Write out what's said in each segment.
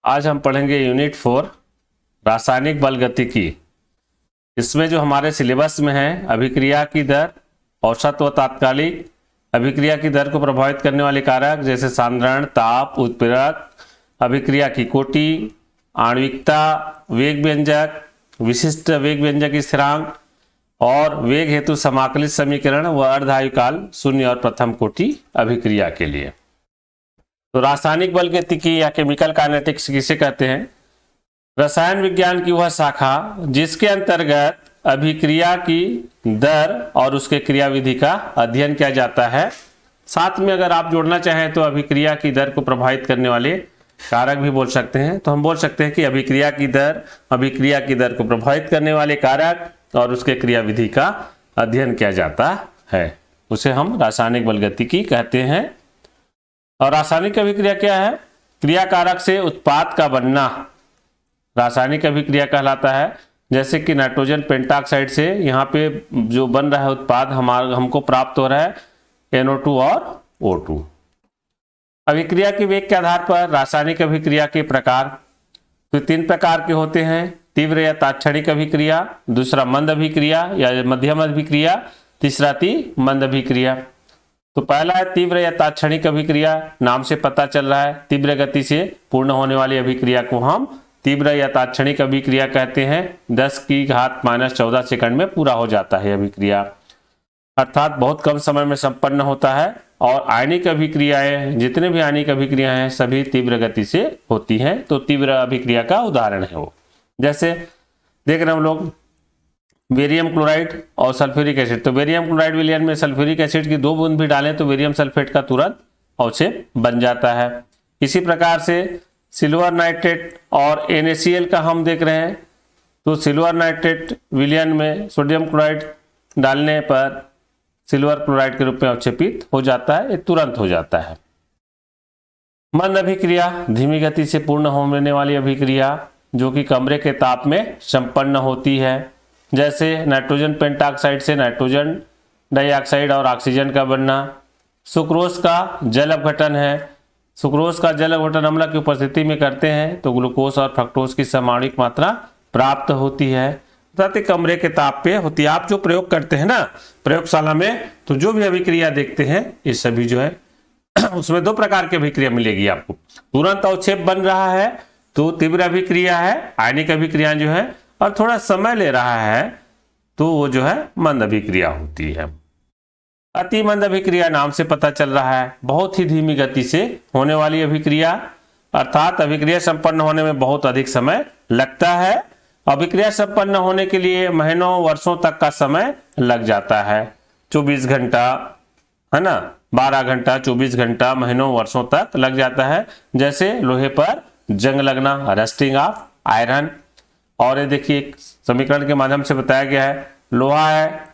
आज हम पढ़ेंगे यूनिट 4 रासायनिक बल गतिकी। इसमें जो हमारे सिलेबस में है अभिक्रिया की दर, औसत व तात्कालिक, अभिक्रिया की दर को प्रभावित करने वाले कारक जैसे सांद्रण, ताप, उत्प्रेरक, अभिक्रिया की कोटि, आणविकता, वेग व्यंजक, विशिष्ट वेग व्यंजक स्थिरांक और वेग हेतु समाकलित समीकरण व अर्धायुकाल शून्य और प्रथम कोटि अभिक्रिया के लिए। तो रासायनिक बल गतिकी या केमिकल काइनेटिक्स किसे कहते हैं? रसायन विज्ञान की वह शाखा जिसके अंतर्गत अभिक्रिया की दर और उसके क्रियाविधि का अध्ययन किया जाता है। साथ में अगर आप जोड़ना चाहें तो अभिक्रिया की दर को प्रभावित करने वाले कारक भी बोल सकते हैं। तो हम बोल सकते हैं कि अभिक्रिया की दर को प्रभावित करने वाले कारक और उसके क्रियाविधि का अध्ययन किया जाता है, उसे हम रासायनिक बल गतिकी कहते हैं। और रासायनिक अभिक्रिया क्या है? क्रिया कारक से उत्पाद का बनना रासायनिक अभिक्रिया कहलाता है। जैसे कि नाइट्रोजन पेंटाऑक्साइड से यहाँ पे जो बन रहा है उत्पाद हमको प्राप्त हो रहा है NO2 और O2। अभिक्रिया के वेग के आधार पर रासायनिक अभिक्रिया के प्रकार तो 3 प्रकार के होते हैं। तीव्र या तात्क्षणिक अभिक्रिया, दूसरा मंद अभिक्रिया या मध्यम अभिक्रिया, तीसरा मंद अभिक्रिया। तो पहला है तीव्र या तात्क्षणिक अभिक्रिया। नाम से पता चल रहा है तीव्र गति से पूर्ण होने वाली अभिक्रिया को हम तीव्र या तात्क्षणिक अभिक्रिया कहते हैं। 10⁻⁻14 सेकंड में पूरा हो जाता है अभिक्रिया, अर्थात बहुत कम समय में संपन्न होता है। और आयनिक अभिक्रियाएं, जितने भी आयनिक अभिक्रियाएं हैं सभी तीव्र गति से होती हैं। तो तीव्र अभिक्रिया का उदाहरण है वो, जैसे देख रहे हैं हम लोग बेरियम क्लोराइड और सल्फ्यूरिक एसिड। तो बेरियम क्लोराइड विलयन में सल्फ्यूरिक एसिड की 2 बूंद भी डालें तो बेरियम सल्फेट का तुरंत अवक्षेप बन जाता है। इसी प्रकार से सिल्वर नाइट्रेट और NaCl का हम देख रहे हैं। तो सिल्वर नाइट्रेट विलयन में सोडियम क्लोराइड डालने पर सिल्वर क्लोराइड के रूप में अवक्षेपित हो जाता है, ये तुरंत हो जाता है। मंद अभिक्रिया धीमी गति से पूर्ण होने वाली अभिक्रिया जो कि कमरे के ताप में संपन्न होती है। जैसे नाइट्रोजन पेंटाऑक्साइड से नाइट्रोजन डाइऑक्साइड और ऑक्सीजन का बनना। सुक्रोज का जल अपघटन है। सुक्रोज का जल अपघटन अम्ल की उपस्थिति में करते हैं तो ग्लूकोज और फ्रक्टोज की समआण्विक मात्रा प्राप्त होती है, अर्थात कमरे के ताप पे होती है। आप जो प्रयोग करते हैं ना प्रयोगशाला में, तो जो भी अभिक्रिया देखते हैं ये सभी जो है उसमें 2 प्रकार की अभिक्रिया मिलेगी आपको। तुरंत अवक्षेप बन रहा है तो तीव्र अभिक्रिया है, आयनिक अभिक्रिया जो है, और थोड़ा समय ले रहा है तो वो जो है मंद अभिक्रिया होती है। अति मंद अभिक्रिया नाम से पता चल रहा है बहुत ही धीमी गति से होने वाली अभिक्रिया, अर्थात अभिक्रिया संपन्न होने में बहुत अधिक समय लगता है। अभिक्रिया संपन्न होने के लिए महीनों वर्षों तक का समय लग जाता है। 24 घंटा है ना, 12 घंटा, 24 घंटा, महीनों वर्षों तक लग जाता है। जैसे लोहे पर जंग लगना, रस्टिंग ऑफ आयरन। और ये देखिए एक समीकरण के माध्यम से बताया गया है, लोहा है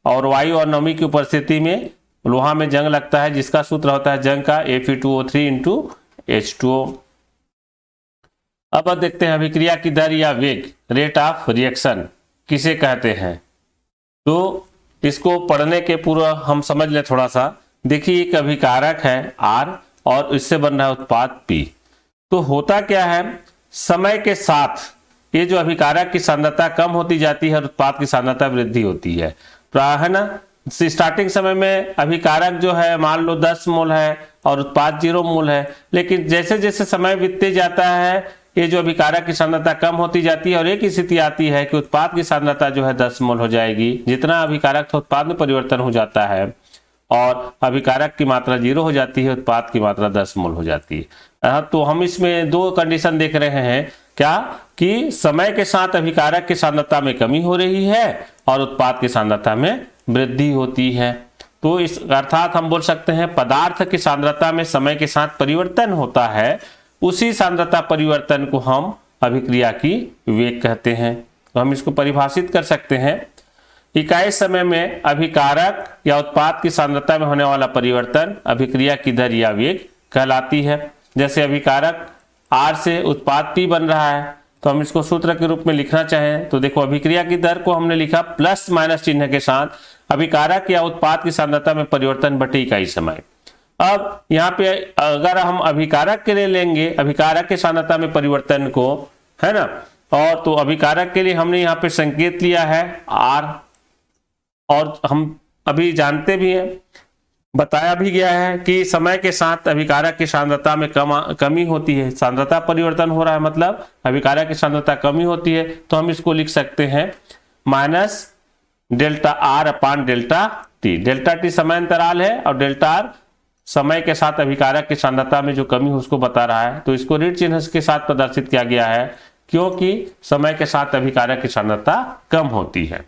और वायु और नमी की उपस्थिति में लोहा में जंग लगता है, जिसका सूत्र होता है जंग का Fe2O3 × H2O। अब देखते हैं अभिक्रिया की दर या वेग, रेट ऑफ रिएक्शन किसे कहते हैं। तो इसको पढ़ने के पूर्व हम समझ लें थोड़ा सा। देखिए एक अभिकारक है R और इससे बन रहा है उत्पाद P। तो होता क्या है, समय के साथ ये जो अभिकारक की सांद्रता कम होती जाती है और उत्पाद की सांद्रता वृद्धि होती है, है ना। स्टार्टिंग समय में अभिकारक जो है मान लो 10 मोल है और उत्पाद 0 मोल है, लेकिन जैसे जैसे समय बीतते जाता है ये जो अभिकारक की सांद्रता कम होती जाती है और एक स्थिति आती है कि उत्पाद की सांद्रता जो है 10 मोल हो जाएगी। जितना अभिकारक था उत्पाद में परिवर्तन हो जाता है और अभिकारक की मात्रा 0 हो जाती है, उत्पाद की मात्रा 10 मोल हो जाती है। तो हम इसमें 2 कंडीशन देख रहे हैं, क्या कि समय के साथ अभिकारक की सांद्रता में कमी हो रही है और उत्पाद की सांद्रता में वृद्धि होती है। तो इस अर्थात हम बोल सकते हैं पदार्थ की सांद्रता में समय के साथ परिवर्तन होता है, उसी सांद्रता परिवर्तन को हम अभिक्रिया की वेग कहते हैं। तो हम इसको परिभाषित कर सकते हैं, इकाई समय में अभिकारक या उत्पाद की सांद्रता में होने वाला परिवर्तन अभिक्रिया की दर या वेग कहलाती है। जैसे अभिकारक R से उत्पाद P बन रहा है तो हम इसको सूत्र के रूप में लिखना चाहें तो देखो अभिक्रिया की दर को हमने लिखा प्लस माइनस चिन्ह के साथ अभिकारक या उत्पाद की सांद्रता में परिवर्तन बटे इकाई समय। अब यहाँ पे अगर हम अभिकारक के लिए लेंगे, अभिकारक की सांद्रता में परिवर्तन को, है ना, और तो अभिकारक के लिए हमने यहाँ पे संकेत लिया है R, और हम अभी जानते भी हैं, बताया भी गया है कि समय के साथ अभिकारक की सांद्रता में कमी होती है। सांद्रता परिवर्तन हो रहा है मतलब अभिकारक की सांद्रता कमी होती है, तो हम इसको लिख सकते हैं माइनस डेल्टा R अपान डेल्टा टी। डेल्टा टी समय अंतराल है और डेल्टा R समय के साथ अभिकारक की सांद्रता में जो कमी है उसको बता रहा है, तो इसको ऋण चिन्ह के साथ प्रदर्शित किया गया है क्योंकि समय के साथ अभिकारक की सांद्रता कम होती है।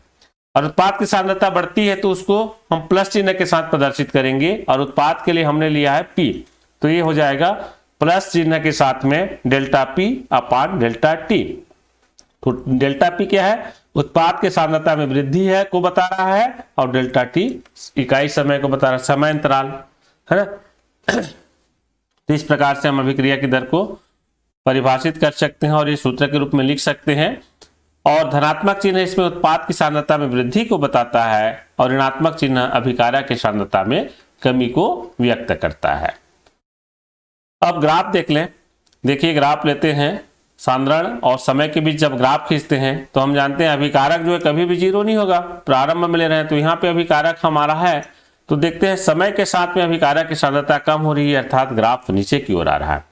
और उत्पाद की सांद्रता बढ़ती है तो उसको हम प्लस चिन्ह के साथ प्रदर्शित करेंगे, और उत्पाद के लिए हमने लिया है P, तो ये हो जाएगा प्लस चिन्ह के साथ में डेल्टा P अपान डेल्टा टी। तो डेल्टा P क्या है, उत्पाद के सांद्रता में वृद्धि है को बता रहा है, और डेल्टा टी इकाई समय को बता रहा है, समय अंतराल, है ना। तो इस प्रकार से हम अभिक्रिया की दर को परिभाषित कर सकते हैं और इस सूत्र के रूप में लिख सकते हैं। और धनात्मक चिन्ह इसमें उत्पाद की सांद्रता में वृद्धि को बताता है, और ऋणात्मक चिन्ह अभिकारक की सांद्रता में कमी को व्यक्त करता है। अब ग्राफ देख लें। देखिए ग्राफ लेते हैं, सांद्रण और समय के बीच जब ग्राफ खींचते हैं तो हम जानते हैं अभिकारक जो है कभी भी जीरो नहीं होगा, प्रारंभ में ले रहे हैं, तो यहाँ पे अभिकारक हमारा है, तो देखते हैं समय के साथ में अभिकारक की सांद्रता कम हो रही है, अर्थात ग्राफ नीचे की ओर आ रहा है।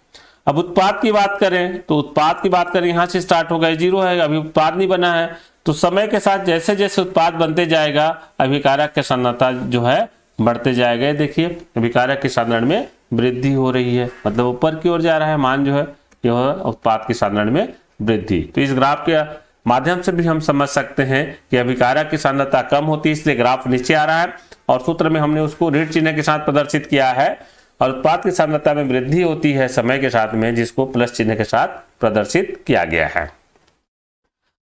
अब उत्पाद की बात करें तो उत्पाद की बात करें, यहाँ से स्टार्ट होगा, जीरो है, अभी उत्पाद नहीं बना है, तो समय के साथ जैसे जैसे उत्पाद बनते जाएगा अभिकारक की सांद्रता जो है बढ़ते जाएगा। देखिए अभिकारक के सांद्रण में वृद्धि हो रही है, मतलब ऊपर की ओर जा रहा है मान जो है, यह उत्पाद के सांद्रण में वृद्धि। तो इस ग्राफ के माध्यम से भी हम समझ सकते हैं कि अभिकारक की सांद्रता कम होती है इसलिए ग्राफ नीचे आ रहा है, और सूत्र में हमने उसको ऋण चिन्ह के साथ प्रदर्शित किया है, और उत्पाद की सांद्रता में वृद्धि होती है समय के साथ में, जिसको प्लस चिन्ह के साथ प्रदर्शित किया गया है।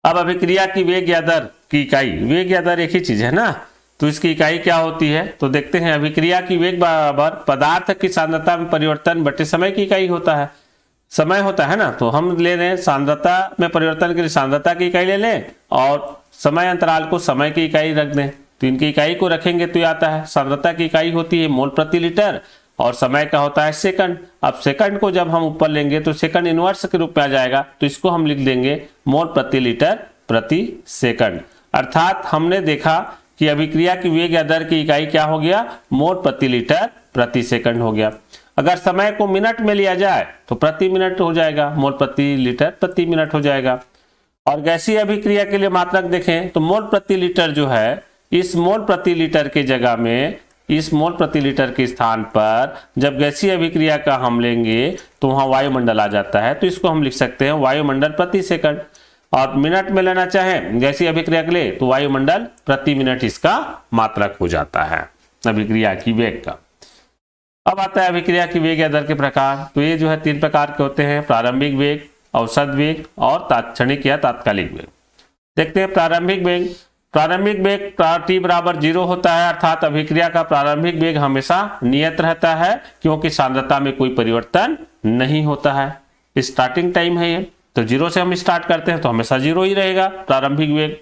अब अभिक्रिया की वेग या दर की इकाई, वेग या दर एक ही चीज है ना, तो इसकी इकाई क्या होती है, तो देखते हैं अभिक्रिया की वेग बराबर पदार्थ की सांद्रता में परिवर्तन बटे समय की इकाई होता है। समय होता है ना, तो हम ले लें सांद्रता में परिवर्तन के लिए सांद्रता की इकाई ले लें, और समय अंतराल को समय की इकाई रख दें, तो इनकी इकाई को रखेंगे तो आता है सांद्रता की इकाई होती है मोल प्रति लीटर, और समय का होता है सेकंड। अब सेकंड को जब हम ऊपर लेंगे तो सेकंड इनवर्स के रूप में आ जाएगा, तो इसको हम लिख देंगे मोल प्रति लीटर प्रति सेकंड। अर्थात हमने देखा कि अभिक्रिया की वेग या दर की इकाई क्या हो गया, मोल प्रति लीटर प्रति सेकंड हो गया। अगर समय को मिनट में लिया जाए तो प्रति मिनट हो जाएगा, मोल प्रति लीटर प्रति मिनट हो जाएगा। और गैसीय अभिक्रिया के लिए मात्रक देखें तो मोल प्रति लीटर जो है, इस मोल प्रति लीटर की जगह में, इस मोल प्रति लीटर के स्थान पर जब गैसीय अभिक्रिया का हम लेंगे तो वहां वायुमंडल आ जाता है, तो इसको हम लिख सकते हैं वायुमंडल प्रति सेकंड। और मिनट में लेना चाहें गैसीय अभिक्रिया के लिए तो वायुमंडल प्रति मिनट इसका मात्रक हो जाता है अभिक्रिया की वेग का। अब आता है अभिक्रिया की वेग या दर के प्रकार। तो ये जो है 3 प्रकार के होते हैं, प्रारंभिक वेग, औसत वेग और तात्क्षणिक या तात्कालिक वेग। देखते हैं प्रारंभिक वेग। प्रारंभिक वेग t बराबर 0 होता है, अर्थात अभिक्रिया का प्रारंभिक वेग हमेशा नियत रहता है क्योंकि सांद्रता में कोई परिवर्तन नहीं होता है। स्टार्टिंग टाइम है ये, तो 0 से हम स्टार्ट करते हैं तो हमेशा 0 ही रहेगा प्रारंभिक वेग।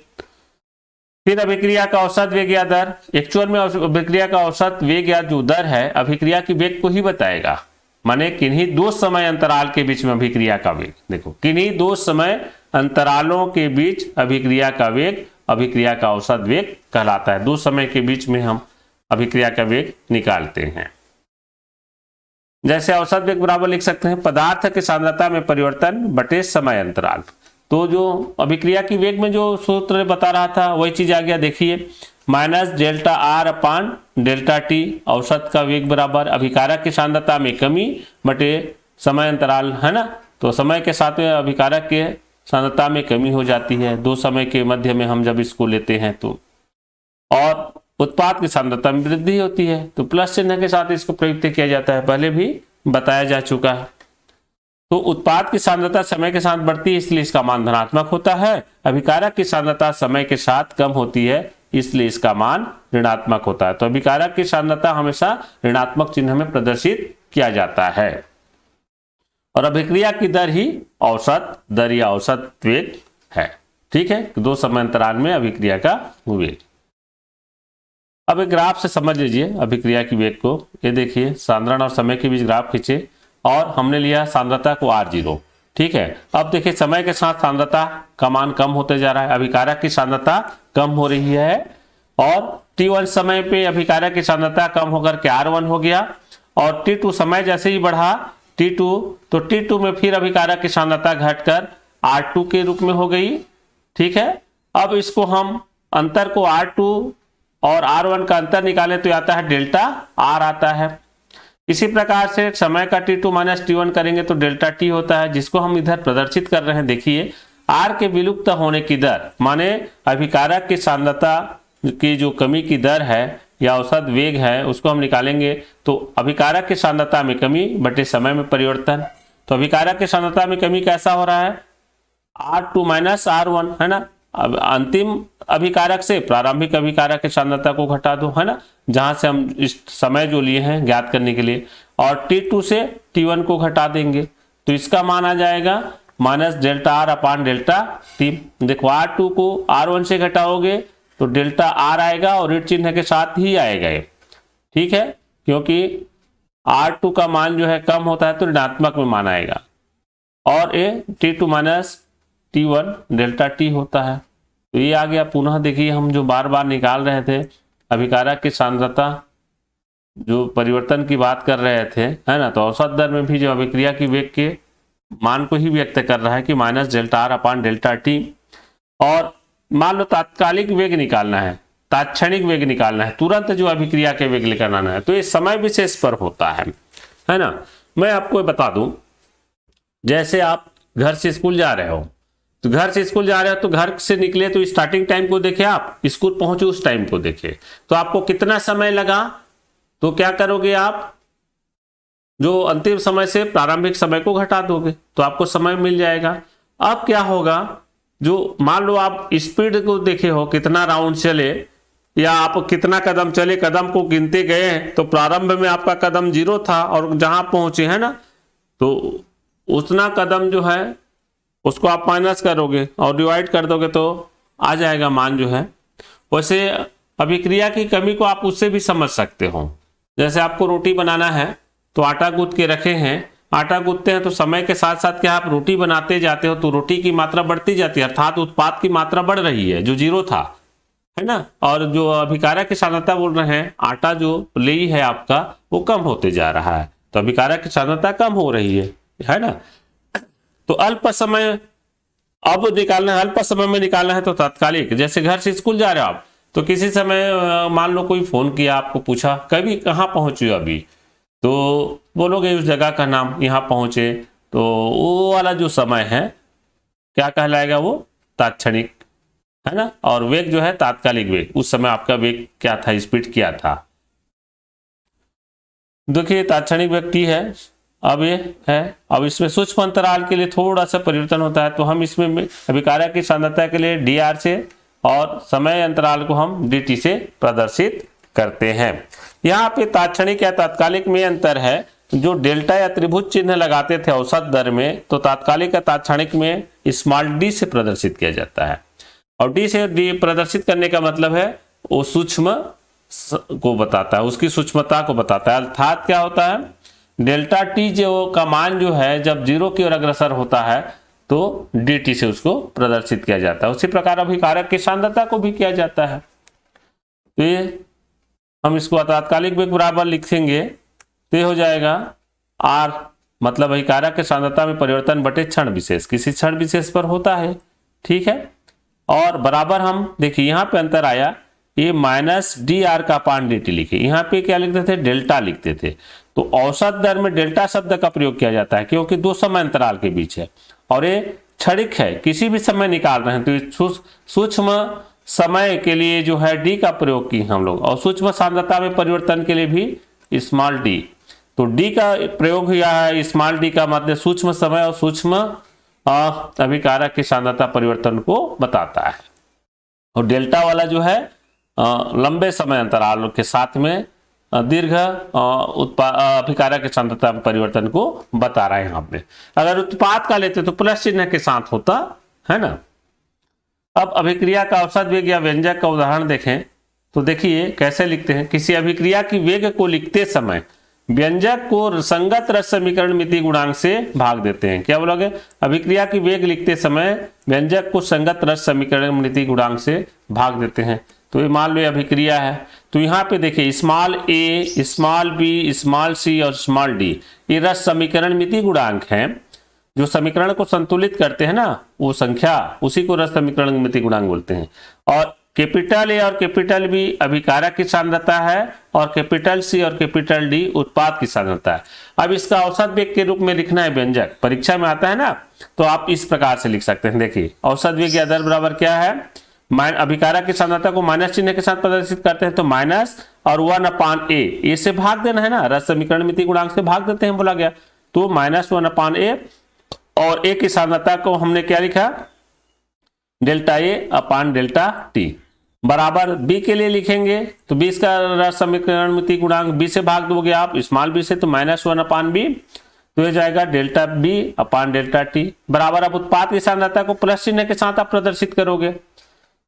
फिर अभिक्रिया का औसत वेग या दर। एक्चुअल में अभिक्रिया का औसत वेग या जो दर है अभिक्रिया की वेग को ही बताएगा, माने किन्हीं 2 समय अंतराल के बीच में अभिक्रिया का वेग। देखो किन्हीं 2 समय अंतरालों के बीच अभिक्रिया का वेग अभिक्रिया का औसत वेग कहलाता है। 2 समय के बीच में हम अभिक्रिया का वेग निकालते हैं। जैसे औसत वेग बराबर लिख सकते हैं पदार्थ की सांद्रता में परिवर्तन बटे समय अंतराल। तो जो अभिक्रिया की वेग में जो सूत्र बता रहा था वही चीज आ गया। देखिए minus delta R upon delta T, औसत का वेग बराबर अभिकारक की सांद्रता में कमी बटे समय अंतराल, है ना। तो समय के साथ में अभिकारक के सांद्रता में कमी हो जाती है 2 समय के मध्य में हम जब इसको लेते हैं तो, और उत्पाद की सांद्रता में वृद्धि होती है तो प्लस चिन्ह के साथ इसको प्रयुक्त किया जाता है, पहले भी बताया जा चुका है। तो उत्पाद की सांद्रता समय के साथ बढ़ती है इसलिए इसका मान धनात्मक होता है। अभिकारक की सांद्रता समय के साथ कम होती है इसलिए इसका मान ऋणात्मक होता है। तो अभिकारक की सांद्रता हमेशा ऋणात्मक चिन्ह में प्रदर्शित किया जाता है। और अभिक्रिया की दर ही औसत दर या औसत वेग है। ठीक है, 2 समय अंतराल में अभिक्रिया का वेग। अब एक ग्राफ से समझ लीजिए अभिक्रिया की वेग को। ये देखिए सांद्रण और समय के बीच ग्राफ खींचे और हमने लिया सांद्रता को r0, ठीक है। अब देखिए समय के साथ सांद्रता का मान कम होते जा रहा है, अभिकारक की सांद्रता कम हो रही है और t1 समय पे अभिकारक की सांद्रता कम होकर के r1 हो गया और t2 समय जैसे ही बढ़ा t2, तो t2 में फिर अभिकारक की सांद्रता घटकर r2 के रूप में हो गई, ठीक है। अब इसको हम अंतर को r2 और r1 का अंतर निकालें तो आता है डेल्टा r आता है। इसी प्रकार से समय का t2 माइनस t1 करेंगे तो डेल्टा t होता है, जिसको हम इधर प्रदर्शित कर रहे हैं। देखिए r के विलुप्त होने की दर माने अभिकारक की सांद्रता की जो कमी की दर है या औसत वेग है उसको हम निकालेंगे तो अभिकारक की सांद्रता में कमी बटे समय में परिवर्तन। तो अभिकारक की सांद्रता में कमी कैसा हो रहा है, r2 माइनस r1, है ना। अब अंतिम अभिकारक से प्रारंभिक अभिकारक की सांद्रता को घटा दो, है ना, जहां से हम इस समय जो लिए हैं ज्ञात करने के लिए, और t2 से t1 को घटा देंगे तो इसका मान आ जाएगा माइनस डेल्टा r अपान डेल्टा t। देखो r2 को r1 से घटाओगे तो डेल्टा r आएगा और ऋण चिन्ह के साथ ही आएगा ये, ठीक है, क्योंकि r2 का मान जो है कम होता है तो ऋणात्मक में मान आएगा और ये t2 minus t1 delta t होता है। तो ये आ गया। पुनः देखिए हम जो बार बार निकाल रहे थे अभिकारक की सांद्रता जो परिवर्तन की बात कर रहे थे, है ना, तो औसत दर में भी जो अभिक्रिया की वेग के मान को ही व्यक्त कर रहा है कि माइनस डेल्टा r अपान डेल्टा t। और मान लो तात्कालिक वेग निकालना है, तात्क्षणिक वेग निकालना है, तुरंत जो अभिक्रिया के वेग लेकर आना है तो ये समय विशेष पर होता है ना। मैं आपको बता दूं, जैसे आप घर से स्कूल जा रहे हो तो घर से निकले तो स्टार्टिंग टाइम को देखे, आप स्कूल पहुंचे उस टाइम को देखे तो आपको कितना समय लगा, तो क्या करोगे आप जो अंतिम समय से प्रारंभिक समय को घटा दोगे तो आपको समय मिल जाएगा। अब क्या होगा, जो मान लो आप स्पीड को देखे हो कितना राउंड चले या आप कितना कदम चले, कदम को गिनते गए तो प्रारंभ में आपका कदम 0 था और जहां पहुंचे, है ना, तो उतना कदम जो है उसको आप माइनस करोगे और डिवाइड कर दोगे तो आ जाएगा मान जो है। वैसे अभिक्रिया की कमी को आप उससे भी समझ सकते हो। जैसे आपको रोटी बनाना है तो आटा गूंथ के रखे हैं, आटा गूंथते हैं तो समय के साथ साथ क्या आप रोटी बनाते जाते हो तो रोटी की मात्रा बढ़ती जाती है, अर्थात उत्पाद की मात्रा बढ़ रही है जो 0 था, है ना। और जो अभिकारक की सांद्रता बोल रहे हैं, आटा जो ले है आपका वो कम होते जा रहा है तो अभिकारक की सांद्रता कम हो रही है ना। तो अल्प समय अब निकालना है, अल्प समय में निकालना है तो तात्कालिक, जैसे घर से स्कूल जा रहे हो आप तो किसी समय मान लो कोई फोन किया, आपको पूछा कभी कहाँ पहुंचे अभी, तो बोलोगे उस जगह का नाम, यहाँ पहुंचे, तो वो वाला जो समय है क्या कहलाएगा, वो तात्क्षणिक, है ना। और वेग जो है तात्कालिक वेग, उस समय आपका वेग क्या था, स्पीड क्या था। देखिए तात्क्षणिक वेग t है, अब ये है। अब इसमें सूक्ष्म अंतराल के लिए थोड़ा सा परिवर्तन होता है तो हम इसमें अभिकारक की सांद्रता के लिए dr से और समय अंतराल को हम dt से प्रदर्शित करते हैं। यहाँ पे तात्क्षणिक या तात्कालिक में अंतर है, जो डेल्टा या त्रिभुज चिन्ह लगाते थे औसत दर में तो तात्कालिक या तात्क्षणिक में स्मॉल d से प्रदर्शित किया जाता है। और d से d प्रदर्शित करने का मतलब है वो सूक्ष्म को बताता है, उसकी सूक्ष्मता को बताता है। अर्थात क्या होता है, डेल्टा t जो का मान जो है जब 0 की ओर अग्रसर होता है तो dt से उसको प्रदर्शित किया जाता है। उसी प्रकार अभिकारक की सांद्रता को भी किया जाता है। तो ये हम इसको तात्कालिक वेग बराबर लिखेंगे तो ये हो जाएगा r, मतलब अभिकारक की सांद्रता में परिवर्तन बटे क्षण विशेष, किसी क्षण विशेष पर होता है, ठीक है। और बराबर हम देखिए यहाँ पे अंतर आया, ये माइनस dr का अपान dt लिखे, यहाँ पे क्या लिखते थे, डेल्टा लिखते थे। तो औसत दर में डेल्टा शब्द का प्रयोग किया जाता है क्योंकि 2 समय अंतराल के बीच है और ये क्षणिक है, किसी भी समय निकाल रहे हैं तो सूक्ष्म समय के लिए जो है d का प्रयोग की हम लोग, और सूक्ष्म सांद्रता में परिवर्तन के लिए भी स्मॉल d, तो d का प्रयोग हुआ है। स्मॉल d का मतलब सूक्ष्म समय और सूक्ष्म अभिकारक की सांद्रता परिवर्तन को बताता है। और डेल्टा वाला जो है लंबे समय अंतराल के साथ में दीर्घ अभिकारक की सांद्रता परिवर्तन को बता रहा है। यहाँ पे अगर उत्पाद का लेते तो प्लस चिन्ह के साथ होता, है ना। अब अभिक्रिया का औसत वेग या व्यंजक का उदाहरण देखें तो देखिए कैसे लिखते हैं, किसी अभिक्रिया की वेग को लिखते समय व्यंजक को संगत रस समीकरण मिति गुणांक से भाग देते हैं। क्या बोलोगे, अभिक्रिया की वेग लिखते समय व्यंजक को संगत रस समीकरण मिति गुणांक से भाग देते हैं। तो ये मान लो ये अभिक्रिया है, तो यहाँ पे देखिए स्मॉल ए, स्मॉल बी, स्मॉल सी और स्मॉल डी ये रस समीकरण मिति गुणांक हैं, जो समीकरण को संतुलित करते हैं ना वो संख्या, उसी को रस समीकरण मिति गुणांक बोलते हैं। और कैपिटल ए और कैपिटल बी अभिकारक की सांद्रता है और कैपिटल सी और कैपिटल डी उत्पाद की सांद्रता है। अब इसका औसत वेग के रूप में लिखना है व्यंजक, परीक्षा में आता है ना, तो आप इस प्रकार से लिख सकते हैं। देखिए औसत वेग या दर बराबर क्या है, अभिकारक की सांद्रता को माइनस चिन्ह के साथ प्रदर्शित करते हैं, तो माइनस और 1/a, ए से भाग देना है ना, रस समीकरण मिति गुणांक से भाग देते हैं बोला गया, तो -1/a और ए की सांद्रता को हमने क्या लिखा, delta A upon delta T बराबर बी के लिए लिखेंगे, तो बी का रस समीकरण मिति गुणांक बी से भाग दोगे आप स्मॉल बी से, तो -1/b, तो ये जाएगा delta B upon delta T बराबर। अब उत्पाद की सांद्रता को प्लस चिन्ह के साथ आप प्रदर्शित करोगे,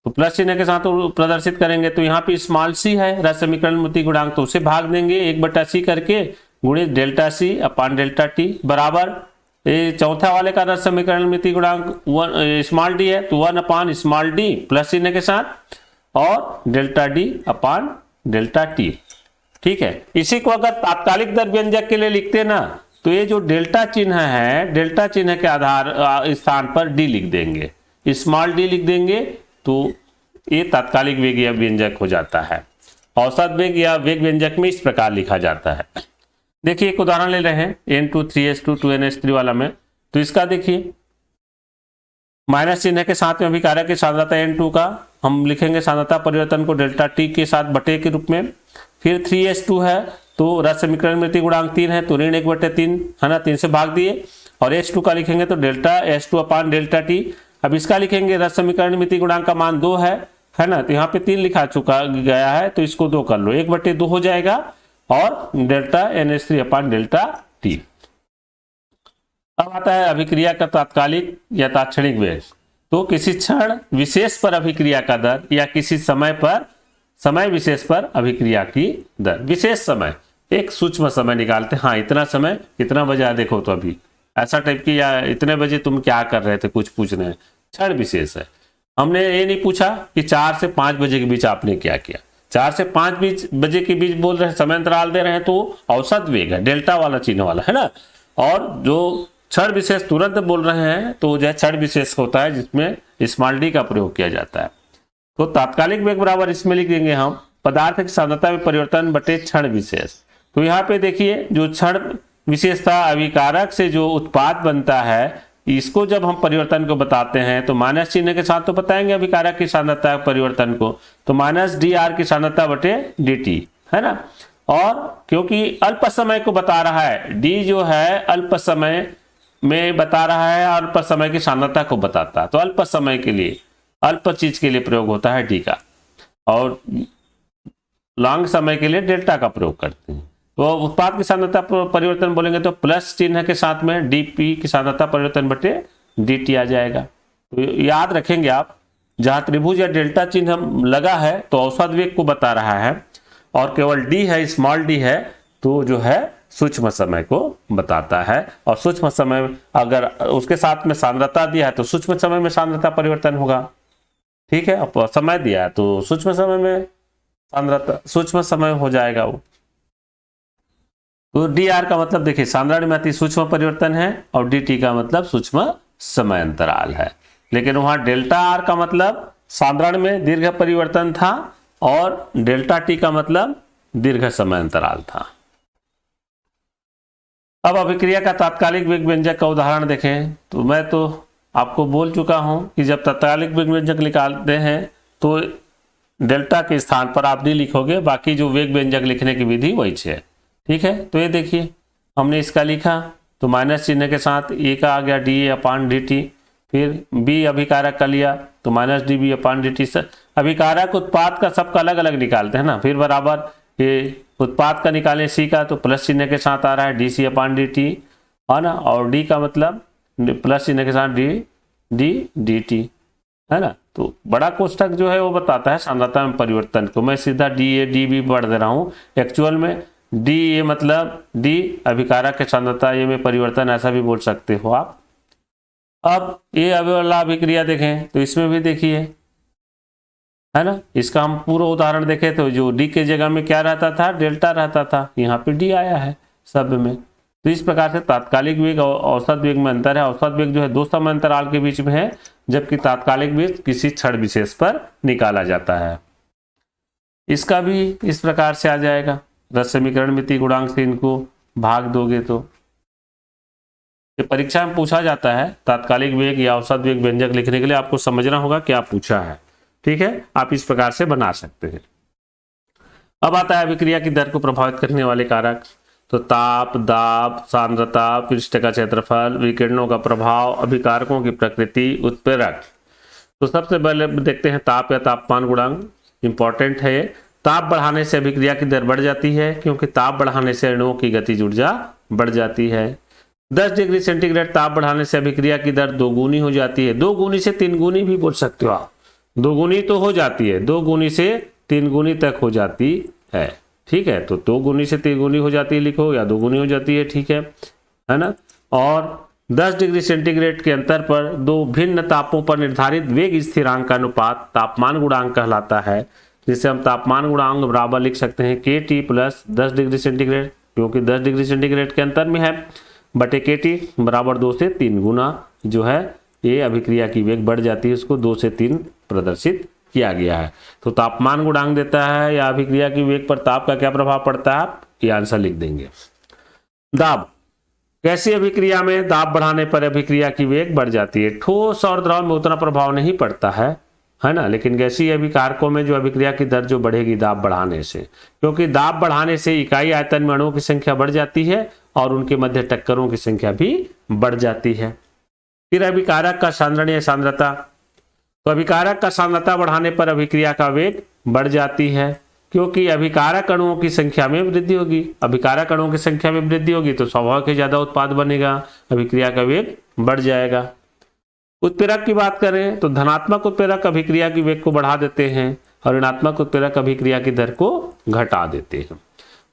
तो प्लस चिन्ह के साथ प्रदर्शित करेंगे, तो यहाँ पे स्मॉल सी है रस समीकरण मिति गुणांक, तो उसे भाग देंगे 1/c करके गुणित delta C upon delta T बराबर ये चौथा वाले का रस समीकरण मिति गुणांक स्मॉल डी है, तो 1/d प्लस चिन्ह के साथ और डेल्टा डी अपान डेल्टा टी। ठीक है, इसी को अगर तात्कालिक दर व्यंजक के लिए लिखते ना, तो ये जो डेल्टा चिन्ह है, डेल्टा चिन्ह के आधार स्थान पर डी लिख देंगे, स्मॉल डी लिख देंगे, तो ये तात्कालिक वेग या व्यंजक हो जाता है। औसत वेग या वेग व्यंजक में इस प्रकार लिखा जाता है। देखिए एक उदाहरण ले रहे हैं N2 3s2 2ns3 वाला में, तो इसका देखिए माइनस चिन्ह के साथ में अभिकारक की सांद्रता N2 का हम लिखेंगे सांद्रता परिवर्तन को डेल्टा टी के साथ बटे के रूप में, फिर 3s2 है तो रस समीकरण मिति गुणांक 3 है, तो ऋण 1/3 है ना, 3 से भाग दिए, और s2 का लिखेंगे तो डेल्टा s2 अपान डेल्टा टी। अब इसका लिखेंगे रस समीकरण मिति गुणांक का मान 2 है ना, तो यहाँ पे 3 लिखा चुका गया है, तो इसको 2 कर लो, 1/2 हो जाएगा, और डेल्टा NH3 अपान डेल्टा टी। अब आता है अभिक्रिया का तात्कालिक या तात्क्षणिक वेग, तो किसी क्षण विशेष पर अभिक्रिया का दर या किसी समय विशेष पर अभिक्रिया की दर, विशेष समय एक सूक्ष्म समय निकालते हैं, हाँ इतना समय कितना बजे देखो, तो अभी ऐसा टाइप की, या इतने बजे तुम क्या कर रहे थे कुछ पूछ रहे हैं, क्षण विशेष है। हमने ये नहीं पूछा कि 4 से 5 बजे के बीच आपने क्या किया, 4 से 5 बजे के बीच बोल रहे हैं, समय अंतराल दे रहे हैं, तो औसत वेग है, डेल्टा वाला चिन्ह वाला है ना। और जो क्षण विशेष तुरंत बोल रहे हैं, तो जो क्षण विशेष होता है जिसमें स्मॉल डी का प्रयोग किया जाता है। तो तात्कालिक वेग बराबर इसमें लिख देंगे हम पदार्थ की सांद्रता में परिवर्तन बटे क्षण विशेष। तो यहाँ पे देखिए जो क्षण विशेषता अभिकारक से जो उत्पाद बनता है, इसको जब हम परिवर्तन को बताते हैं तो माइनस चिन्ह के साथ तो बताएंगे अभिकारक की सांद्रता परिवर्तन को, तो -dr की सांद्रता बटे dt है ना। और क्योंकि अल्प समय को बता रहा है, d जो है अल्प समय में बता रहा है, अल्प समय की सांद्रता को बताता है, तो अल्प समय के लिए, अल्प चीज के लिए प्रयोग होता है d का, और लॉन्ग समय के लिए डेल्टा का प्रयोग करते हैं। तो उत्पाद की सांद्रता परिवर्तन बोलेंगे तो प्लस चिन्ह के साथ में dp की सांद्रता परिवर्तन बटे dt आ जाएगा। तो याद रखेंगे आप, जहां त्रिभुज या डेल्टा चिन्ह लगा है तो औसत वेग को बता रहा है, और केवल d है, स्मॉल d है, तो जो है सूक्ष्म समय को बताता है। और सूक्ष्म समय अगर उसके साथ में सांद्रता दिया है तो सूक्ष्म समय में सांद्रता परिवर्तन होगा, ठीक है। अब समय दिया है तो सूक्ष्म समय में सांद्रता, सूक्ष्म समय हो जाएगा वो। तो dr का मतलब देखिए सांद्रण में अति सूक्ष्म परिवर्तन है, और dt का मतलब सूक्ष्म समय अंतराल है। लेकिन वहां डेल्टा r का मतलब सांद्रण में दीर्घ परिवर्तन था, और डेल्टा t का मतलब दीर्घ समय अंतराल था। अब अभिक्रिया का तात्कालिक वेग व्यंजक का उदाहरण देखें, तो मैं तो आपको बोल चुका हूं कि जब तात्कालिक वेग व्यंजक निकालते हैं तो डेल्टा के स्थान पर आप d लिखोगे, बाकी जो वेग व्यंजक लिखने की विधि वही है, ठीक है। तो ये देखिए हमने इसका लिखा, तो माइनस चिन्ह के साथ a का आ गया डी अपान dt, फिर b अभिकारक का लिया तो -db अपान dt। अभिकारक उत्पाद का सबका अलग अलग निकालते हैं ना, फिर बराबर ये उत्पाद का निकालें c का, तो प्लस चिन्ह के साथ आ रहा है dc अपान dt है ना, और d का मतलब प्लस चिन्ह के साथ dt है ना। तो बड़ा कोष्ठक जो है वो बताता है सांद्रता में परिवर्तन को। मैं सीधा DA/DB बढ़ दे रहा हूँ। एक्चुअल में DA मतलब D अभिकारक के सांद्रता, ये में परिवर्तन ऐसा भी बोल सकते हो आप। अब ये वाला अभिक्रिया देखें तो इसमें भी देखिए, है ना, इसका हम पूरा उदाहरण देखें तो जो D के जगह में क्या रहता था, डेल्टा रहता था, यहाँ पे D आया है सब में। तो इस प्रकार से तात्कालिक वेग और औसत वेग में अंतर है। औसत वेग जो है 2 समय अंतराल के बीच में है, जबकि तात्कालिक वेग किसी क्षण विशेष पर निकाला जाता है। इसका भी इस प्रकार से आ जाएगा, रस समीकरण मिति गुणांक से इनको भाग दोगे तो ये परीक्षा में पूछा जाता है। तात्कालिक वेग या औसत वेग व्यंजक लिखने के लिए आपको समझना होगा क्या पूछा है, ठीक है। आप इस प्रकार से बना सकते हैं। अब आता है अभिक्रिया की दर को प्रभावित करने वाले कारक। तो ताप, दाब, सांद्रता, पृष्ठ का क्षेत्रफल, विकिरणों का प्रभाव, अभिकारकों की प्रकृति, उत्प्रेरक। तो सबसे पहले देखते हैं ताप या तापमान गुणांक। इंपॉर्टेंट है। ताप बढ़ाने से अभिक्रिया की दर बढ़ जाती है, क्योंकि ताप बढ़ाने से अणुओं की गतिज ऊर्जा बढ़ जाती है। 10 डिग्री सेंटीग्रेड ताप बढ़ाने से अभिक्रिया की दर 2 गुनी हो जाती है। 2 गुनी से 3 गुनी भी बोल सकते हो आप। 2 गुनी तो हो जाती है, 2 गुनी से 3 गुनी तक हो जाती है, ठीक है। तो 2 गुनी से 3 गुनी हो जाती है लिखो, या 2 गुनी हो जाती है, ठीक है ना। और 10 डिग्री सेंटीग्रेड के अंतर पर 2 भिन्न तापों पर निर्धारित वेग स्थिरांक का अनुपात तापमान गुणांक कहलाता है, जिसे हम तापमान गुणांक बराबर लिख सकते हैं KT प्लस 10 डिग्री सेंटीग्रेड, क्योंकि 10 डिग्री सेंटीग्रेड के अंतर में है, बटे KT बराबर 2 से 3 गुना जो है ये अभिक्रिया की वेग बढ़ जाती है, उसको 2 से 3 प्रदर्शित किया गया है। तो तापमान गुणांक देता है या अभिक्रिया की वेग पर ताप का क्या प्रभाव पड़ता है, आप ये आंसर लिख देंगे। दाब, कैसी अभिक्रिया में दाब बढ़ाने पर अभिक्रिया की वेग बढ़ जाती है। ठोस और द्रव में उतना प्रभाव नहीं पड़ता है ना, लेकिन गैसीय अभिकारकों में जो अभिक्रिया की दर जो बढ़ेगी दाब बढ़ाने से, क्योंकि दाब बढ़ाने से इकाई आयतन में अणुओं की संख्या बढ़ जाती है और उनके मध्य टक्करों की संख्या भी बढ़ जाती है। फिर अभिकारक का सांद्रण या सांद्रता। तो अभिकारक का सांद्रता बढ़ाने पर अभिक्रिया का वेग बढ़ जाती है, क्योंकि अभिकारक अणुओं की संख्या में वृद्धि होगी। अभिकारक अणुओं की संख्या में वृद्धि होगी तो स्वाभाविक ही ज्यादा उत्पाद बनेगा, अभिक्रिया का वेग बढ़ जाएगा। उत्प्रेरक की बात करें तो धनात्मक उत्प्रेरक अभिक्रिया की वेग को बढ़ा देते हैं और ऋणात्मक उत्प्रेरक अभिक्रिया की दर को घटा देते हैं।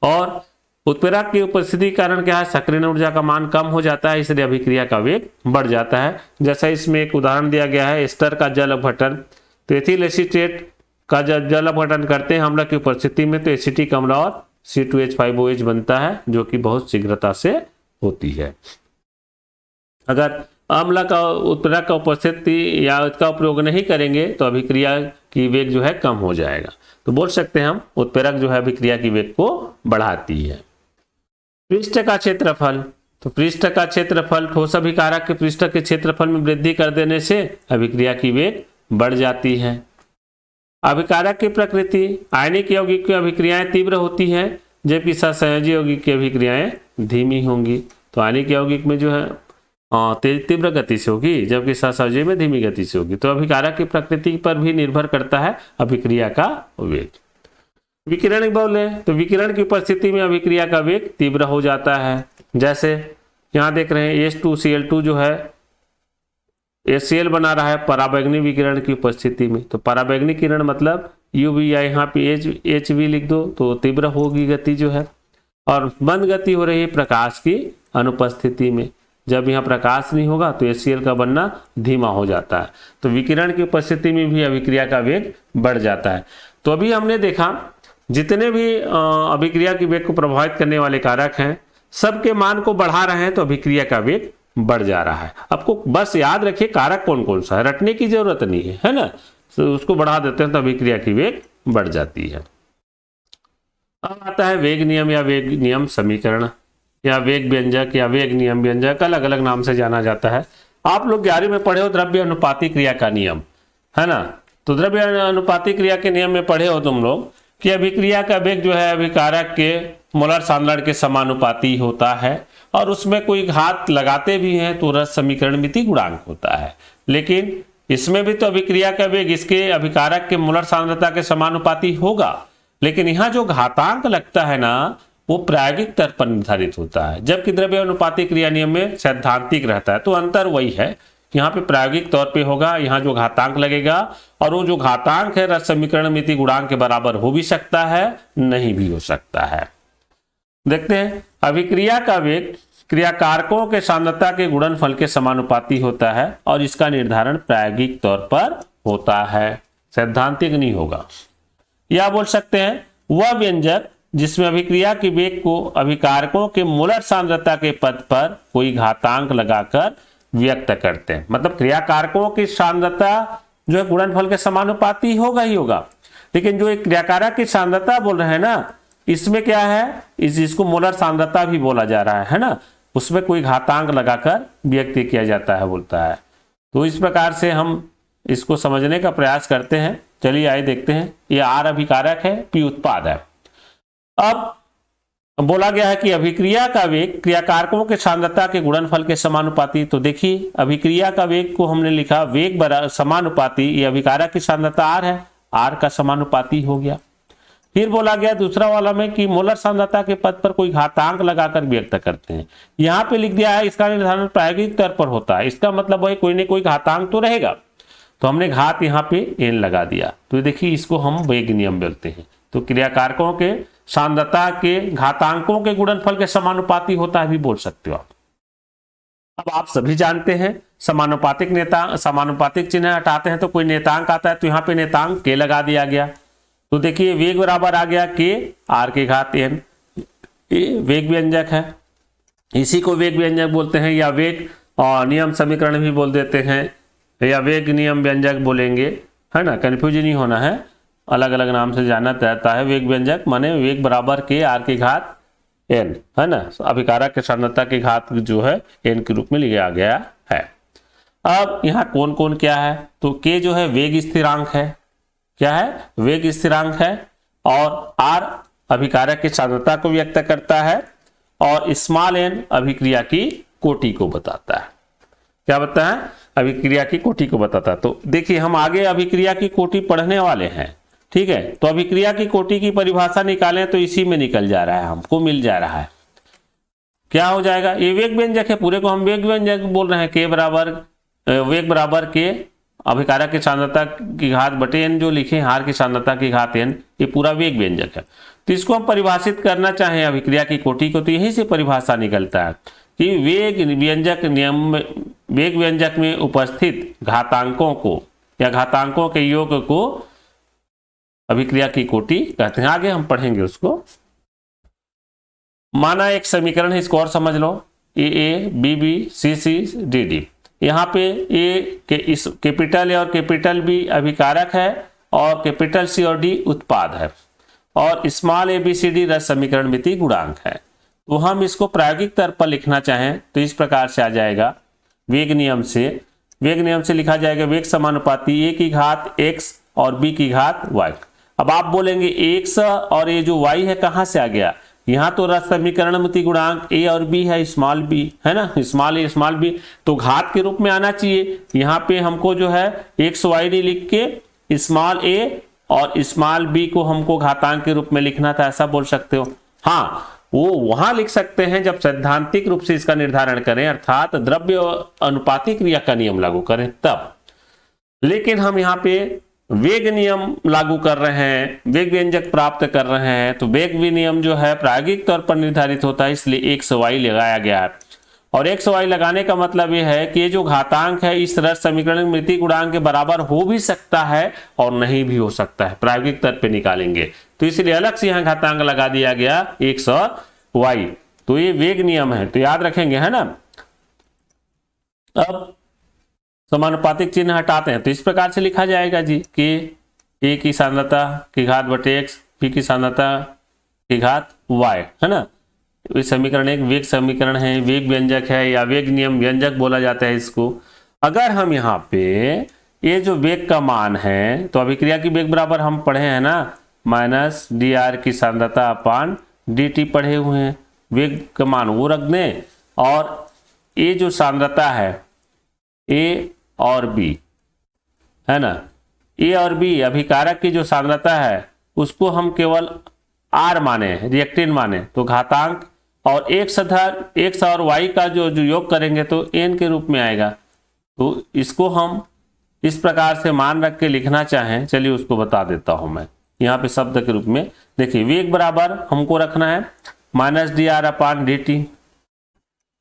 और उत्प्रेरक की उपस्थिति के कारण क्या है, सक्रिय ऊर्जा का मान कम हो जाता है, इसलिए अभिक्रिया का वेग बढ़ जाता है। जैसा इसमें एक उदाहरण दिया गया है, एस्टर का जल अपघटन। तो एथिल एसीटेट का जल अपघटन करते हैं अम्ल की उपस्थिति में, तो एसिटिक अम्ल और C2H5OH बनता है, जो कि बहुत शीघ्रता से होती है। अगर अम्ल का उत्प्रेरक का उपस्थिति या इसका उपयोग नहीं करेंगे तो अभिक्रिया की वेग जो है कम हो जाएगा। तो बोल सकते हैं हम उत्प्रेरक जो है अभिक्रिया की वेग को बढ़ाती है। पृष्ठ का क्षेत्रफल। तो पृष्ठ का क्षेत्रफल ठोस अभिकारक के पृष्ठ के क्षेत्रफल में वृद्धि कर देने से अभिक्रिया की वेग बढ़ जाती है। अभिकारक की प्रकृति, आयनिक यौगिक की अभिक्रियाएं तीव्र होती हैं, जबकि सहसंयोजी यौगिक की अभिक्रियाएं धीमी होंगी। तो आयनिक यौगिक में जो है तीव्र गति से होगी, जबकि सहसंयोजी में धीमी गति से होगी। तो अभिकारक की प्रकृति पर भी निर्भर करता है अभिक्रिया का वेग। विकिरण बोले तो विकिरण की उपस्थिति में अभिक्रिया का वेग तीव्र हो जाता है। जैसे यहाँ देख रहे हैं H2Cl2 जो है HCl बना रहा है पराबैंगनी विकिरण की उपस्थिति में। तो पराबैंगनी किरण मतलब UV या यहाँ पे HV लिख दो तो तीव्र होगी गति जो है, और मंद गति हो रही है प्रकाश की अनुपस्थिति में। जब यहाँ प्रकाश नहीं होगा तो HCl का बनना धीमा हो जाता है। तो विकिरण की उपस्थिति में भी अभिक्रिया का वेग बढ़ जाता है। तो अभी हमने देखा जितने भी अभिक्रिया की वेग को प्रभावित करने वाले कारक हैं, सबके मान को बढ़ा रहे हैं तो अभिक्रिया का वेग बढ़ जा रहा है। आपको बस याद रखिए कारक कौन कौन सा है, रटने की जरूरत नहीं है ना। तो उसको बढ़ा देते हैं तो अभिक्रिया की वेग बढ़ जाती है। अब आता है वेग नियम या वेग नियम समीकरण या वेग व्यंजक या वेग नियम व्यंजक, अलग अलग नाम से जाना जाता है। आप लोग 11वीं में पढ़े हो द्रव्य अनुपाती क्रिया का नियम, है ना। तो द्रव्य अनुपाती क्रिया के नियम में पढ़े हो तुम लोग कि अभिक्रिया का वेग जो है अभिकारक के मोलर सांद्रण के समानुपाती होता है, और उसमें कोई घात लगाते भी हैं तो रस समीकरण मिति गुणांक होता है। लेकिन इसमें भी तो अभिक्रिया का वेग इसके अभिकारक के मोलर सांद्रता के समानुपाती होगा, लेकिन यहाँ जो घातांक लगता है ना वो प्रायोगिक स्तर पर निर्धारित होता है, जबकि द्रव्य अनुपाती क्रिया नियम में सैद्धांतिक रहता है। तो अंतर वही है यहाँ पे प्रायोगिक तौर पे होगा, यहाँ जो घातांक लगेगा और वो जो घातांक है रस समीकरण मिति गुणांक के बराबर हो भी सकता है, नहीं भी हो सकता है। देखते हैं, अभिक्रिया का वेग क्रियाकारकों के सांद्रता के गुणनफल के समानुपाती होता है और इसका निर्धारण प्रायोगिक तौर पर होता है, सैद्धांतिक नहीं होगा। या बोल सकते हैं वह व्यंजक जिसमें अभिक्रिया के वेग को अभिकारकों के मोलर सांद्रता के पद पर कोई घातांक लगाकर व्यक्त करते हैं। मतलब क्रियाकारकों की सांद्रता जो है गुणनफल के समानुपाती होगा ही होगा, लेकिन जो एक क्रियाकारक की सांद्रता बोल रहे हैं ना, इसमें क्या है, इसको मोलर सांद्रता भी बोला जा रहा है ना, उसमें कोई घातांक लगाकर व्यक्त किया जाता है, बोलता है। तो इस प्रकार से हम इसको समझने का प्रयास करते हैं। चलिए आइए देखते हैं। ये आर अभिकारक है, पी उत्पाद है। अब बोला गया है कि अभिक्रिया का वेग क्रियाकारकों के सांद्रता के गुणनफल के समानुपाती। तो देखिए अभिक्रिया का वेग को हमने लिखा वेग समानुपाती, ये अभिकारक की सांद्रता आर है, आर का समानुपाती हो गया। फिर बोला गया दूसरा वाला में कि मोलर सांद्रता के पद पर कोई घातांक लगाकर व्यक्त करते हैं। यहाँ पे लिख दिया है इसका निर्धारण प्रायोगिक तौर पर होता है, इसका मतलब है कोई न कोई घातांक तो रहेगा, तो हमने घात यहाँ पे n लगा दिया। तो देखिए इसको हम वेग नियम बोलते हैं। तो क्रियाकारकों के सांद्रता के घातांकों के गुणनफल के समानुपाती होता है भी बोल सकते हो आप। अब आप सभी जानते हैं समानुपातिक चिन्ह हटाते हैं तो कोई नेतांक आता है, तो यहाँ पे नेतांक के लगा दिया गया। तो देखिए वेग बराबर आ गया के आर के घात n, ये वेग व्यंजक है, इसी को वेग व्यंजक बोलते हैं, या वेग नियम समीकरण भी बोल देते हैं, या वेग नियम व्यंजक बोलेंगे, है ना, कंफ्यूज नहीं होना है, अलग अलग नाम से जाना जाता है। वेग व्यंजक माने वेग बराबर के आर की घात n, है ना, अभिकारक के सांद्रता की घात जो है n के रूप में लिया गया है। अब यहाँ कौन कौन क्या है, तो k जो है वेग स्थिरांक है, क्या है, वेग स्थिरांक है, और r अभिकारक की सांद्रता को व्यक्त करता है, और स्मॉल n अभिक्रिया की कोटि को बताता है। क्या बताता है, अभिक्रिया की कोटि को बताता है। तो देखिए हम आगे अभिक्रिया की कोटि पढ़ने वाले हैं, ठीक है। तो अभिक्रिया की कोटि की परिभाषा निकालें तो इसी में निकल जा रहा है, हमको मिल जा रहा है। क्या हो जाएगा, ये वेग व्यंजक है, पूरे को हम वेग व्यंजक बोल रहे हैं। के बराबर वेग बराबर के अभिकारक की सांद्रता की घात बटे n जो लिखे, हार की सांद्रता की घात n, ये पूरा वेग व्यंजक है। तो इसको हम परिभाषित करना चाहें अभिक्रिया की कोटि को, तो यहीं से परिभाषा निकलता है कि वेग व्यंजक में उपस्थित घातांकों को या घातांकों के योग को अभिक्रिया की कोटि कहते हैं। आगे हम पढ़ेंगे उसको। माना एक समीकरण है, इसको और समझ लो, A B B C C D D. यहाँ पे ए के इस कैपिटल ए और कैपिटल बी अभिकारक है और कैपिटल सी और डी उत्पाद है, और small A B C D रस समीकरण मिति गुणांक है। तो हम इसको प्रायोगिक तौर पर लिखना चाहें तो इस प्रकार से आ जाएगा। वेग नियम से लिखा जाएगा वेग समानुपाती ए की घात x और b की घात y। अब आप बोलेंगे x और ये जो y है कहाँ से आ गया, यहाँ तो रस समीकरण मिति गुणांक a और b है, स्मॉल b है ना, स्मॉल a स्मॉल b, तो घात के रूप में आना चाहिए। यहाँ पे हमको जो है x y डी लिख के स्मॉल a और स्मॉल b को हमको घातांक के रूप में लिखना था, ऐसा बोल सकते हो। हाँ, वो वहां लिख सकते हैं जब सैद्धांतिक रूप से इसका निर्धारण करें, अर्थात द्रव्य अनुपाती क्रिया का नियम लागू करें तब। लेकिन हम यहाँ पे वेग नियम लागू कर रहे हैं, वेग व्यंजक प्राप्त कर रहे हैं, तो वेग नियम जो है प्रायोगिक तौर पर निर्धारित होता है, इसलिए एक्स वाई लगाया गया है। और एक्स वाई लगाने का मतलब यह है कि ये जो घातांक है इस रस समीकरण मिति गुणांक के बराबर हो भी सकता है और नहीं भी हो सकता है, प्रायोगिक तौर पे निकालेंगे, तो इसलिए अलग से यहाँ घातांक लगा दिया गया एक्स और वाई। तो ये वेग नियम है, तो याद रखेंगे, है ना। अब समानुपातिक चिन्ह हटाते हैं तो इस प्रकार से लिखा जाएगा जी कि ए की सांद्रता की घात बटे एक्स, बी की सांद्रता की घात वाई, है ना। ये समीकरण एक वेग समीकरण है, वेग व्यंजक है या वेग नियम व्यंजक बोला जाता है इसको। अगर हम यहाँ पे ये जो वेग का मान है, तो अभिक्रिया की वेग बराबर हम पढ़े हैं ना, माइनस डी आर की सांद्रता अपान डी टी पढ़े हुए हैं। वेग का मान वो रख दें, और ये जो सांद्रता है ए और बी, है ना, ए और बी अभिकारक की जो सांद्रता है उसको हम केवल आर माने, रिएक्टेंट माने, तो घातांक और एक्स और वाई का जो योग करेंगे तो एन के रूप में आएगा। तो इसको हम इस प्रकार से मान रख के लिखना चाहें, चलिए उसको बता देता हूं मैं यहाँ पे शब्द के रूप में। देखिए वेग बराबर हमको रखना है -dr/dt।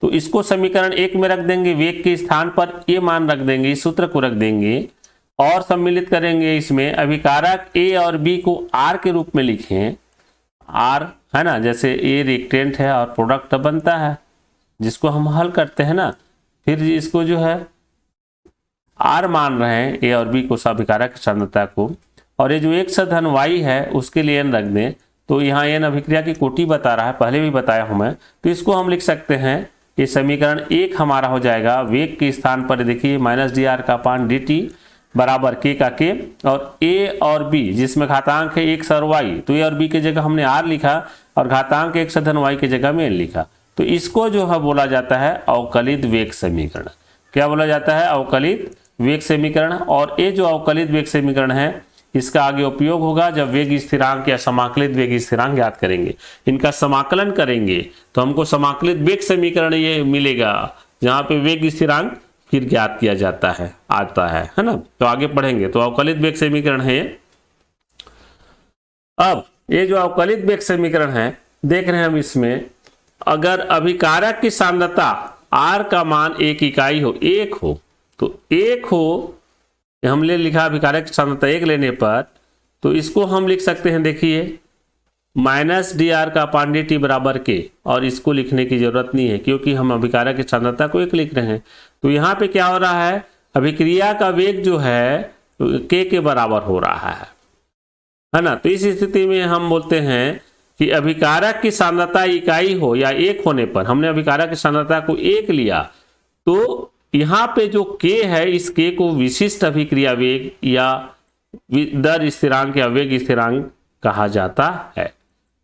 तो इसको समीकरण 1 में रख देंगे, वेग के स्थान पर ये मान रख देंगे, इस सूत्र को रख देंगे और सम्मिलित करेंगे इसमें। अभिकारक a और b को r के रूप में लिखें, r है ना, जैसे a रिएक्टेंट है और प्रोडक्ट बनता है जिसको हम हल करते हैं ना, फिर इसको जो है r मान रहे हैं a और b को अभिकारक सांद्रता को, और ये जो x धन y है उसके लिए n रख दें। तो यहाँ n अभिक्रिया की कोटि बता रहा है, पहले भी बताया हूं मैं, तो इसको हम लिख सकते हैं, ये समीकरण 1 हमारा हो जाएगा। वेग के स्थान पर देखिए -dr/dt बराबर k का k, और a और b जिसमें घातांक है x और y, तो a और b की जगह हमने r लिखा और घातांक x धन y की जगह में n लिखा। तो इसको जो है बोला जाता है अवकलित वेग समीकरण। क्या बोला जाता है? अवकलित वेग समीकरण। और ये जो अवकलित वेग समीकरण है इसका आगे उपयोग होगा जब वेग स्थिरांक या समाकलित वेग स्थिरांक ज्ञात करेंगे। इनका समाकलन करेंगे तो हमको समाकलित वेग समीकरण ये मिलेगा, जहां पे वेग स्थिरांक फिर ज्ञात किया जाता है, आता है ना। तो आगे पढ़ेंगे। तो अवकलित वेग समीकरण है। अब ये जो अवकलित वेग समीकरण है देख रहे हैं हम, इसमें अगर अभिकारक की सांद्रता r का मान 1 इकाई हो, 1 हो, तो 1 हो, हमने लिखा अभिकारक की सांद्रता 1 लेने पर, तो इसको हम लिख सकते हैं, देखिए -dr/dt बराबर के, और इसको लिखने की जरूरत नहीं है क्योंकि हम अभिकारक की सांद्रता को 1 लिख रहे हैं। तो यहाँ पे क्या हो रहा है, अभिक्रिया का वेग जो है k के बराबर हो रहा है ना। तो इस स्थिति में हम बोलते हैं कि अभिकारक की सांद्रता इकाई हो या 1 होने पर, हमने अभिकारक की सांद्रता को 1 लिया, तो यहाँ पे जो k है इस k को विशिष्ट अभिक्रिया वेग या दर स्थिरांक या वेग स्थिरांक कहा जाता है।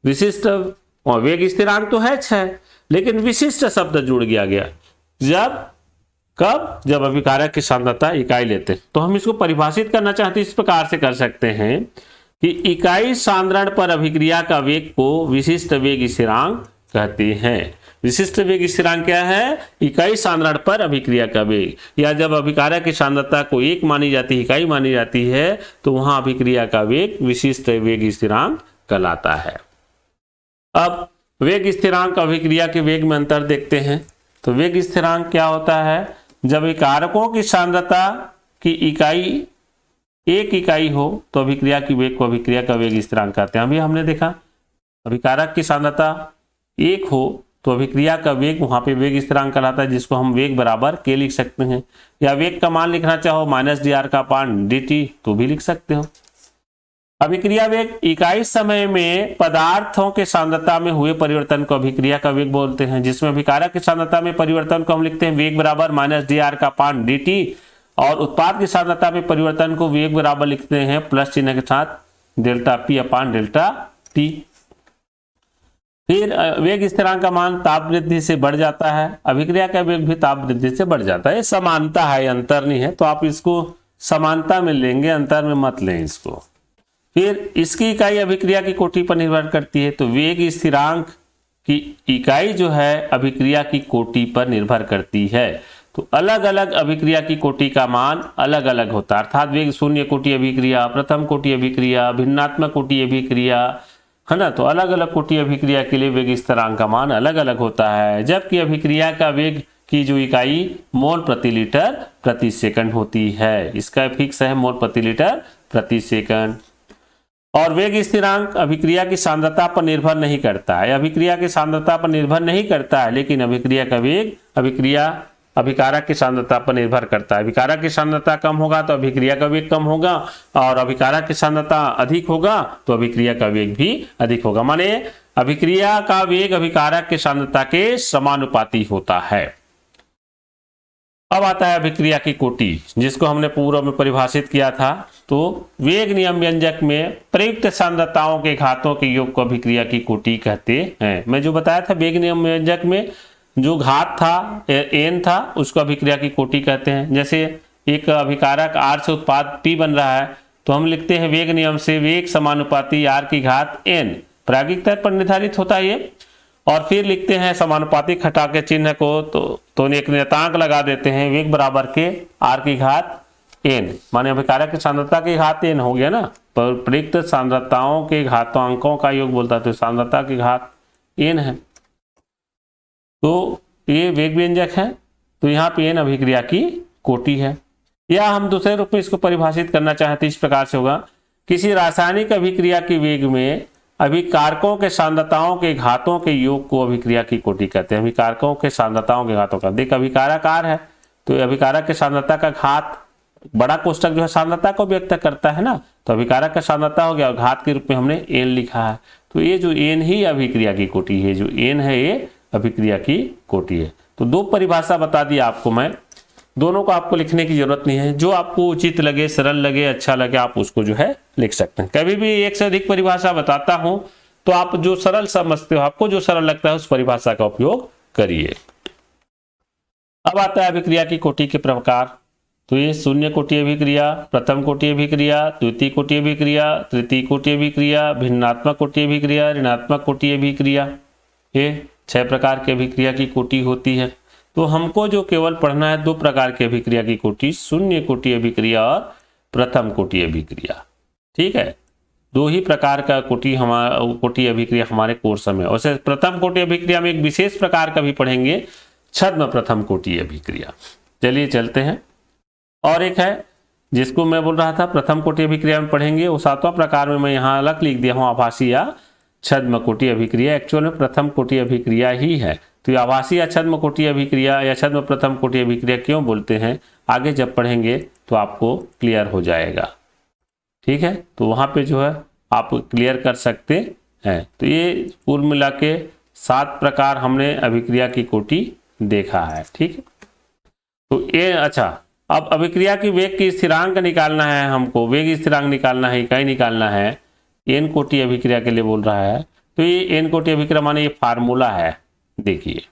विशिष्ट और वेग स्थिरांक तो है 6, लेकिन विशिष्ट शब्द जुड़ गया जब अभिकारक की सांद्रता इकाई लेते हैं। तो हम इसको परिभाषित करना चाहते हैं, इस प्रकार से कर सकते हैं कि इकाई सांद्रण पर अभिक्रिया का वेग को विशिष्ट वेग स्थिरांक कहते हैं। विशिष्ट वेग स्थिरांक क्या है? इकाई सांद्रण पर अभिक्रिया का वेग, या जब अभिकारक की सांद्रता को 1 मानी जाती है, इकाई मानी जाती है, तो वहां अभिक्रिया का वेग विशिष्ट वेग स्थिरांक कहलाता है। अब वेग स्थिरांक अभिक्रिया के वेग में अंतर देखते हैं। तो वेग स्थिरांक क्या होता है? जब कारकों की सांद्रता की इकाई 1 इकाई हो तो अभिक्रिया की वेग को अभिक्रिया का वेग स्थिरांक कहते हैं। अभी हमने देखा अभिकारक की सांद्रता 1 हो तो अभिक्रिया का वेग वहां पे वेग स्थिरांक कहलाता है, जिसको हम वेग बराबर k लिख सकते हैं, या वेग का मान लिखना चाहो -dr/dt तो भी लिख सकते हो। अभिक्रिया वेग इकाई समय में पदार्थों के सांद्रता में हुए परिवर्तन को अभिक्रिया का वेग बोलते हैं, जिसमें अभिकारक की सांद्रता में परिवर्तन को हम लिखते हैं वेग बराबर -dr/dt, और उत्पाद की सांद्रता में परिवर्तन को वेग बराबर लिखते हैं प्लस चिन्ह के साथ ΔP/ΔT। फिर वेग स्थिरांक का मान ताप वृद्धि से बढ़ जाता है, अभिक्रिया का वेग भी ताप वृद्धि से बढ़ जाता है। समानता है, अंतर नहीं है, तो आप इसको समानता में लेंगे, अंतर में मत लें इसको। फिर इसकी इकाई अभिक्रिया की कोटि पर निर्भर करती है, तो वेग स्थिरांक की इकाई जो है अभिक्रिया की कोटि पर निर्भर करती है। तो अलग अलग अभिक्रिया की कोटि का मान अलग अलग होता है, अर्थात वेग शून्य कोटि अभिक्रिया, प्रथम कोटि अभिक्रिया, भिन्नात्मक कोटि अभिक्रिया, है ना। तो अलग अलग कोटि अभिक्रिया के लिए वेग स्थिरांक का मान अलग अलग होता है, जबकि अभिक्रिया का वेग की जो इकाई मोल प्रति लीटर प्रति सेकंड होती है, इसका फिक्स है मोल प्रति लीटर प्रति सेकंड। और वेग स्थिरांक अभिक्रिया की सांद्रता पर निर्भर नहीं करता है, अभिक्रिया की सांद्रता पर निर्भर नहीं करता है, लेकिन अभिक्रिया का वेग अभिकारक की सांद्रता पर निर्भर करता है। अभिकारक की सांद्रता कम होगा तो अभिक्रिया का वेग कम होगा, और अभिकारक की सांद्रता अधिक होगा तो अभिक्रिया का वेग भी अधिक होगा। माने अभिक्रिया का वेग अभिकारक की सांद्रता के समानुपाती होता है। अब आता है अभिक्रिया की कोटि, जिसको हमने पूर्व में परिभाषित किया था। तो वेग नियम व्यंजक में प्रयुक्त सांद्रताओं के घातों के योग को अभिक्रिया की कोटि कहते हैं। मैं जो बताया था वेग नियम व्यंजक में जो घात था n था उसको अभिक्रिया की कोटि कहते हैं। जैसे एक अभिकारक R से उत्पाद P बन रहा है तो हम लिखते हैं वेग नियम से वेग समानुपाती R की घात n, प्रायोगिक तौर पर निर्धारित होता है ये। और फिर लिखते हैं समानुपातिक हटा के चिन्ह को तो एक नियतांक लगा देते हैं, वेग बराबर के आर की घात n, माने अभिकारक की सांद्रता की घात n हो गया ना, प्रयुक्त सांद्रताओं के घातांकों का योग बोलता है, तो सांद्रता की घात n है, तो ये वेग व्यंजक है, तो यहाँ पे n अभिक्रिया की कोटि है। या हम दूसरे रूप में इसको परिभाषित करना चाहें तो इस प्रकार से होगा, किसी रासायनिक अभिक्रिया की वेग में अभिकारकों के सांद्रताओं के घातों के योग को अभिक्रिया की कोटि कहते हैं। अभिकारकों के सांद्रताओं के घातों का, देख अभिकारक R है, तो अभिकारक के सांद्रता का घात, बड़ा कोष्टक जो है सांद्रता को व्यक्त करता है ना, तो अभिकारक का सांद्रता हो गया और घात के रूप में हमने n लिखा है, तो ये जो n ही अभिक्रिया की कोटि है, जो n है ये अभिक्रिया की कोटि है। तो दो परिभाषा बता दी आपको मैं, दोनों को आपको लिखने की जरूरत नहीं है, जो आपको उचित लगे, सरल लगे, अच्छा लगे, आप उसको जो है लिख सकते हैं। कभी भी एक से अधिक परिभाषा बताता हूं तो आप जो सरल समझते हो, आपको जो सरल लगता है उस परिभाषा का उपयोग करिए। अब आता है अभिक्रिया की कोटि के प्रकार, तो ये शून्य कोटि अभिक्रिया, प्रथम कोटि अभिक्रिया, द्वितीय कोटि अभिक्रिया, तृतीय कोटि अभिक्रिया, भिन्नात्मक कोटि अभिक्रिया, ऋणात्मक कोटि अभिक्रिया, ये 6 प्रकार की अभिक्रिया की कोटि होती है। तो हमको जो केवल पढ़ना है 2 प्रकार की अभिक्रिया की कोटि, शून्य कोटि अभिक्रिया और प्रथम कोटि अभिक्रिया, ठीक है। 2 ही प्रकार का कोटि अभिक्रिया हमारे कोर्स में। और प्रथम कोटि अभिक्रिया में एक विशेष प्रकार का भी पढ़ेंगे, छद्म प्रथम कोटि अभिक्रिया। चलिए चलते हैं। और एक है जिसको मैं बोल रहा था प्रथम कोटि अभिक्रिया में पढ़ेंगे, वो 7वां प्रकार में मैं यहाँ अलग लिख दिया हूँ, आभासी या छद्म कोटि अभिक्रिया, एक्चुअल में प्रथम कोटि अभिक्रिया ही है। तो आभासी या छद्म कोटि अभिक्रिया या छद्म प्रथम कोटि अभिक्रिया क्यों बोलते हैं, आगे जब पढ़ेंगे तो आपको क्लियर हो जाएगा, ठीक है। तो वहाँ पे जो है आप क्लियर कर सकते हैं। तो ये कुल मिला के 7 प्रकार हमने अभिक्रिया की कोटि देखा है, ठीक है। तो ये अच्छा, अब अभिक्रिया की वेग की स्थिरांक निकालना है हमको, वेग स्थिरांक निकालना है, इकाई निकालना है, n कोटि अभिक्रिया के लिए बोल रहा है। तो ये n कोटि अभिक्रिया माने ये फार्मूला है, देखिए,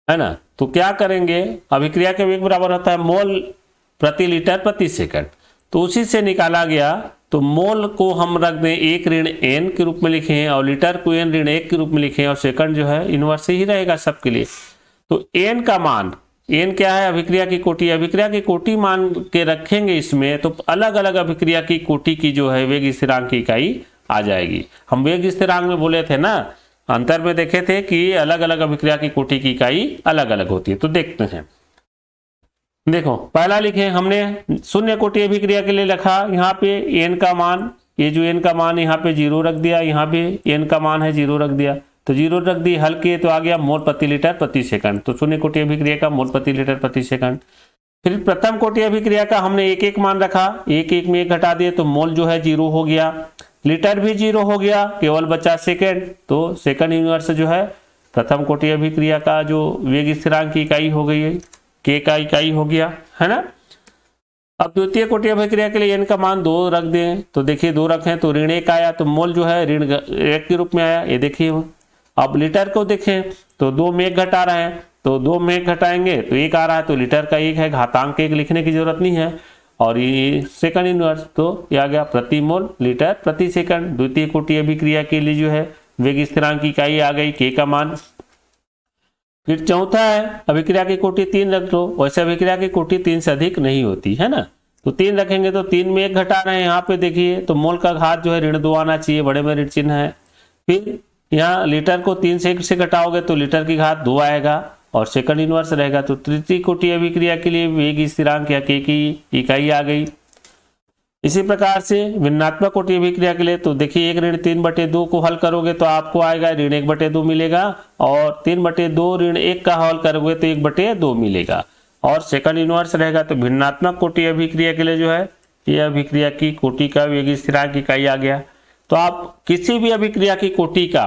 है ना। तो क्या करेंगे, अभिक्रिया के वेग बराबर होता है मोल प्रति लीटर प्रति सेकंड, तो उसी से निकाला गया। तो मोल को हम रख दें 1 ऋण n के रूप में लिखें और लीटर को n ऋण 1 के रूप में लिखें और सेकंड जो है इनवर्स ही रहेगा सबके लिए। तो n का मान, n क्या है, अभिक्रिया की कोटि, अभिक्रिया की कोटि मान के रखेंगे इसमें, तो अलग अलग अभिक्रिया की कोटि की जो है वेग स्थिरांक की इकाई आ जाएगी। हम वेग स्थिरांक में बोले थे ना, अंतर में देखे थे कि अलग अलग अभिक्रिया की कोटि की इकाई अलग अलग होती है। तो देखते हैं, देखो पहला लिखे हमने शून्य कोटि अभिक्रिया के लिए लिखा, यहाँ पे n का मान, ये जो n का मान यहाँ पे 0 रख दिया, यहाँ पे n का मान है 0 रख दिया, तो 0 रख दी, हल किए तो आ गया मोल प्रति लीटर प्रति सेकंड। तो शून्य कोटि अभिक्रिया का मोल प्रति लीटर प्रति सेकंड। फिर प्रथम कोटि अभिक्रिया का हमने 1 मान रखा, 1 में 1 घटा दिए तो मोल जो है 0 हो गया, लीटर भी 0 हो गया, केवल बचा सेकंड। तो सेकंड इनवर्स जो है प्रथम कोटि अभिक्रिया का जो वेग स्थिरांक की इकाई हो गई है, k का इकाई हो गया, है ना। अब द्वितीय कोटि अभिक्रिया के लिए n का मान 2 रख दें, तो देखिए 2 रखें तो ऋण 1 आया, तो मोल जो है ऋण 1 के रूप में आया, ये देखिए। अब लीटर को देखें तो 2 में 1 घटा रहे हैं, तो 2 में 1 घटाएंगे तो 1 आ रहा है, तो लीटर का 1 है, घातांक 1 लिखने की जरूरत नहीं है। और ये सेकंड इनवर्स, तो ये आ गया प्रति मोल लीटर प्रति सेकंड। द्वितीय कोटि अभिक्रिया के लिए जो है वेग स्थिरांक की इकाई आ गई k का मान। फिर चौथा है अभिक्रिया की कोटि 3 रख लो, वैसे अभिक्रिया की कोटि 3 से अधिक नहीं होती है ना, तो 3 रखेंगे तो 3 में 1 घटा रहे हैं, यहाँ पे देखिए तो मोल का घात जो है ऋण 2 आना चाहिए, बड़े में ऋण चिन्ह है। फिर यहाँ लीटर को 3 से 1 से घटाओगे तो लीटर की घात 2 आएगा और सेकंड इनवर्स रहेगा। तो तृतीय कोटि अभिक्रिया के लिए वेग स्थिरांक या k की इकाई आ गई। इसी प्रकार से भिन्नात्मक कोटि अभिक्रिया के लिए तो देखिए 1 ऋण 3/2 को हल करोगे तो आपको आएगा ऋण 1/2 मिलेगा, और 3/2 ऋण 1 का हल करोगे तो 1/2 मिलेगा, और सेकंड इनवर्स रहेगा। तो भिन्नात्मक कोटि अभिक्रिया के लिए जो है ये अभिक्रिया की कोटि का वेग स्थिरांक इकाई आ गया। तो आप किसी भी अभिक्रिया की कोटि का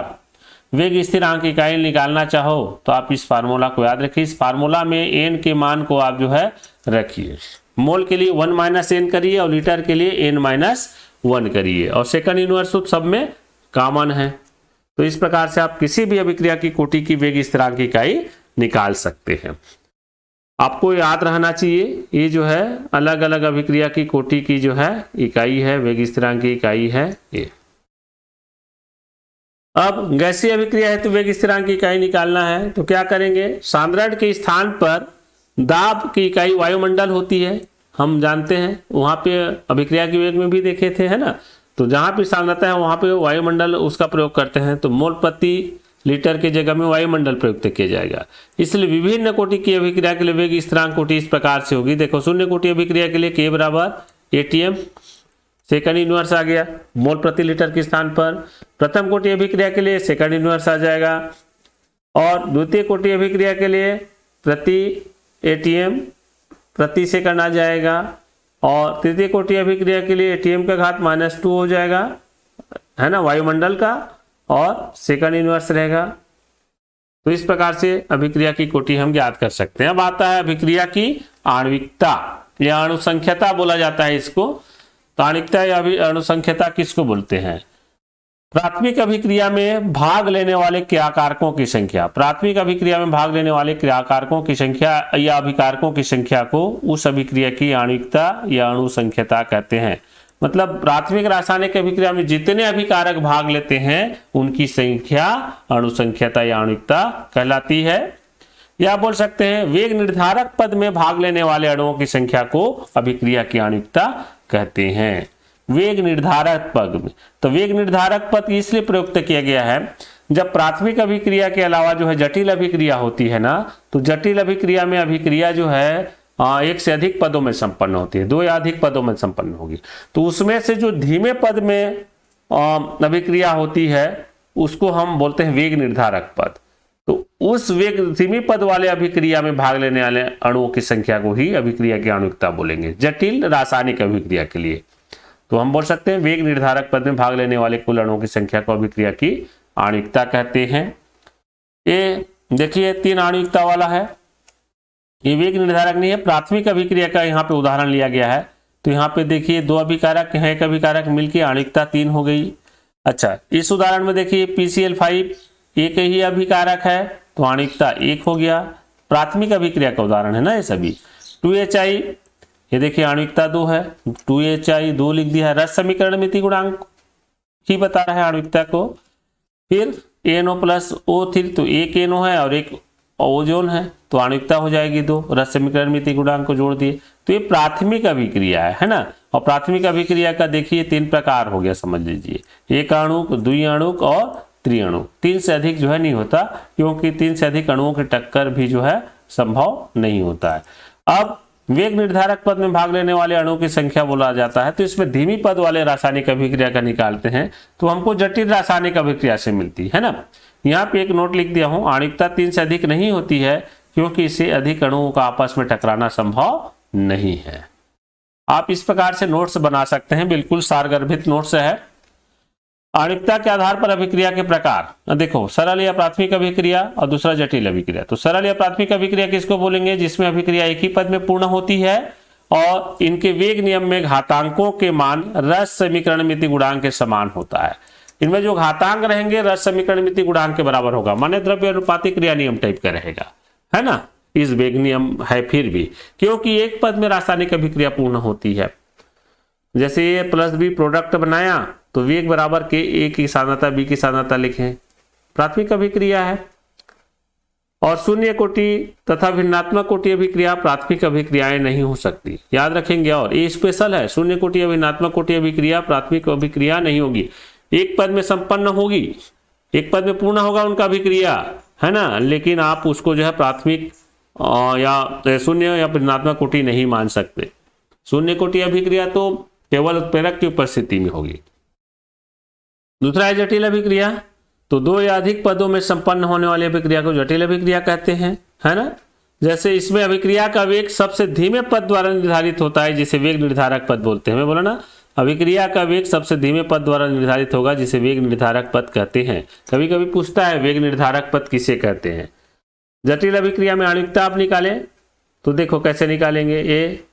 वेग स्थिरांक इकाई निकालना चाहो तो आप इस फार्मूला को याद रखिए। इस फार्मूला में n के मान को आप जो है रखिए, मोल के लिए 1 - n करिए और लीटर के लिए n - 1 करिए, और सेकंड इनवर्स सब में कॉमन है। तो इस प्रकार से आप किसी भी अभिक्रिया की कोटि की वेग स्थिरांक इकाई निकाल सकते हैं। आपको याद रहना चाहिए ये जो है अलग अलग अभिक्रिया की कोटि की जो है इकाई है, वेग स्थिरांक की इकाई है ये। अब गैसीय अभिक्रिया है तो वेग स्थिरांक की इकाई निकालना है, तो क्या करेंगे, सांद्रण के स्थान पर दाब की इकाई वायुमंडल होती है, हम जानते हैं, वहां पे अभिक्रिया की वेग में भी देखे थे, है ना। तो जहां भी सांद्रता है वहां पे वायुमंडल उसका प्रयोग करते हैं, तो मोल प्रति लीटर की जगह में वायुमंडल प्रयुक्त किया जाएगा। इसलिए विभिन्न कोटि की अभिक्रिया के लिए वेग स्थिरांक कोटि इस प्रकार से होगी। देखो, शून्य कोटि अभिक्रिया के लिए K बराबर ATM सेकंड इनवर्स आ गया मोल प्रति लीटर के स्थान पर। प्रथम कोटि अभिक्रिया के लिए सेकंड इनवर्स आ जाएगा, और द्वितीय कोटि अभिक्रिया के लिए प्रति ATM प्रति सेकंड आ जाएगा, और तृतीय कोटि अभिक्रिया के लिए ATM का घात -2 हो जाएगा, है ना, वायुमंडल का, और सेकंड इनवर्स रहेगा। तो इस प्रकार से अभिक्रिया की कोटि हम ज्ञात कर सकते हैं। अब आता है अभिक्रिया की आणविकता या अणुसंख्यता बोला जाता है इसको। तो आणविकता या अणुसंख्यता किसको बोलते हैं? प्राथमिक अभिक्रिया में भाग लेने वाले क्रियाकारकों की संख्या, प्राथमिक अभिक्रिया में भाग लेने वाले क्रियाकारकों की संख्या या अभिकारकों की संख्या को उस अभिक्रिया की आणविकता या अणुसंख्यता कहते हैं। मतलब प्राथमिक रासायनिक अभिक्रिया में जितने अभिकारक भाग लेते हैं उनकी संख्या अणुसंख्यता या आणविकता कहलाती है। या बोल सकते हैं वेग निर्धारक पद में भाग लेने वाले अणुओं की संख्या को अभिक्रिया की आणविकता कहते हैं। वेग निर्धारक पद में, तो वेग निर्धारक पद इसलिए प्रयुक्त किया गया है, जब प्राथमिक अभिक्रिया के अलावा जो है जटिल अभिक्रिया होती है ना, तो जटिल अभिक्रिया में अभिक्रिया जो है एक से अधिक पदों में संपन्न होती है, 2 या अधिक पदों में संपन्न होगी। तो उसमें से जो धीमे पद में अभिक्रिया होती है उसको हम बोलते हैं वेग निर्धारक पद। तो उस वेग धीमी पद वाले अभिक्रिया में भाग लेने वाले अणुओं की संख्या को ही अभिक्रिया की आणविकता बोलेंगे, जटिल रासायनिक अभिक्रिया के लिए। तो हम बोल सकते हैं वेग निर्धारक पद में भाग लेने वाले कुल अणुओं की संख्या को अभिक्रिया की आणविकता कहते हैं। ये देखिए 3 आणविकता वाला है, ये वेग निर्धारक नहीं है, प्राथमिक अभिक्रिया का यहाँ पे उदाहरण लिया गया है। तो यहाँ पे देखिए 2 अभिकारक हैं, एक अभिकारक मिलकर आणविकता 3 हो गई। अच्छा, इस उदाहरण में देखिए PCl5 एक ही अभिकारक है तो आणविकता 1 हो गया। प्राथमिक अभिक्रिया का उदाहरण है ना ये सभी। 2HI ये देखिए आणविकता 2 है, 2HI 2 लिख दिया है, रस समीकरण मिति गुणांक ही बता रहा है आणविकता को। फिर NO+O3 तो एक NO है और एक ओजोन है तो आणविकता हो जाएगी 2, रस समीकरण मिति गुणांक को जोड़ दिए। तो ये प्राथमिक अभिक्रिया है ना। और प्राथमिक अभिक्रिया का देखिए 3 प्रकार हो गया, समझ लीजिए, एक अणुक, द्विअणुक और त्रिअणुक। 3 से अधिक जो है नहीं होता, क्योंकि 3 से अधिक अणुओं की टक्कर भी जो है संभव नहीं होता है। अब वेग निर्धारक पद में भाग लेने वाले अणुओं की संख्या बोला जाता है, तो इसमें धीमी पद वाले रासायनिक अभिक्रिया का निकालते हैं तो हमको जटिल रासायनिक अभिक्रिया से मिलती है ना। यहाँ पे एक नोट लिख दिया हूं, आणविकता 3 से अधिक नहीं होती है क्योंकि इससे अधिक अणुओं का आपस में टकराना संभव नहीं है। आप इस प्रकार से नोट्स बना सकते हैं, बिल्कुल सारगर्भित नोट्स है। आणविकता के आधार पर अभिक्रिया के प्रकार, देखो सरल या प्राथमिक अभिक्रिया और दूसरा जटिल अभिक्रिया। तो सरल या प्राथमिक अभिक्रिया किसको बोलेंगे? जिसमें अभिक्रिया एक ही पद में पूर्ण होती है और इनके वेग नियम में घातांकों के मान रस समीकरण मिति गुणांक के समान होता है। इनमें जो घातांक रहेंगे रस समीकरण मिति गुणांक के बराबर होगा, माने द्रव्य अनुपातिक क्रिया नियम टाइप का रहेगा, है ना। इस वेग नियम है फिर भी, क्योंकि एक पद में रासायनिक अभिक्रिया पूर्ण होती है। जैसे ये +B प्रोडक्ट बनाया तो वेग बराबर के A की सांद्रता B की सांद्रता लिखें, प्राथमिक अभिक्रिया है। और शून्य कोटि तथा भिन्नात्मक कोटि अभिक्रिया प्राथमिक अभिक्रियाएं नहीं हो सकती, याद रखेंगे। और ये स्पेशल है, शून्य कोटि या भिन्नात्मक कोटि अभिक्रिया प्राथमिक अभिक्रिया नहीं होगी, एक पद में संपन्न होगी, एक पद में पूर्ण होगा उनका अभिक्रिया, है ना। लेकिन आप उसको जो है प्राथमिक या शून्य या भिन्नात्मक कोटि नहीं मान सकते। शून्य कोटि अभिक्रिया तो केवल उत्प्रेरक की उपस्थिति में होगी। दूसरा है जटिल अभिक्रिया, तो 2 या अधिक पदों में संपन्न होने वाली अभिक्रिया को जटिल अभिक्रिया कहते हैं, है ना। जैसे इसमें अभिक्रिया का वेग सबसे धीमे पद द्वारा निर्धारित होता है, जिसे वेग निर्धारक पद बोलते हैं। मैं बोला ना, अभिक्रिया का वेग सबसे धीमे पद द्वारा निर्धारित होगा, जिसे वेग निर्धारक पद कहते हैं। कभी कभी पूछता है वेग निर्धारक पद किसे कहते हैं। जटिल अभिक्रिया में आणविकता आप निकालें तो देखो कैसे निकालेंगे। ये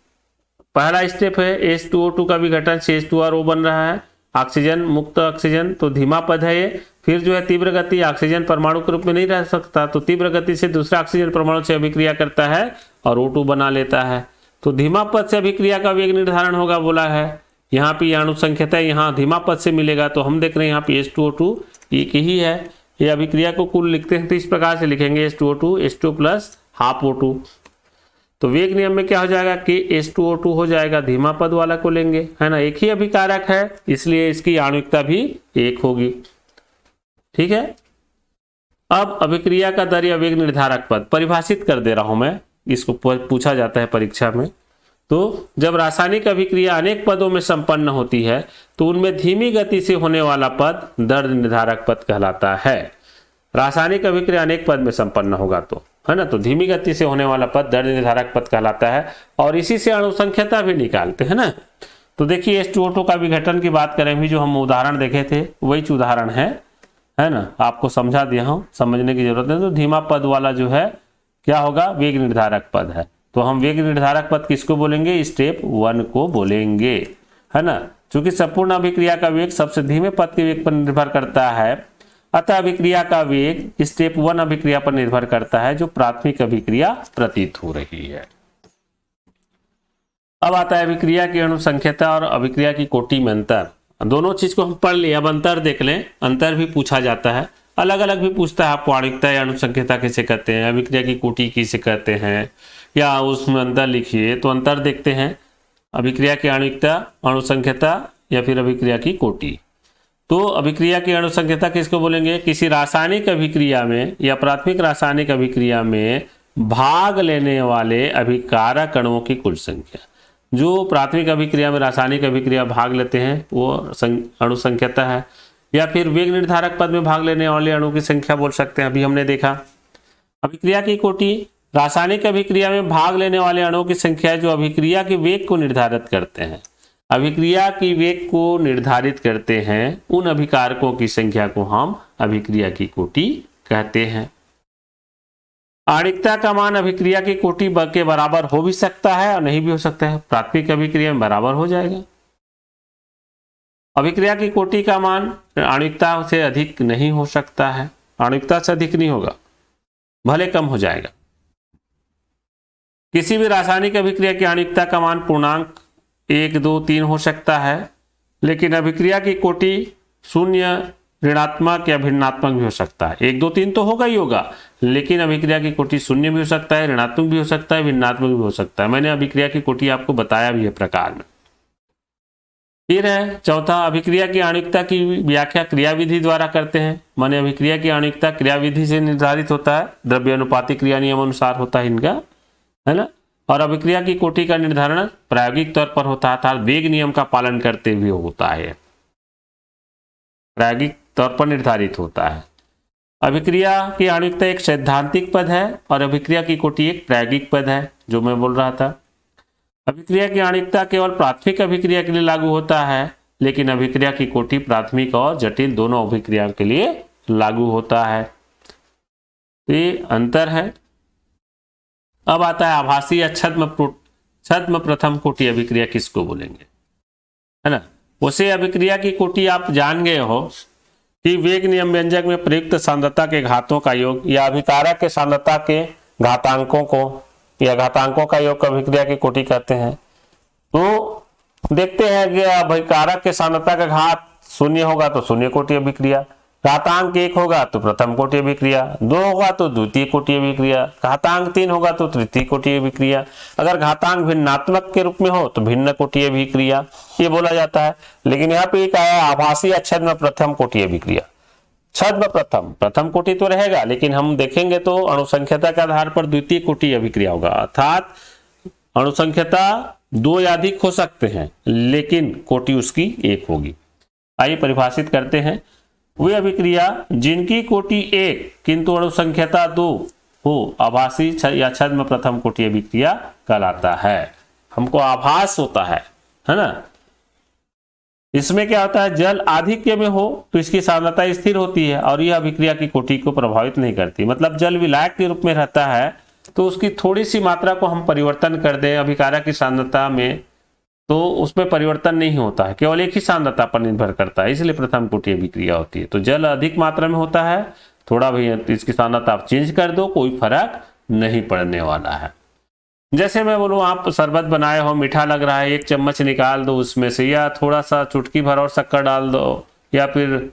पहला स्टेप है, H2O2 का विघटन से H2RO बन रहा है, ऑक्सीजन मुक्त ऑक्सीजन, तो धीमा पद है ये। फिर जो है तीव्र गति, ऑक्सीजन परमाणु के रूप में नहीं रह सकता, तो तीव्र गति से दूसरा ऑक्सीजन परमाणु से अभिक्रिया करता है और O2 बना लेता है। तो धीमा पद से अभिक्रिया का वेग निर्धारण होगा बोला है। यहाँ पे अणुसंख्यता यहाँ धीमा पद से मिलेगा, तो हम देख रहे हैं यहाँ पे H2O2 एक ही है। ये अभिक्रिया को कुल लिखते हैं तो इस प्रकार से लिखेंगे H2O2 H2 plus half O2। तो वेग नियम में क्या हो जाएगा कि H2O2 हो जाएगा, धीमा पद वाला को लेंगे, है ना, एक ही अभिकारक है इसलिए इसकी आणविकता भी एक होगी। ठीक है। अब अभिक्रिया का दर या वेग निर्धारक पद परिभाषित कर दे रहा हूं मैं, इसको पूछा जाता है परीक्षा में। तो जब रासायनिक अभिक्रिया अनेक पदों में संपन्न होती है तो उनमें धीमी गति से होने वाला पद दर निर्धारक पद कहलाता है। रासायनिक अभिक्रिया अनेक पद में संपन्न होगा तो, है ना, तो धीमी गति से होने वाला पद दर निर्धारक पद कहलाता है और इसी से अणुसंख्यता भी निकालते हैं ना। तो देखिए H2O2 का विघटन की बात करें भी, जो हम उदाहरण देखे थे वही उदाहरण है ना, आपको समझा दिया हूं, समझने की जरूरत है। तो धीमा पद वाला जो है क्या होगा, वेग निर्धारक पद है। तो हम वेग निर्धारक पद किसको बोलेंगे, स्टेप 1 को बोलेंगे, है ना। चूंकि संपूर्ण अभिक्रिया का वेग सबसे धीमे पद के वेग पर निर्भर करता है, अतः अभिक्रिया का वेग स्टेप 1 अभिक्रिया पर निर्भर करता है जो प्राथमिक अभिक्रिया प्रतीत हो रही है। अब आता है अभिक्रिया की अणुसंख्यता और अभिक्रिया की कोटि में अंतर। दोनों चीज को हम पढ़ लिए, अब अंतर देख लें। अंतर भी पूछा जाता है, अलग अलग भी पूछता है आपको, आणविकता या अणुसंख्यता किसे कहते हैं, अभिक्रिया की कोटि किसे कहते हैं, या उसमें अंतर लिखिए। तो अंतर देखते हैं, अभिक्रिया की आणविकता, अणुसंख्यता या फिर अभिक्रिया की कोटि। तो अभिक्रिया की अणुसंख्यता किसको बोलेंगे, किसी रासायनिक अभिक्रिया में या प्राथमिक रासायनिक अभिक्रिया में भाग लेने वाले अभिकारक अणुओं की कुल संख्या। जो प्राथमिक अभिक्रिया में रासायनिक अभिक्रिया भाग लेते हैं वो अणुसंख्यता है, या फिर वेग निर्धारक पद में भाग लेने वाले अणुओं की संख्या बोल सकते हैं। अभी हमने देखा अभिक्रिया की कोटि, रासायनिक अभिक्रिया में भाग लेने वाले अणुओं की संख्या जो अभिक्रिया के वेग को निर्धारित करते हैं। अभिक्रिया की वेग को निर्धारित करते हैं उन अभिकारकों की संख्या को हम अभिक्रिया की कोटि कहते हैं। आणविकता का मान अभिक्रिया की कोटि के बराबर हो भी सकता है और नहीं भी हो सकता है। प्राथमिक अभिक्रिया में बराबर हो जाएगा। अभिक्रिया की कोटि का मान आणविकता से अधिक नहीं हो सकता है, आणविकता से अधिक नहीं होगा, भले कम हो जाएगा। किसी भी रासायनिक अभिक्रिया की आणविकता का मान पूर्णांक 1, 2, 3 हो सकता है, लेकिन अभिक्रिया की कोटि 0, ऋणात्मक या भिन्नात्मक भी हो सकता है। 1, 2, 3 तो होगा ही होगा, लेकिन अभिक्रिया की कोटि 0 भी हो सकता है, ऋणात्मक भी हो सकता है, भिन्नात्मक भी हो सकता है। मैंने अभिक्रिया की कोटि आपको बताया भी है प्रकार में। फिर है चौथा, अभिक्रिया की आणविकता की व्याख्या क्रियाविधि द्वारा करते हैं। माने अभिक्रिया की आणविकता क्रियाविधि से निर्धारित होता है, द्रव्य अनुपातिक क्रिया नियम अनुसार होता है इनका, है ना। और अभिक्रिया की कोटि का निर्धारण प्रायोगिक तौर पर होता है, अर्थात वेग नियम का पालन करते हुए होता है, प्रायोगिक तौर पर निर्धारित होता है। अभिक्रिया की आणविकता एक सैद्धांतिक पद है और अभिक्रिया की कोटि एक प्रायोगिक पद है, जो मैं बोल रहा था। अभिक्रिया की आणविकता केवल प्राथमिक अभिक्रिया के लिए लागू होता है, लेकिन अभिक्रिया की कोटि प्राथमिक और जटिल दोनों अभिक्रिया के लिए लागू होता है। ये अंतर है। अब आता है आभासी या छद्म प्रथम कोटि अभिक्रिया किसको बोलेंगे, है ना। उसे अभिक्रिया की कोटि आप जान गए हो कि वेग नियम व्यंजक में प्रयुक्त सांद्रता के घातों का योग या अभिकारक के सांद्रता के घातांकों को या घातांकों का योग अभिक्रिया की कोटि कहते हैं। तो देखते हैं कि अभिकारक के सांद्रता का घात 0 होगा तो 0 कोटि अभिक्रिया, घातांक 1 होगा तो प्रथम कोटि अभिक्रिया, 2 होगा तो द्वितीय कोटि अभिक्रिया, घातांक 3 होगा तो तृतीय कोटि अभिक्रिया, अगर घातांक भिन्नात्मक के रूप में हो तो भिन्न कोटि अभिक्रिया, ये बोला जाता है। लेकिन यहाँ पे एक आया आभासी छद्म प्रथम कोटि अभिक्रिया। छद्म प्रथम कोटि तो रहेगा, लेकिन हम देखेंगे तो अणुसंख्यता के आधार पर द्वितीय कोटि अभिक्रिया होगा, अर्थात अणुसंख्यता 2 या अधिक हो सकते हैं लेकिन कोटि उसकी 1 होगी। आइए परिभाषित करते हैं। वे अभिक्रिया जिनकी कोटि 1 किंतु अणुसंख्यता 2 हो आभासी या छद्म प्रथम कोटि अभिक्रिया कहलाता है। हमको आभास होता है ना। इसमें क्या होता है, जल आधिक्य में हो तो इसकी सांद्रता स्थिर होती है और यह अभिक्रिया की कोटि को प्रभावित नहीं करती। मतलब जल विलायक के रूप में रहता है तो उसकी थोड़ी सी मात्रा को हम परिवर्तन कर दें अभिकारक की सांद्रता में तो उसमें परिवर्तन नहीं होता है, केवल एक ही सांद्रता पर निर्भर करता है, इसलिए प्रथम कोटि अभिक्रिया होती है। तो जल अधिक मात्रा में होता है, थोड़ा भी इसकी सांद्रता आप चेंज कर दो कोई फर्क नहीं पड़ने वाला है। जैसे मैं बोलूँ आप शरबत बनाए हो, मीठा लग रहा है, 1 चम्मच निकाल दो उसमें से, या थोड़ा सा चुटकी भर और शक्कर डाल दो, या फिर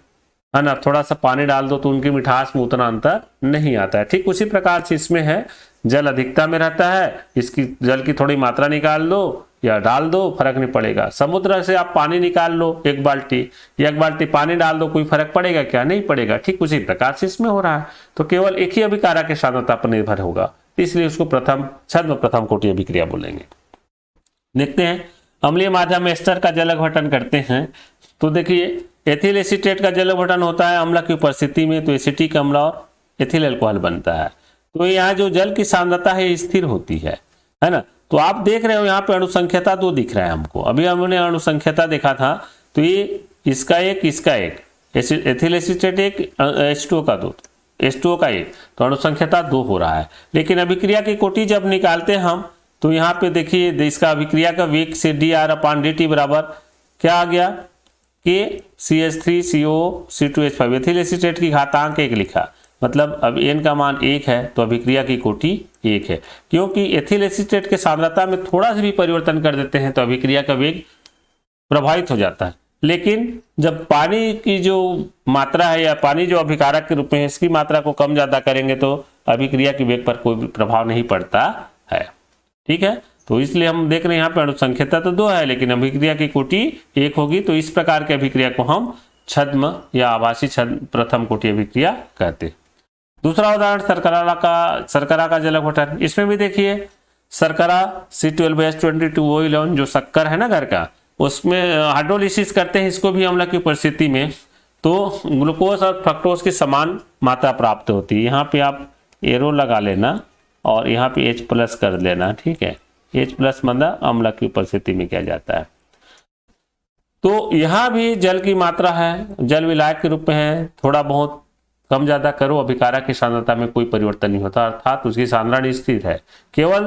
है ना, थोड़ा सा पानी डाल दो तो उनकी मिठास में उतना अंतर नहीं आता है। ठीक उसी प्रकार से इसमें है, जल अधिकता में रहता है, इसकी जल की थोड़ी मात्रा निकाल दो या डाल दो, फर्क नहीं पड़ेगा। समुद्र से आप पानी निकाल लो 1 बाल्टी, 1 बाल्टी पानी डाल दो, कोई फर्क पड़ेगा क्या? नहीं पड़ेगा। ठीक उसी प्रकार से इसमें हो रहा है, तो केवल एक ही अभिकारक की सांद्रता पर निर्भर होगा, इसलिए उसको छद्म प्रथम कोटि अभिक्रिया बोलेंगे। देखते हैं अम्लीय माध्यम में एस्टर का जल अपघटन करते हैं, तो देखिए एथिल एसीटेट का जल अपघटन होता है अम्ल की उपस्थिति में, तो एसिटिक अम्ल और एथिल अल्कोहल बनता है। तो यहाँ जो जल की सांद्रता है स्थिर होती है ना। तो आप देख रहे हो यहाँ पे अणुसंख्यता 2 दिख रहा है हमको, अभी हमने अणुसंख्यता देखा था, तो ये इसका एक एथिल एसीटेट एक, H2O का 2, H2O का 1, तो अणुसंख्यता 2 हो रहा है। लेकिन अभिक्रिया की कोटि जब निकालते हैं हम, तो यहाँ पे देखिए इसका अभिक्रिया का वेग से dR/dt बराबर क्या आ गया, KCH3CO2H5, एथिल एसीटेट की घातांक 1 लिखा, मतलब अब n का मान 1 है तो अभिक्रिया की कोटि 1 है। क्योंकि एथिल एसीटेट के सांद्रता में थोड़ा सा भी परिवर्तन कर देते हैं तो अभिक्रिया का वेग प्रभावित हो जाता है। लेकिन जब पानी की जो मात्रा है या पानी जो अभिकारक के रूप में है, इसकी मात्रा को कम ज्यादा करेंगे तो अभिक्रिया के वेग पर कोई भी प्रभाव नहीं पड़ता है। ठीक है, तो इसलिए हम देख रहे हैं यहाँ पे अणुसंख्यता तो 2 है लेकिन अभिक्रिया की कोटि 1 होगी, तो इस प्रकार की अभिक्रिया को हम छद्म या आभासी छद्म प्रथम कोटि अभिक्रिया कहते हैं। दूसरा उदाहरण शर्करा का जल अपघटन। इसमें भी देखिए शर्करा C12H22O11 जो शक्कर है ना घर का, उसमें हाइड्रोलिसिस करते हैं इसको भी अम्ल की उपस्थिति में, तो ग्लूकोज और फ्रक्टोज की समान मात्रा प्राप्त होती है। यहाँ पे आप एरो लगा लेना और यहाँ पे H+ कर लेना। ठीक है, H+ मतलब अम्ल की उपस्थिति में किया जाता है। तो यहाँ भी जल की मात्रा है, जल विलायक के रूप में है, थोड़ा बहुत कम ज्यादा करो, अभिकारक की सांद्रता में कोई परिवर्तन नहीं होता, अर्थात उसकी सांद्रता स्थिर है। केवल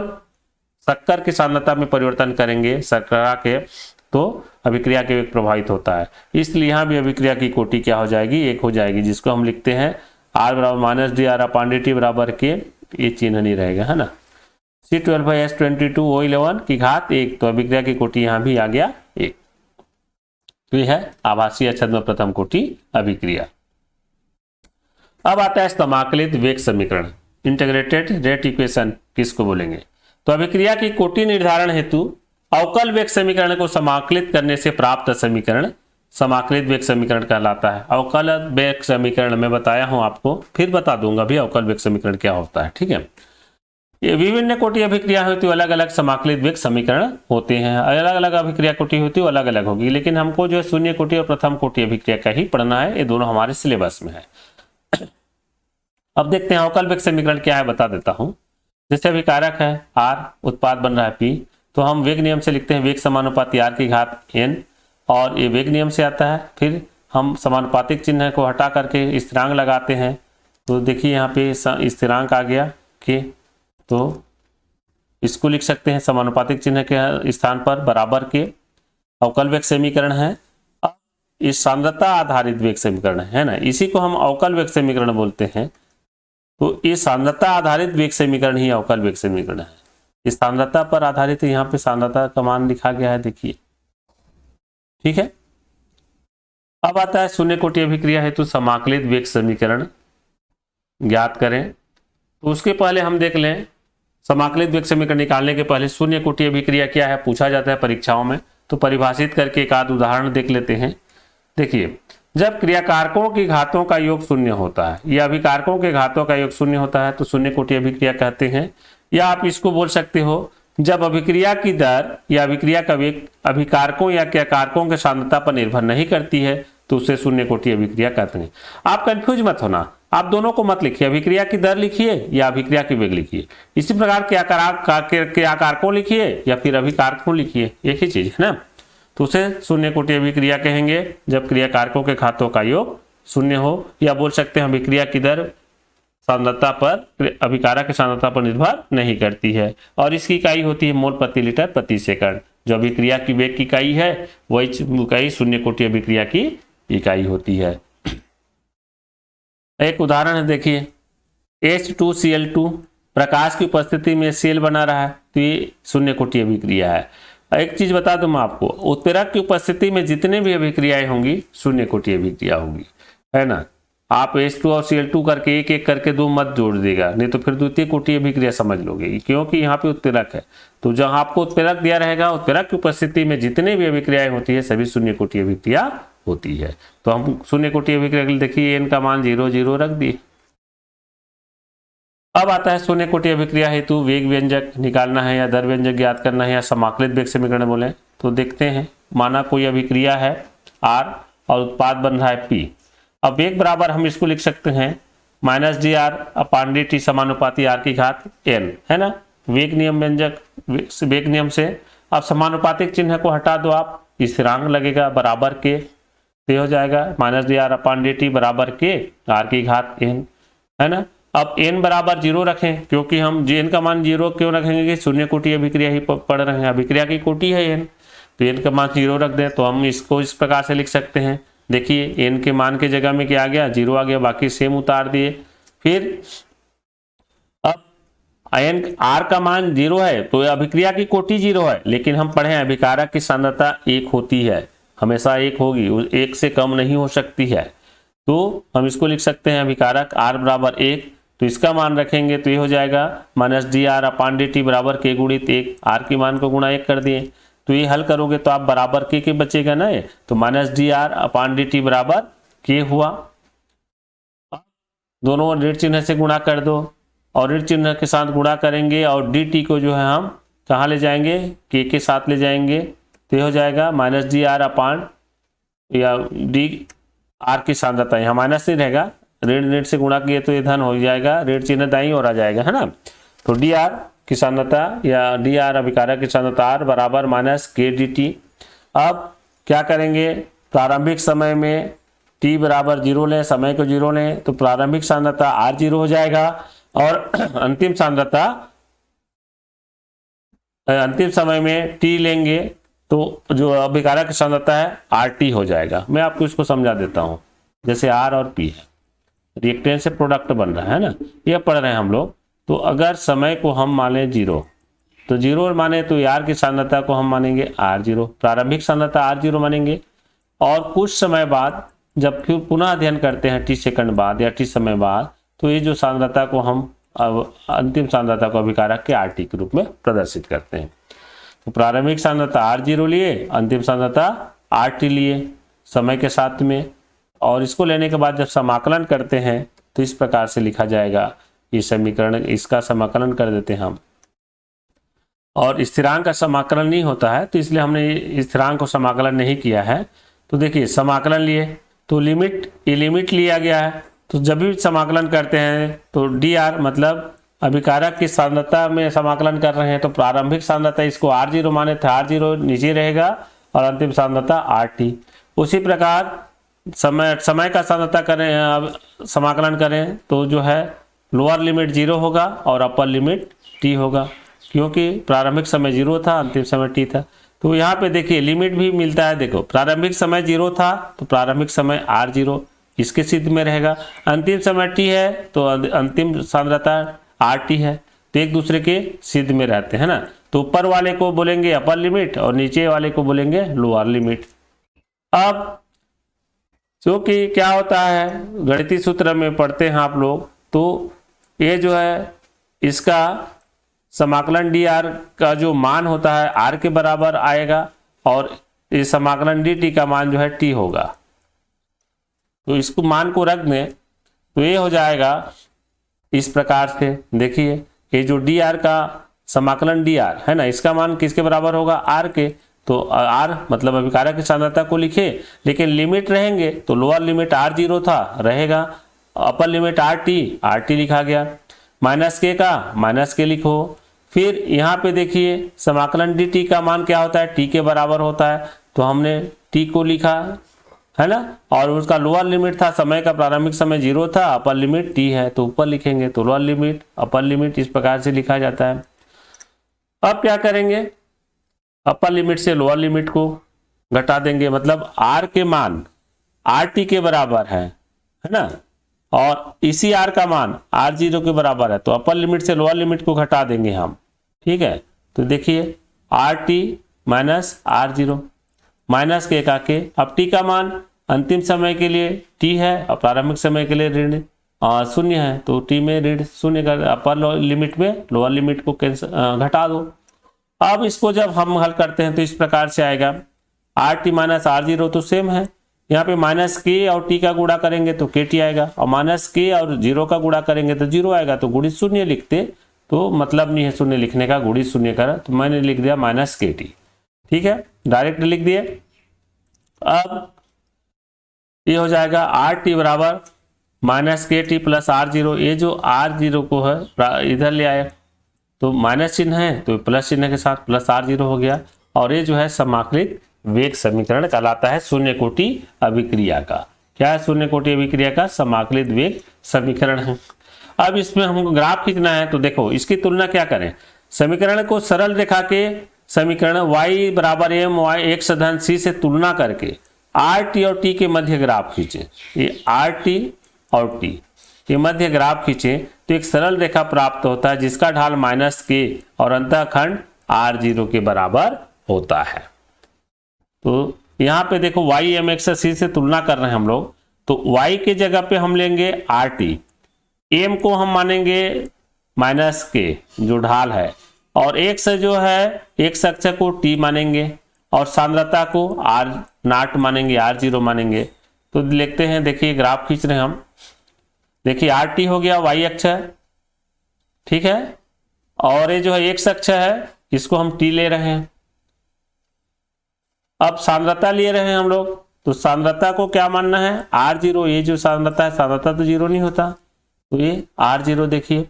शक्कर की सांद्रता में परिवर्तन करेंगे शर्करा के, तो अभिक्रिया के वेग प्रभावित होता है। इसलिए यहाँ भी अभिक्रिया की कोटि क्या हो जाएगी, 1 हो जाएगी, जिसको हम लिखते हैं R बराबर -dR/dt बराबर के, ये चिन्ह नहीं रहेगा, है ना, C12H22O11 की घात 1, तो अभिक्रिया की कोटि यहाँ भी आ गया 1। तो यह है आभासीय छद्म प्रथम कोटि अभिक्रिया। अब आता है समाकलित वेग समीकरण, इंटीग्रेटेड रेट इक्वेशन किसको बोलेंगे। तो अभिक्रिया की कोटि निर्धारण हेतु अवकल वेग समीकरण को समाकलित करने से प्राप्त समीकरण समाकलित वेग समीकरण कहलाता है। अवकल वेग समीकरण में बताया हूं आपको, फिर बता दूंगा भी अवकल वेग समीकरण क्या होता है। ठीक है, ये विभिन्न कोटि अभिक्रिया होती है, अलग अलग समाकलित वेग समीकरण होते हैं, अलग अलग अभिक्रिया कोटि होती है, अलग अलग होगी, लेकिन हमको जो है शून्य कोटि और प्रथम कोटि अभिक्रिया का ही पढ़ना है, ये दोनों हमारे सिलेबस में है। अब देखते हैं अवकल वेग समीकरण क्या है, बता देता हूं। जैसे अभिकारक है R, उत्पाद बन रहा है P, तो हम वेग नियम से लिखते हैं वेग समानुपाती R की घात n, और ये वेग नियम से आता है। फिर हम समानुपातिक चिन्ह को हटा करके स्थिरांक लगाते हैं, तो देखिए यहाँ पे स्थिरांक आ गया के, तो इसको लिख सकते हैं समानुपातिक चिन्ह के स्थान पर बराबर के। अवकल वेग समीकरण है, इस सांद्रता आधारित वेग समीकरण है ना, इसी को हम अवकल वेग समीकरण बोलते हैं। तो ये सांद्रता आधारित वेग समीकरण ही अवकल वेग समीकरण है। इस सांद्रता पर आधारित, यहाँ पे सांद्रता का मान लिखा गया है, देखिए। ठीक है, अब आता है शून्य कोटि अभिक्रिया हेतु समाकलित वेग समीकरण ज्ञात करें। तो उसके पहले हम देख लें, समाकलित वेग समीकरण निकालने के पहले शून्य कोटि अभिक्रिया क्या है पूछा जाता है परीक्षाओं में, तो परिभाषित करके एक आध उदाहरण देख लेते हैं। देखिए, जब क्रियाकारकों की घातों का योग शून्य होता है या अभिकारकों के घातों का योग शून्य होता है तो शून्य कोटि अभिक्रिया कहते हैं। या आप इसको बोल सकते हो, जब अभिक्रिया की दर या अभिक्रिया का वेग अभिकारकों या क्रियाकारकों के सांद्रता पर निर्भर नहीं करती है तो उसे शून्य कोटि अभिक्रिया कहते हैं। आप कंफ्यूज मत होना, आप दोनों को मत लिखिए, अभिक्रिया की दर लिखिए या अभिक्रिया की वेग लिखिए। इसी प्रकार क्रियाकारकों लिखिए या फिर अभिकारकों लिखिए, एक ही चीज है ना। तो उसे शून्य कोटि अभिक्रिया कहेंगे जब क्रियाकारकों के घातों का योग शून्य हो, या बोल सकते हैं अभिक्रिया की दर सांद्रता पर अभिकारक की सांद्रता पर निर्भर नहीं करती है, और इसकी इकाई होती है मोल प्रति लीटर प्रति सेकंड। जो अभिक्रिया की वेग की इकाई है वही इकाई शून्य कोटि अभिक्रिया की इकाई होती है। एक उदाहरण है, देखिए H2Cl2 प्रकाश की उपस्थिति में Cl बना रहा है, तो ये शून्य कोटि अभिक्रिया है। एक चीज बता दूं मैं आपको, उत्प्रेरक की उपस्थिति में जितने भी अभिक्रियाएं होंगी शून्य कोटि अभिक्रिया होगी। है ना। आप H2 और Cl2 करके एक एक करके दो मत जोड़ देगा, नहीं तो फिर द्वितीय कोटि अभिक्रिया समझ लोगे, क्योंकि यहाँ पे उत्प्रेरक है। तो जहां आपको उत्प्रेरक दिया रहेगा, उत्प्रेरक की उपस्थिति में जितने भी अभिक्रियाएं होती है सभी शून्य कोटि अभिक्रिया होती है। तो हम शून्य कोटि अभिक्रिया के लिए देखिए n का मान 0 0 रख दिए। अब आता है शून्य कोटि अभिक्रिया हेतु वेग व्यंजक निकालना है या दर व्यंजक ज्ञात करना है या समाकलित वेग समीकरण बोले तो देखते हैं। माना कोई अभिक्रिया है R और उत्पाद बन रहा है P। अब वेग बराबर हम इसको लिख सकते हैं -dr/dt समानुपाती r की घात n, है ना। वेग नियम व्यंजक वेग नियम से अब समानुपातिक चिन्ह को हटा दो, आप स्थिरांक लगेगा बराबर के, तो हो जाएगा -dr/dt बराबर के r की घात n, है ना। अब n बराबर 0 रखें, क्योंकि हम n का मान 0 क्यों रखेंगे कि शून्य कोटि अभिक्रिया ही पढ़ रहे हैं, अभिक्रिया की कोटि है n, तो n का मान 0 रख दें। तो हम इसको इस प्रकार से लिख सकते हैं, देखिए n के मान के जगह में क्या आ गया 0 आ गया, बाकी सेम उतार दिए। फिर अब n r का मान 0 है तो अभिक्रिया की कोटि 0 है, लेकिन हम पढ़े अभिकारक की सांद्रता 1 होती है, हमेशा 1 होगी, 1 से कम नहीं हो सकती है। तो हम इसको लिख सकते हैं अभिकारक r बराबर 1, तो इसका मान रखेंगे तो ये हो जाएगा -dr/dt बराबर k गुणित 1, r की मान को गुणा 1 कर दिए। तो ये हल करोगे तो आप बराबर के बचेगा ना, तो -dr/dt बराबर k हुआ। दोनों ऋण चिन्ह से गुणा कर दो और ऋण चिन्ह के साथ गुणा करेंगे और dt को जो है हम कहाँ ले जाएंगे, k के साथ ले जाएंगे, तो ये हो जाएगा -dr/ या dr की सांद्रता, यहाँ माइनस नहीं रहेगा, ऋण से गुणा किए तो ये धन हो जाएगा, ऋण चिन्ह दाईं ओर आ जाएगा, है ना। तो dr की सांद्रता या dr अभिकारक की सांद्रता r बराबर -k/dt। अब क्या करेंगे, प्रारंभिक समय में t बराबर 0 लें, समय को 0 लें, तो प्रारंभिक सांद्रता r0 हो जाएगा और अंतिम सांद्रता अंतिम समय में t लेंगे तो जो अभिकारक की सांद्रता है RT हो जाएगा। मैं आपको इसको समझा देता हूं, जैसे R और P है, रिएक्टेंस से प्रोडक्ट बन रहा है ना, यह पढ़ रहे हैं हम लोग। तो अगर समय को हम माने 0, तो 0 माने तो R की सांद्रता को हम मानेंगे R0, प्रारंभिक सांद्रता R0 मानेंगे, और कुछ समय बाद जब फिर पुनः अध्ययन करते हैं t सेकंड बाद या t समय बाद, तो ये जो सांद्रता को हम अंतिम सांद्रता को अभिकारक के RT के रूप में प्रदर्शित करते हैं। तो प्रारंभिक सांद्रता R0 लिए, अंतिम सांद्रता RT लिए समय के साथ में, और इसको लेने के बाद जब समाकलन करते हैं तो इस प्रकार से लिखा जाएगा ये समीकरण, इसका समाकलन कर देते हैं हम, और स्थिरांक का समाकलन नहीं होता है तो इसलिए हमने स्थिरांक को समाकलन नहीं किया है। तो देखिए समाकलन लिए तो लिमिट लिया गया है, तो जब भी समाकलन करते हैं तो dr मतलब अभिकारक की सांद्रता में समाकलन कर रहे हैं, तो प्रारंभिक सांद्रता इसको R0 माने थे, R0 नीचे रहेगा और अंतिम सांद्रता RT। उसी प्रकार समय का सांद्रता करें, अब समाकलन करें तो जो है लोअर लिमिट 0 होगा और अपर लिमिट t होगा, क्योंकि प्रारंभिक समय 0 था, अंतिम समय t था। तो यहाँ पे देखिए लिमिट भी मिलता है, देखो प्रारंभिक समय 0 था तो प्रारंभिक समय R0 इसके सिद्ध में रहेगा, अंतिम समय t है तो अंतिम सांद्रता RT है, तो एक दूसरे के सिद्ध में रहते हैं ना। तो ऊपर वाले को बोलेंगे अपर लिमिट और नीचे वाले को बोलेंगे लोअर लिमिट। अब क्योंकि क्या होता है गणितीय सूत्र में पढ़ते हैं आप लोग, तो ये जो है इसका समाकलन dr का जो मान होता है r के बराबर आएगा और ये समाकलन dt का मान जो है t होगा। तो इसको मान को रख दें तो ये हो जाएगा इस प्रकार से, देखिए ये जो dr का समाकलन dr है ना, इसका मान किसके बराबर होगा r के, तो r मतलब अभिकारक की सांद्रता को लिखे, लेकिन लिमिट रहेंगे तो लोअर लिमिट R0 था रहेगा, अपर लिमिट RT लिखा गया, -k का -k लिखो। फिर यहाँ पे देखिए समाकलन dt का मान क्या होता है, t के बराबर होता है, तो हमने t को लिखा है ना, और उसका लोअर लिमिट था, समय का प्रारंभिक समय 0 था, अपर लिमिट t है तो ऊपर लिखेंगे, तो लोअर लिमिट अपर लिमिट इस प्रकार से लिखा जाता है। अब क्या करेंगे, अपर लिमिट से लोअर लिमिट को घटा देंगे, मतलब r के मान RT के बराबर है ना, और इसी r का मान R0 के बराबर है, तो अपर लिमिट से लोअर लिमिट को घटा देंगे हम, ठीक है। तो देखिए RT - R0 -k का k, अब t का मान अंतिम समय के लिए t है और प्रारंभिक समय के लिए ऋण शून्य है, तो t में ऋण शून्य कर अपर लिमिट में लोअर लिमिट को घटा दो। अब इसको जब हम हल करते हैं तो इस प्रकार से आएगा RT माइनस R0 तो सेम है, यहाँ पे माइनस के और t का गुणा करेंगे तो KT आएगा और माइनस के और 0 का गुणा करेंगे तो 0 आएगा, तो गुणित शून्य लिखते तो मतलब नहीं है शून्य लिखने का, गुणित शून्य का, तो मैंने लिख दिया माइनस KT। ठीक है, डायरेक्ट लिख दिए। अब ये हो जाएगा RT बराबर माइनस KT प्लस R0, ये जो R0 को है इधर ले आए तो माइनस चिन्ह है तो प्लस चिन्ह के साथ प्लस R0 हो गया, और ये जो है समाकलित वेग समीकरण कहलाता है शून्य कोटि अभिक्रिया का। क्या है शून्य कोटि अभिक्रिया का? समाकलित वेग समीकरण है। अब इसमें हमको ग्राफ खींचना है, तो देखो इसकी तुलना क्या करें, समीकरण को सरल रेखा के समीकरण y बराबर my x धन c से तुलना करके RT और T के मध्य ग्राफ खींचे। ये RT और T के मध्य ग्राफ खींचे तो एक सरल रेखा प्राप्त होता है जिसका ढाल माइनस के और अंतःखंड R0 के बराबर होता है। तो यहाँ पे देखो y mx c से तुलना कर रहे हैं हम लोग, तो y के जगह पे हम लेंगे RT, m को हम मानेंगे माइनस के जो ढाल है, और x जो है x अक्ष को t मानेंगे और सांद्रता को R0 मानेंगे, R0 मानेंगे। तो लिखते हैं, देखिए ग्राफ खींच रहे हैं हम, देखिए RT हो गया y अक्ष है, ठीक है, और ये जो है x अक्ष है इसको हम t ले रहे हैं। अब सांद्रता ले रहे हैं हम लोग, तो सांद्रता को क्या मानना है R0, ये जो सांद्रता है सांद्रता तो 0 नहीं होता, तो ये R0 देखिए।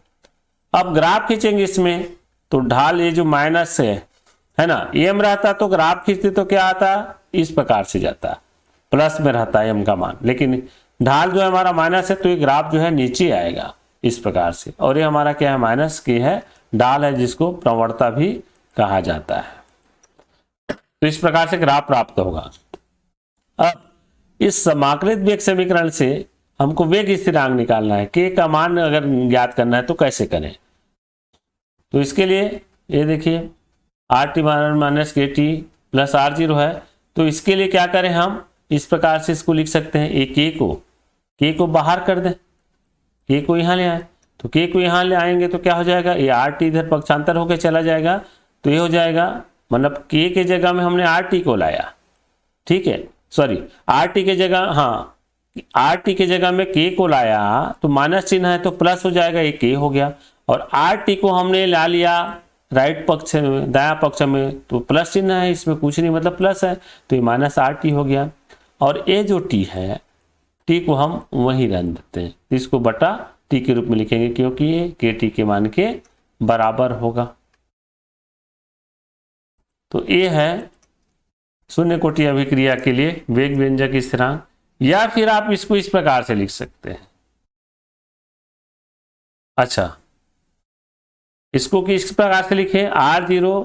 अब ग्राफ खींचेंगे इसमें तो ढाल ये जो माइनस है ना, m रहता तो ग्राफ खींचते तो क्या आता, इस प्रकार से जाता, प्लस में रहता है m का मान, लेकिन ढाल जो है हमारा माइनस है तो ये ग्राफ जो है नीचे आएगा इस प्रकार से, और ये हमारा क्या है माइनस के है, ढाल है जिसको प्रवणता भी कहा जाता है। तो इस प्रकार से ग्राफ प्राप्त होगा। अब इस समाकलित वेग समीकरण से हमको वेग स्थिरांक निकालना है, k का मान अगर ज्ञात करना है तो कैसे करें, तो इसके लिए ये देखिए RT minus KT plus R0 है, तो इसके लिए क्या करें हम इस प्रकार से इसको लिख सकते हैं, एक k को बाहर कर दें, k को यहाँ ले आए, तो k को यहाँ ले आएंगे तो क्या हो जाएगा, ये RT इधर पक्षांतर होकर चला जाएगा, तो ये हो जाएगा मतलब k के जगह में हमने RT को लाया, ठीक है, सॉरी RT के जगह, हाँ RT के जगह में k को लाया तो माइनस चिन्ह है तो प्लस हो जाएगा, ये k हो गया, और RT को हमने ला लिया राइट पक्ष में, दाया पक्ष में, तो प्लस चिन्ह है, इसमें कुछ नहीं मतलब प्लस है, तो ये माइनस RT हो गया, और ये जो t है t को हम वहीं रहने देते हैं, इसको बटा t के रूप में लिखेंगे क्योंकि ये KT के मान के बराबर होगा। तो ये है शून्य कोटि अभिक्रिया के लिए वेग व्यंजक स्थिरांक, या फिर आप इसको इस प्रकार से लिख सकते हैं। अच्छा, इसको किस प्रकार से लिखें, R0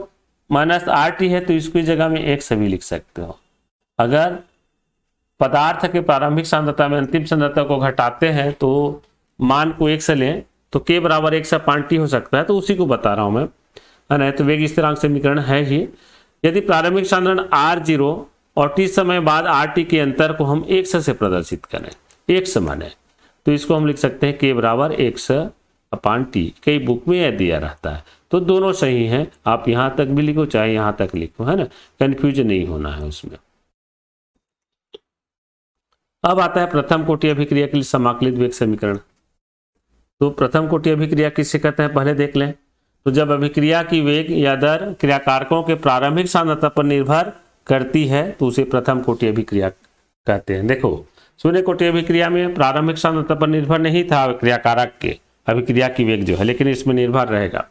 माइनस RT है तो इसकी जगह में x भी लिख सकते हो। अगर पदार्थ के प्रारंभिक सांद्रता में अंतिम सांद्रता को घटाते हैं तो मान को x लें तो k बराबर 1 अपान t हो सकता है, तो उसी को बता रहा हूं मैं, है ना। तो वेग स्थिरांक समीकरण है ही, यदि प्रारंभिक सांद्रण R0 और t समय बाद RT के अंतर को हम x से प्रदर्शित करें, x माने, तो इसको हम लिख सकते हैं k बराबर 1 अपान t, कई बुक में यह दिया रहता है, तो दोनों सही हैं, आप यहां तक भी लिखो चाहे यहां तक लिखो, है ना, कंफ्यूजन नहीं होना है उसमें। अब आता है प्रथम कोटि अभिक्रिया के लिए समाकलित वेग समीकरण। तो प्रथम कोटि अभिक्रिया किससे कहते हैं पहले देख लें। तो जब अभिक्रिया की वेग या दर क्रियाकारकों के प्रारंभिक सांद्रता पर निर्भर करती है तो उसे प्रथम कोटि अभिक्रिया कहते हैं। देखो शून्य कोटि अभिक्रिया में प्रारंभिक सांद्रता पर निर्भर नहीं था क्रियाकारक के अभिक्रिया की वेग जो है, लेकिन इसमें निर्भर रहेगा।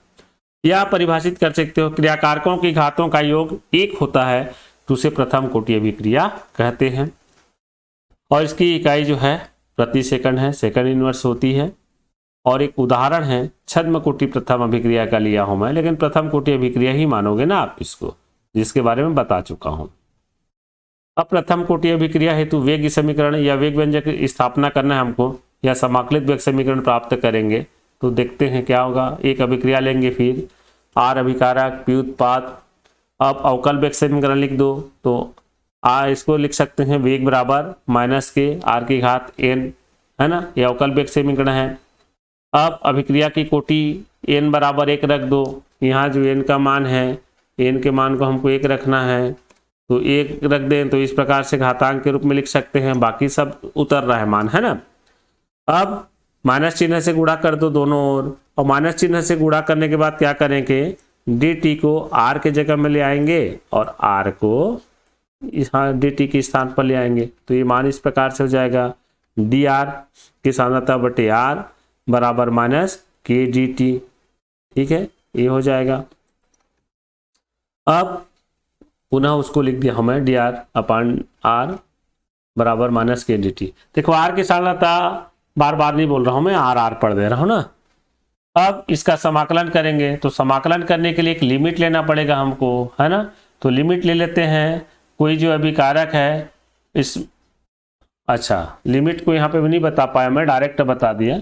यह परिभाषित कर सकते हो, क्रियाकारकों की घातों का योग 1 होता है तो उसे प्रथम कोटि अभिक्रिया कहते हैं, और इसकी इकाई जो है प्रति सेकंड है, सेकंड इनवर्स होती है। और एक उदाहरण है छद्म कोटि प्रथम अभिक्रिया का लिया हूं मैं, लेकिन प्रथम कोटि अभिक्रिया ही मानोगे ना आप इसको, जिसके बारे में बता चुका हूं। अब प्रथम कोटि अभिक्रिया हेतु वेग समीकरण या वेग व्यंजक की स्थापना करना है हमको, या समाकलित वेग समीकरण प्राप्त करेंगे। तो देखते हैं क्या होगा। एक अभिक्रिया लेंगे, फिर आर अभिकारक, पी उत्पाद। अब अवकल वेग समीकरण लिख दो, तो इसको लिख सकते हैं वेग बराबर माइनस के आर की घात n, है ना, ये अवकल वेग समीकरण है। अब अभिक्रिया की कोटि n बराबर 1 रख दो, यहाँ जो n का मान है, n के मान को हमको 1 रखना है, तो 1 रख दें तो इस प्रकार से घातांक के रूप में लिख सकते हैं, बाकी सब उतर रहा है मान, है ना। अब माइनस चिन्ह से गुणा कर दो दोनों ओर, और माइनस चिन्ह से गुणा करने के बाद क्या करेंगे, dt को r के जगह में ले आएंगे और r को यहाँ dt के स्थान पर ले आएंगे, तो ये मान इस प्रकार से हो जाएगा dr की सांद्रता बटे r बराबर माइनस के dt। ठीक है, ये हो जाएगा। अब पुनः उसको लिख दिया हमें dr अपान r बराबर माइनस के dt। देखो r की सांद्रता बार बार नहीं बोल रहा हूं मैं, r पढ़ दे रहा हूं ना। अब इसका समाकलन करेंगे, तो समाकलन करने के लिए एक लिमिट लेना पड़ेगा हमको, है ना। तो लिमिट ले लेते हैं, कोई जो अभिकारक है इस, अच्छा लिमिट को यहाँ पे भी नहीं बता पाया मैं, डायरेक्ट बता दिया।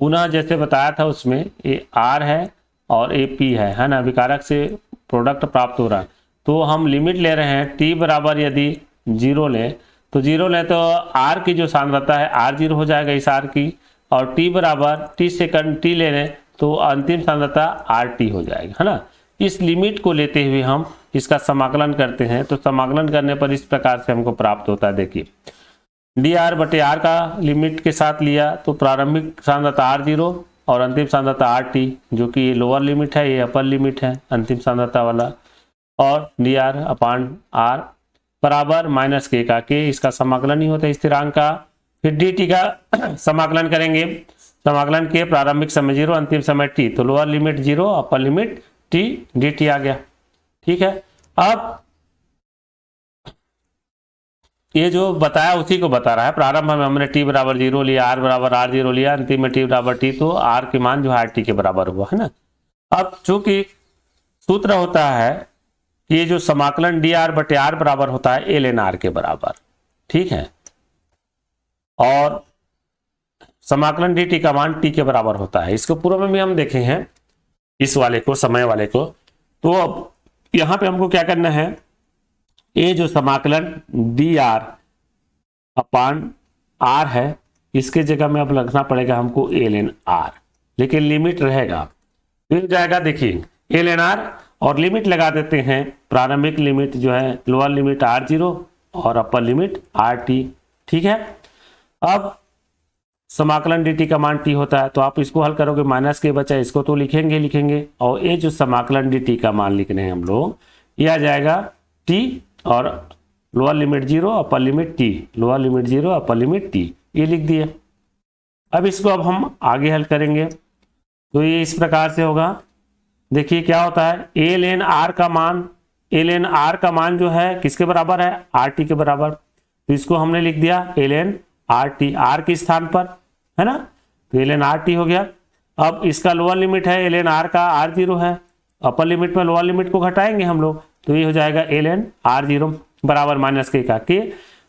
पुनः जैसे बताया था उसमें ये r है और ये p है ना, अभिकारक से प्रोडक्ट प्राप्त हो रहा है। तो हम लिमिट ले रहे हैं t बराबर यदि 0 लें, तो 0 लें तो r की जो सांद्रता है r0 हो जाएगा इस r की, और t बराबर t सेकंड t ले लें तो अंतिम सांद्रता RT हो जाएगा, है ना। इस लिमिट को लेते हुए हम इसका समाकलन करते हैं, तो समाकलन करने पर इस प्रकार से हमको प्राप्त होता है। देखिए dr बटे r का लिमिट के साथ लिया तो प्रारंभिक सांद्रता R0 और अंतिम सांद्रता RT, जो कि ये लोअर लिमिट है, ये अपर लिमिट है अंतिम सांद्रता वाला, और dr अपान r बराबर माइनस के का के, इसका समाकलन ही होता है स्थिरांक का। फिर dt का समाकलन करेंगे, समाकलन के प्रारंभिक समय 0 अंतिम समय t, तो lower limit 0 upper limit t dt आ गया। ठीक है, अब ये जो बताया उसी को बता रहा है। प्रारंभ में हमने t बराबर 0 लिया, r बराबर r0 लिया, अंतिम में t बराबर t, तो r के मान जो है rt के बराबर हुआ, है ना। अब चूंकि सूत्र होता है कि ये जो समाकलन dr बटे r बराबर होता है ln r के बराबर, ठीक है, और समाकलन dt का मान t के बराबर होता है। इसको पूर्व में भी हम देखे हैं इस वाले को, समय वाले को। तो अब यहाँ पे हमको क्या करना है, ये जो समाकलन dr अपान r है, इसके जगह में अब रखना पड़ेगा हमको ln r, लेकिन लिमिट रहेगा, मिल जाएगा। देखिए ln r और लिमिट लगा देते हैं, प्रारंभिक लिमिट जो है लोअर लिमिट r0 और अपर लिमिट rt। ठीक है, अब समाकलन dt का मान t होता है, तो आप इसको हल करोगे माइनस के बजाय इसको तो लिखेंगे, और ये जो समाकलन dt का मान लिख रहे हैं हम लोग, ये आ जाएगा t और lower limit 0 upper limit t, lower limit 0 upper limit t, ये लिख दिए। अब इसको अब हम आगे हल करेंगे, तो ये इस प्रकार से होगा। देखिए क्या होता है, ln r का मान जो है किसके बराबर है, rt के बराबर, तो इसको हमने लिख दिया ln rt, r के स्थान पर, है ना, तो ln rt हो गया। अब इसका लोअर लिमिट है ln r का r0 है, अपर लिमिट में लोअर लिमिट को घटाएंगे हम लोग, तो ये हो जाएगा ln r0 बराबर माइनस के का के,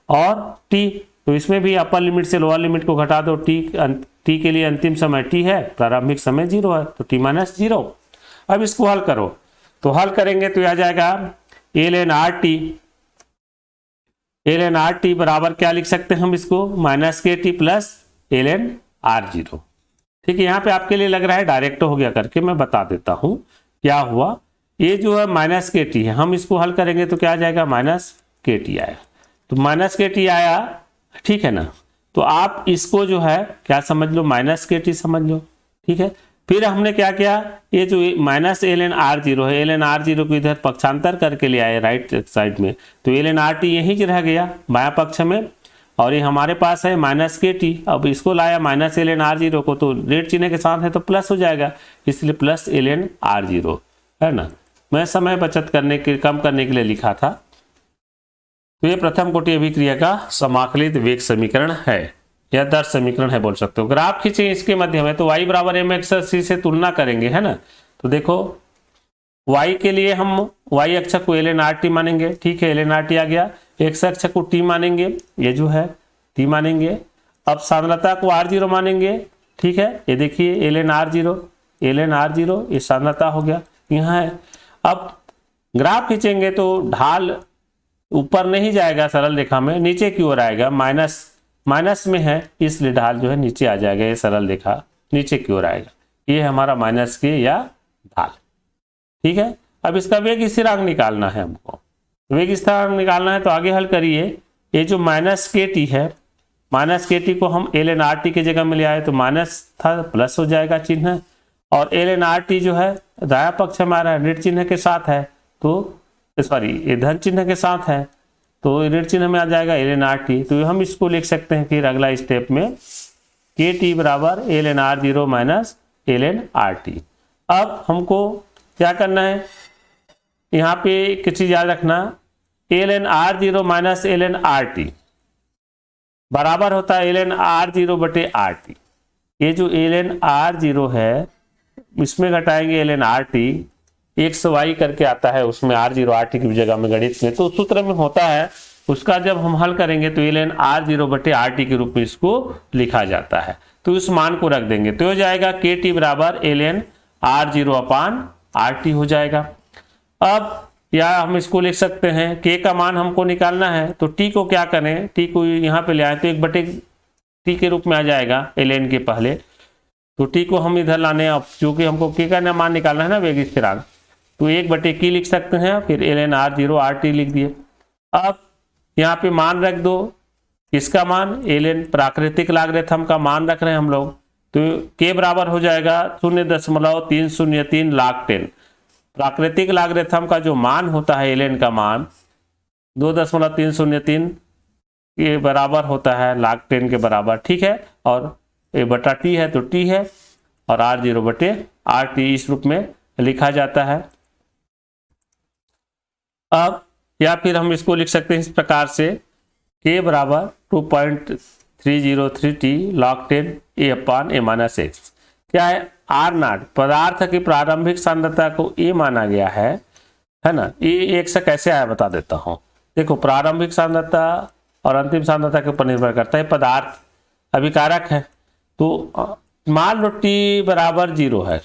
और t, तो इसमें भी अपर लिमिट से लोअर लिमिट को घटा दो, t के लिए अंतिम समय t है, प्रारंभिक समय 0 है, तो t माइनस 0। अब इसको हल करो, तो हल करेंगे तो आ जाएगा ln rt बराबर क्या लिख सकते हैं हम इसको, माइनस के टी प्लस ln r0। ठीक है, यहाँ पे आपके लिए लग रहा है डायरेक्ट हो गया करके, मैं बता देता हूँ क्या हुआ। ये जो है माइनस के टी है, हम इसको हल करेंगे तो क्या आ जाएगा, माइनस के टी आया, तो माइनस के टी आया, ठीक है ना। तो आप इसको जो है क्या समझ लो, माइनस के टी समझ लो। ठीक है, फिर हमने क्या किया, ये जो माइनस ln r0 है, ln r0 को इधर पक्षांतर करके ले आए राइट साइड में, तो ln rt यहीं रह गया बायां पक्ष में, और ये हमारे पास है माइनस के टी। अब इसको लाया माइनस ln r0 को, तो रेड चिन्ह के साथ है तो प्लस हो जाएगा, इसलिए प्लस ln r0, है ना। मैं समय बचत करने के कम करने के लिए लिखा था। तो ये प्रथम कोटि अभिक्रिया का समाकलित वेग समीकरण है, यह दर्श समीकरण है बोल सकते हो। ग्राफ खींचे इसके मध्य में, तो y बराबर mx से तुलना करेंगे, है ना। तो देखो y के लिए हम y अक्ष को ln rt मानेंगे, ठीक है, ln rt आ गया, x अक्ष को t मानेंगे, ये जो है t मानेंगे। अब सांद्रता को r0 मानेंगे, ठीक है, ये देखिए ln r0 ये सांद्रता हो गया यहाँ है। अब ग्राफ खींचेंगे तो ढाल ऊपर नहीं जाएगा सरल रेखा में, नीचे की ओर आएगा, माइनस में है इसलिए ढाल जो है नीचे आ जाएगा, ये सरल रेखा नीचे की ओर आएगा, ये हमारा माइनस के या ढाल। ठीक है, अब इसका वेग स्थिरांक निकालना है हमको। वेग स्थिरांक निकालना है तो आगे हल करिए। ये जो माइनस के टी है, माइनस के टी को हम एल एन आर टी की जगह में ले आए तो माइनस था, प्लस हो जाएगा चिन्ह, और एल एन आर टी जो है दाया पक्ष हमारा ऋण चिन्ह के साथ है, तो सॉरी ये धन चिन्ह के साथ है, तो ऋण चिन्ह में आ जाएगा एल एन आर टी। तो हम इसको लिख सकते हैं फिर अगला स्टेप में के टी बराबर L N R zero minus L N R T. अब हमको क्या करना है, यहाँ पे एक चीज याद रखना, L N R zero minus L N R T बराबर होता है एल एन आर जीरो बटे आर टी। ये जो एल एन आर जीरो है इसमें घटाएंगे L N R T, X Y करके आता है उसमें आर जीरो आर टी की जगह में गणित में, तो सूत्र में होता है उसका जब हम हल करेंगे तो एल एन आर जीरो बटे आर टी के रूप में इसको लिखा जाता है। तो इस मान को रख देंगे तो हो जाएगा के टी बराबर L N R zero upon R T हो जाएगा। अब या हम इसको लिख सकते हैं के का मान हमको निकालना है तो टी को क्या करें, टी को यहाँ पे ले आए तो एक बटे टी के रूप में आ जाएगा एल एन के पहले, तो टी को हम इधर लाने, अब चूंकि हमको के का मान निकालना है ना वेग स्थिरांक, तो एक बटे की लिख सकते हैं, फिर L N R zero R T लिख दिए। अब यहाँ पे मान रख दो, इसका मान एल एन प्राकृतिक लॉगरिथम का मान रख रहे हैं हम लोग, तो के बराबर हो जाएगा 0.303 log 10। प्राकृतिक लॉगरिथम का जो मान होता है एल एन का मान 2.303 के बराबर होता है log 10 के बराबर। ठीक है, और ए बटा टी है तो टी है, और आर जीरो बटे आर टी इस रूप में लिखा जाता है। अब या फिर हम इसको लिख सकते हैं इस प्रकार से, के बराबर 2.303 टी log 10 ए अपान ए माइनस एक्स। क्या है, आर नॉट पदार्थ की प्रारंभिक सांद्रता को ए माना गया है ना। ये एक से कैसे आया बता देता हूं। देखो, प्रारंभिक सांद्रता और अंतिम सांद्रता के ऊपर निर्भर करता है, पदार्थ अभिकारक है, तो मान लो टी बराबर 0 है,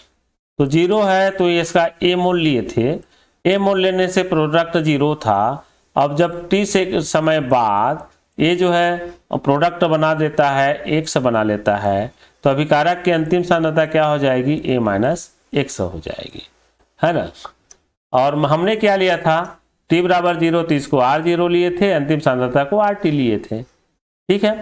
तो 0 है तो इसका ए मोल लिए थे, ए मोल लेने से प्रोडक्ट 0 था। अब जब टी से समय बाद ये जो है प्रोडक्ट बना देता है, एक्स बना लेता है, तो अभिकारक की अंतिम सांद्रता क्या हो जाएगी, ए माइनस एक्स हो जाएगी, है ना। और हमने क्या लिया था, टी बराबर 0 तो इसको आर जीरो लिए थे, अंतिम सांद्रता को आर टी लिए थे। ठीक है,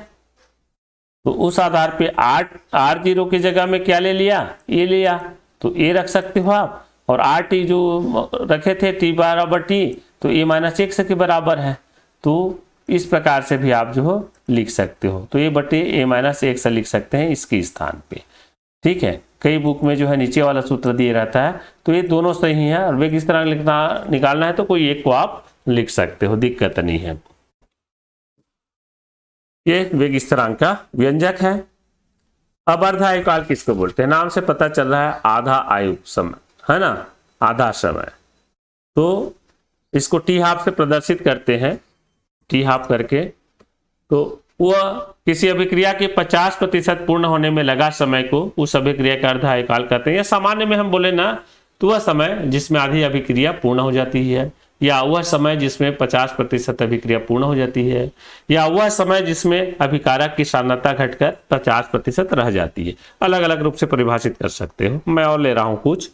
तो उस आधार पे आर जीरो की जगह में क्या ले लिया, ए लिया, तो ए रख सकते हो आप, और आर टी जो रखे थे टी बराबर टी, तो ए माइनस एक्स के बराबर है, तो इस प्रकार से भी आप जो हो लिख सकते हो। तो ए बटे ए माइनस एक्स लिख सकते हैं इसके स्थान पे। ठीक है, कई बुक में जो है नीचे वाला सूत्र दिए रहता है, तो ये दोनों सही है, और वेग स्थिरांक निकालना है तो कोई एक को आप लिख सकते हो, दिक्कत नहीं है। ये वेग स्थिरांक का व्यंजक है। अब अर्ध आयुकाल किसको बोलते हैं, नाम से पता चल रहा है आधा आयु समय, है ना, आधा समय। तो इसको टी हाफ से प्रदर्शित करते हैं, टी हाफ करके, तो वह किसी अभिक्रिया के 50% पूर्ण होने में लगा समय को उस अभिक्रिया का अर्ध आयुकाल कहते हैं। या सामान्य में हम बोले ना तो वह समय जिसमें आधी अभिक्रिया पूर्ण हो जाती है, या वह समय जिसमें 50% अभिक्रिया पूर्ण हो जाती है, या वह समय जिसमें अभिकारक की सांद्रता घटकर 50% रह जाती है। अलग अलग रूप से परिभाषित कर सकते हो, मैं और ले रहा हूं कुछ।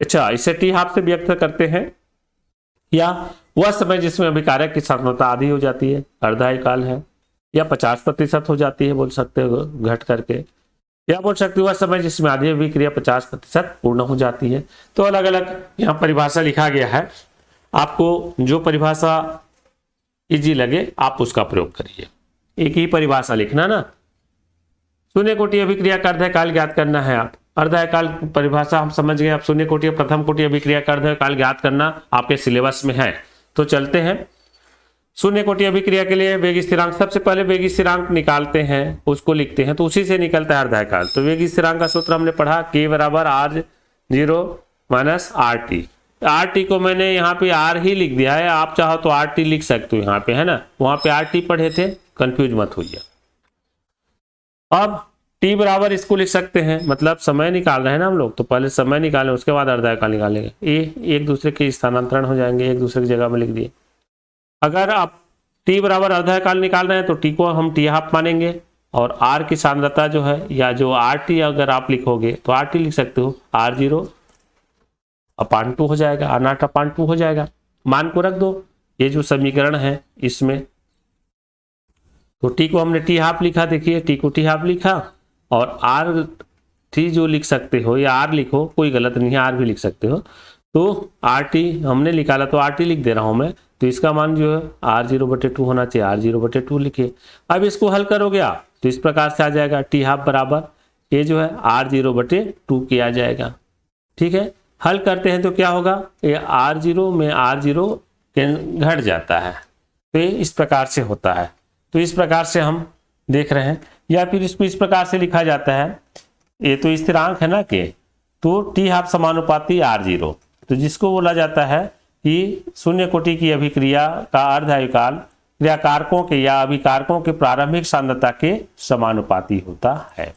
अच्छा, इसे टी हाफ से व्यक्त करते हैं, या वह समय जिसमें अभिकारक की सांद्रता आधी हो जाती है, अर्ध आयुकाल है, या 50% हो जाती है बोल सकते हो घट करके, या बोल सकते हो वह समय जिसमें आधी अभिक्रिया 50% पूर्ण हो जाती है। तो अलग अलग यहाँ परिभाषा लिखा गया है, आपको जो परिभाषा इजी लगे आप उसका प्रयोग करिए। एक ही परिभाषा लिखना ना, शून्य कोटि अभिक्रिया का अर्ध आयुकाल ज्ञात करना है। आप अर्ध आयुकाल परिभाषा हम समझ गए, आप शून्य कोटि प्रथम कोटि अभिक्रिया का अर्ध आयुकाल ज्ञात करना आपके सिलेबस में है। तो चलते हैं शून्य कोटि अभिक्रिया के लिए वेग स्थिरांक, सबसे पहले वेग स्थिरांक निकालते हैं, उसको लिखते हैं, तो उसी से निकलता है अर्ध आयुकाल। तो वेग स्थिरांक का सूत्र हमने पढ़ा, के बराबर R zero minus R T. R T को मैंने यहाँ पे आर ही लिख दिया है, आप चाहो तो आर टी लिख सकते हो यहाँ पे, है ना, वहां पे आर टी पढ़े थे, कंफ्यूज मत होइए। अब टी बराबर इसको लिख सकते हैं, मतलब समय निकाल रहे हैं ना हम लोग, तो पहले समय निकालें उसके बाद अर्ध आयुकाल निकालेंगे। ये एक दूसरे के स्थानांतरण हो जाएंगे, एक दूसरे की जगह में लिख दिए, अगर आप टी बराबर अर्धकाल निकाल रहे हैं तो टी को हम टी हाफ मानेंगे और आर की सांद्रता जो है या जो आर टी अगर आप लिखोगे तो आर टी लिख सकते हो, R0/2 हो जाएगा, R0/2 हो जाएगा। मान को रख दो ये जो समीकरण है इसमें, तो टी को हमने टी हाफ लिखा, देखिए टी को टी हाफ लिखा और आर टी जो लिख सकते हो या आर लिखो, कोई गलत नहीं है, आर भी लिख सकते हो। तो आर टी हमने निकाला तो आर टी लिख दे रहा हूं मैं, तो इसका मान जो है R0/2 होना चाहिए, R0/2 लिखिए। अब इसको हल करोगे आप तो इस प्रकार से आ जाएगा, टी हाफ बराबर ये जो है R0/2 किया जाएगा। ठीक है, हल करते हैं तो क्या होगा, ये R0 में R0 घट जाता है, तो ये इस प्रकार से होता है। तो इस प्रकार से हम देख रहे हैं, या फिर इसको इस प्रकार से लिखा जाता है, ये तो स्थिरांक है ना के, तो टी हाफ समानुपाती R0, तो जिसको बोला जाता है कि शून्य कोटि की अभिक्रिया का अर्धायुकाल क्रियाकारकों के या अभिकारकों के प्रारंभिक सांद्रता के समानुपाती होता है।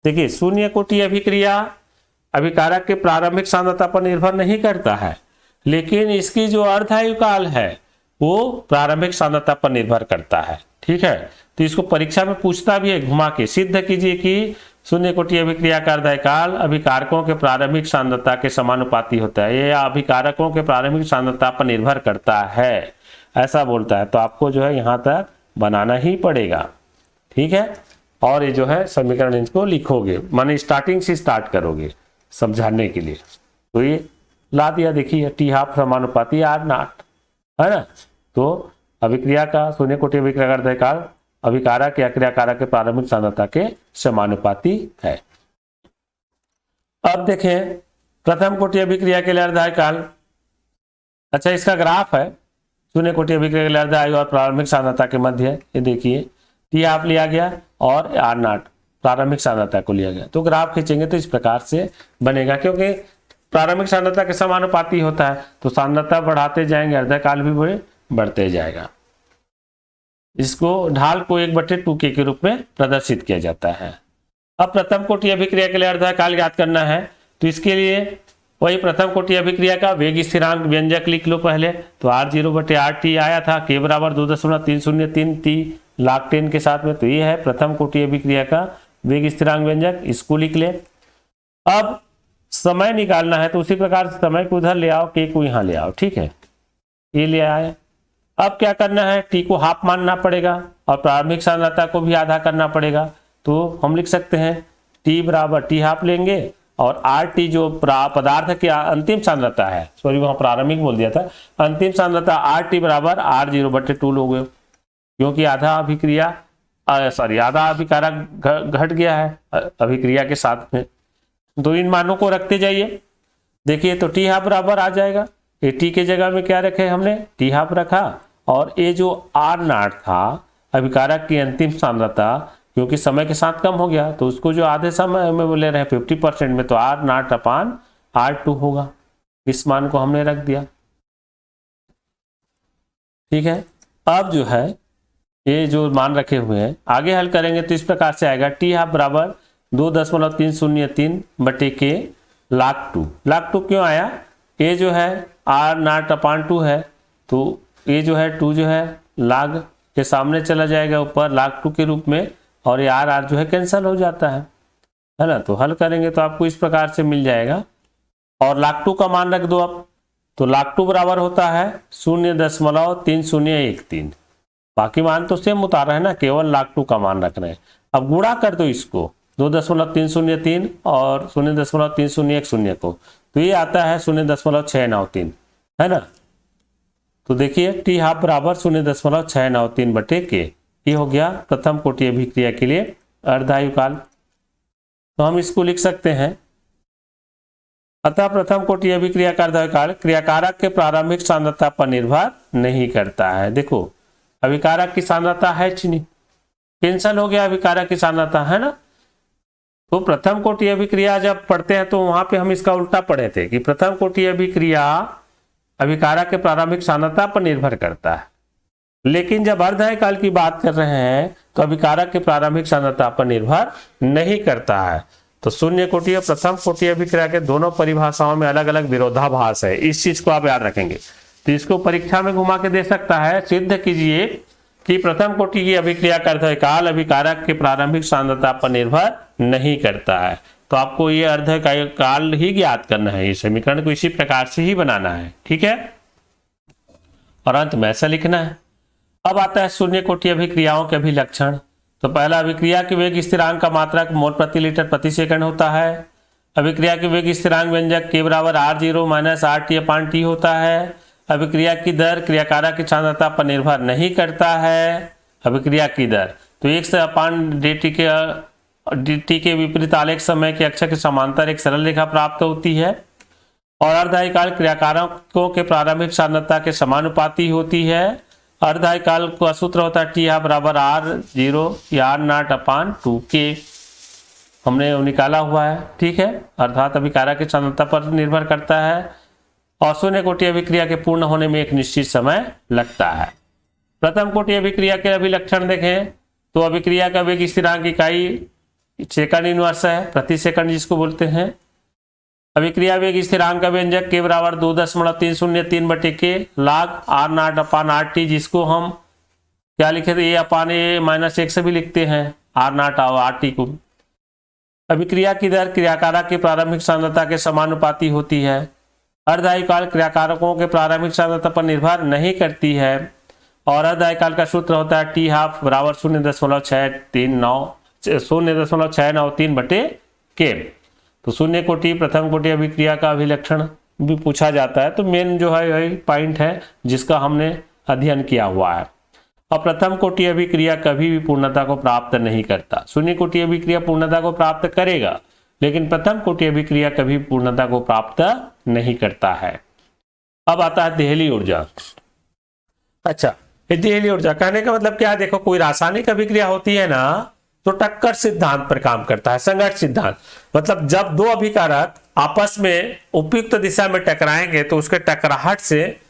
देखिए शून्य कोटि अभिक्रिया अभिकारक के प्रारंभिक सांद्रता पर निर्भर नहीं करता है, लेकिन इसकी जो अर्धायुकाल है वो प्रारंभिक सांद्रता पर निर्भर करता है। ठीक है, तो इसको परीक्षा में पूछता भी है, घुमा के सिद्ध कीजिए कि शून्य कोटि अभिक्रिया का अर्धायुकाल अभिकारकों के प्रारंभिक सांद्रता के समानुपाती होता है, या अभिकारकों के प्रारंभिक सांद्रता पर निर्भर करता है, ऐसा बोलता है। तो आपको जो है यहां तक बनाना ही पड़ेगा। ठीक है, और ये जो है समीकरण इनको लिखोगे, माने स्टार्टिंग से स्टार्ट करोगे समझाने के लिए। तो ये ला दिया, देखिए टी हाफ समानुपाती R0 है ना, तो अभिक्रिया का शून्य कोटि अभिक्रिया का अर्धायुकाल अभिकारक या क्रियाकारक के प्रारंभिक सांद्रता के समानुपाती है। अब देखें प्रथम कोटि अभिक्रिया के लिए अर्धायुकाल, अच्छा इसका ग्राफ है, शून्य कोटि अभिक्रिया के लिए अर्धायु और प्रारंभिक सांद्रता के मध्य, ये देखिए टी हाफ लिया गया और R0 प्रारंभिक सांद्रता को लिया गया, तो ग्राफ खींचेंगे तो इस प्रकार से बनेगा, क्योंकि प्रारंभिक सांद्रता के समानुपाती होता है, तो सांद्रता बढ़ाते जाएंगे अर्धायुकाल भी बढ़ते जाएगा। इसको ढाल को 1/2k के रूप में प्रदर्शित किया जाता है। अब प्रथम कोटि अभिक्रिया के लिए अर्धायुकाल ज्ञात करना है, तो इसके लिए वही प्रथम कोटि अभिक्रिया का वेग स्थिरांक व्यंजक लिख लो पहले, तो R0/RT आया था, k बराबर 2.303 t log 10 के साथ में, तो ये है प्रथम कोटि अभिक्रिया का वेग स्थिरांक व्यंजक, इसको लिख ले। अब समय निकालना है, तो उसी प्रकार से समय को उधर ले आओ, k को यहाँ ले आओ। ठीक है, ये ले आए। अब क्या करना है, टी को हाफ मानना पड़ेगा और प्रारंभिक सांद्रता को भी आधा करना पड़ेगा, तो हम लिख सकते हैं टी बराबर टी हाफ लेंगे और आर टी जो पदार्थ की अंतिम सांद्रता है, सॉरी वहां प्रारंभिक बोल दिया था, अंतिम सांद्रता आर टी बराबर R0/2 लोगे, क्योंकि आधा अभिक्रिया आधा अभिकारक घट गया है अभिक्रिया के साथ में, तो इन मानों को रखते जाइए। देखिए तो टी हाफ बराबर आ जाएगा, ये टी के जगह में क्या रखे हमने, टी हाफ रखा, और ये जो R0 था अभिकारक की अंतिम सांद्रता, क्योंकि समय के साथ कम हो गया, तो उसको जो आधे समय में बोले रहे 50% में, तो R0/R2 होगा, इस मान को हमने रख दिया। ठीक है, अब जो है ये जो मान रखे हुए हैं आगे हल करेंगे तो इस प्रकार से आएगा, टी हाफ बराबर 2.303/k log 2 क्यों आया, ये जो है R0/2 है, तो ये जो है 2 जो है log के सामने चला जाएगा ऊपर log 2 के रूप में, और ये R जो है कैंसिल हो जाता है ना। तो हल करेंगे तो आपको इस प्रकार से मिल जाएगा, और log 2 का मान रख दो अब, तो log 2 बराबर होता है 0.3013, बाकी मान तो सेम उतारा है ना, केवल log 2 का मान रख रहे हैं। अब गुणा कर दो इसको 2.303 और 0.3010 को, तो ये आता है 0.693 है ना। तो देखिए टी हाफ बराबर 0.693/k, ये हो गया प्रथम कोटि अभिक्रिया के लिए अर्धायुकाल। तो हम इसको लिख सकते हैं, अतः प्रथम कोटि अभिक्रिया का अर्धायुकाल क्रियाकारक के प्रारंभिक सांद्रता पर निर्भर नहीं करता है। देखो अभिकारक की सांद्रता है नहीं, कैंसल हो गया अभिकारक की सांद्रता, है ना। तो प्रथम कोटि अभिक्रिया जब पढ़ते हैं तो वहां पे हम इसका उल्टा पढ़े थे कि प्रथम कोटि अभिक्रिया अभिकारक के प्रारंभिक सांद्रता पर निर्भर करता है, लेकिन जब अर्धायुकाल की बात कर रहे हैं तो अभिकारक के प्रारंभिक सांद्रता पर निर्भर नहीं करता है। तो शून्य कोटि और प्रथम कोटि अभिक्रिया के दोनों परिभाषाओं में अलग अलग विरोधाभास है, इस चीज को आप याद रखेंगे। तो इसको परीक्षा में घुमा के दे सकता है। सिद्ध कीजिए कि प्रथम कोटि की अभिक्रिया का अर्धकाल अभिकारक के प्रारंभिक सांद्रता पर निर्भर नहीं करता है। तो आपको ये अर्धकाल ही ज्ञात करना है, ये समीकरण को इसी प्रकार से ही बनाना है, ठीक है। और अंत में ऐसा लिखना है। अब आता है शून्य कोटि अभिक्रियाओं के अभिलक्षण। तो पहला, अभिक्रिया की वेग स्थिरांक का मात्रक मोल प्रति लीटर प्रति सेकंड होता है। अभिक्रिया की वेग स्थिरांक व्यंजक के बराबर R0 - RT/T होता है। अभिक्रिया की दर क्रियाकारक की सांद्रता पर निर्भर नहीं करता है। अभिक्रिया की दर तो dt के विपरीत आलेख समय के अक्ष के समांतर एक सरल रेखा प्राप्त होती है। और अर्धकाल क्रियाकारकों के प्रारंभिक सांद्रता के समानुपाती होती है। अर्धकाल का सूत्र होता है T बराबर R0 या R0/2K, हमने निकाला हुआ है, ठीक है। अर्थात अभिकारक की सांद्रता पर निर्भर करता है और शून्य कोटि अभिक्रिया के पूर्ण होने में एक निश्चित समय लगता है। प्रथम कोटि अभिक्रिया के अभिलक्षण देखें तो अभिक्रिया का वेग स्थिरांक इकाई सेकंड इनवर्स है, प्रति सेकंड जिसको बोलते हैं। अभिक्रिया वेग स्थिरांक का व्यंजक के बराबर 2.303/K log R0/RT, जिसको हम क्या लिखे थे, A/A-1 से भी लिखते हैं R0 और RT को। अभिक्रिया की दर क्रियाकारक की प्रारंभिक सांद्रता के समानुपाती होती है। अर्धकाल क्रियाकारकों के प्रारंभिक सांद्रता पर निर्भर नहीं करती है। और अर्धकाल का सूत्र होता है T12 बराबर 0.693/K। तो शून्य कोटि प्रथम कोटि अभिक्रिया का अभिलक्षण भी पूछा जाता है, तो मेन जो है वही पॉइंट है जिसका हमने अध्ययन किया हुआ है। और प्रथम कोटि अभिक्रिया कभी भी पूर्णता को प्राप्त नहीं करता। शून्य कोटि अभिक्रिया पूर्णता को प्राप्त करेगा, लेकिन प्रथम कोटि अभिक्रिया कभी पूर्णता को प्राप्त नहीं करता है। अब आता है देहली ऊर्जा। अच्छा, ये देहली ऊर्जा कहने का मतलब क्या है, देखो कोई रासायनिक अभिक्रिया होती है ना तो टक्कर सिद्धांत पर काम करता है, संघर्ष सिद्धांत। मतलब जब दो अभिकारक आपस में उपयुक्त दिशा में टकराएंगे तो उसके टकराहट से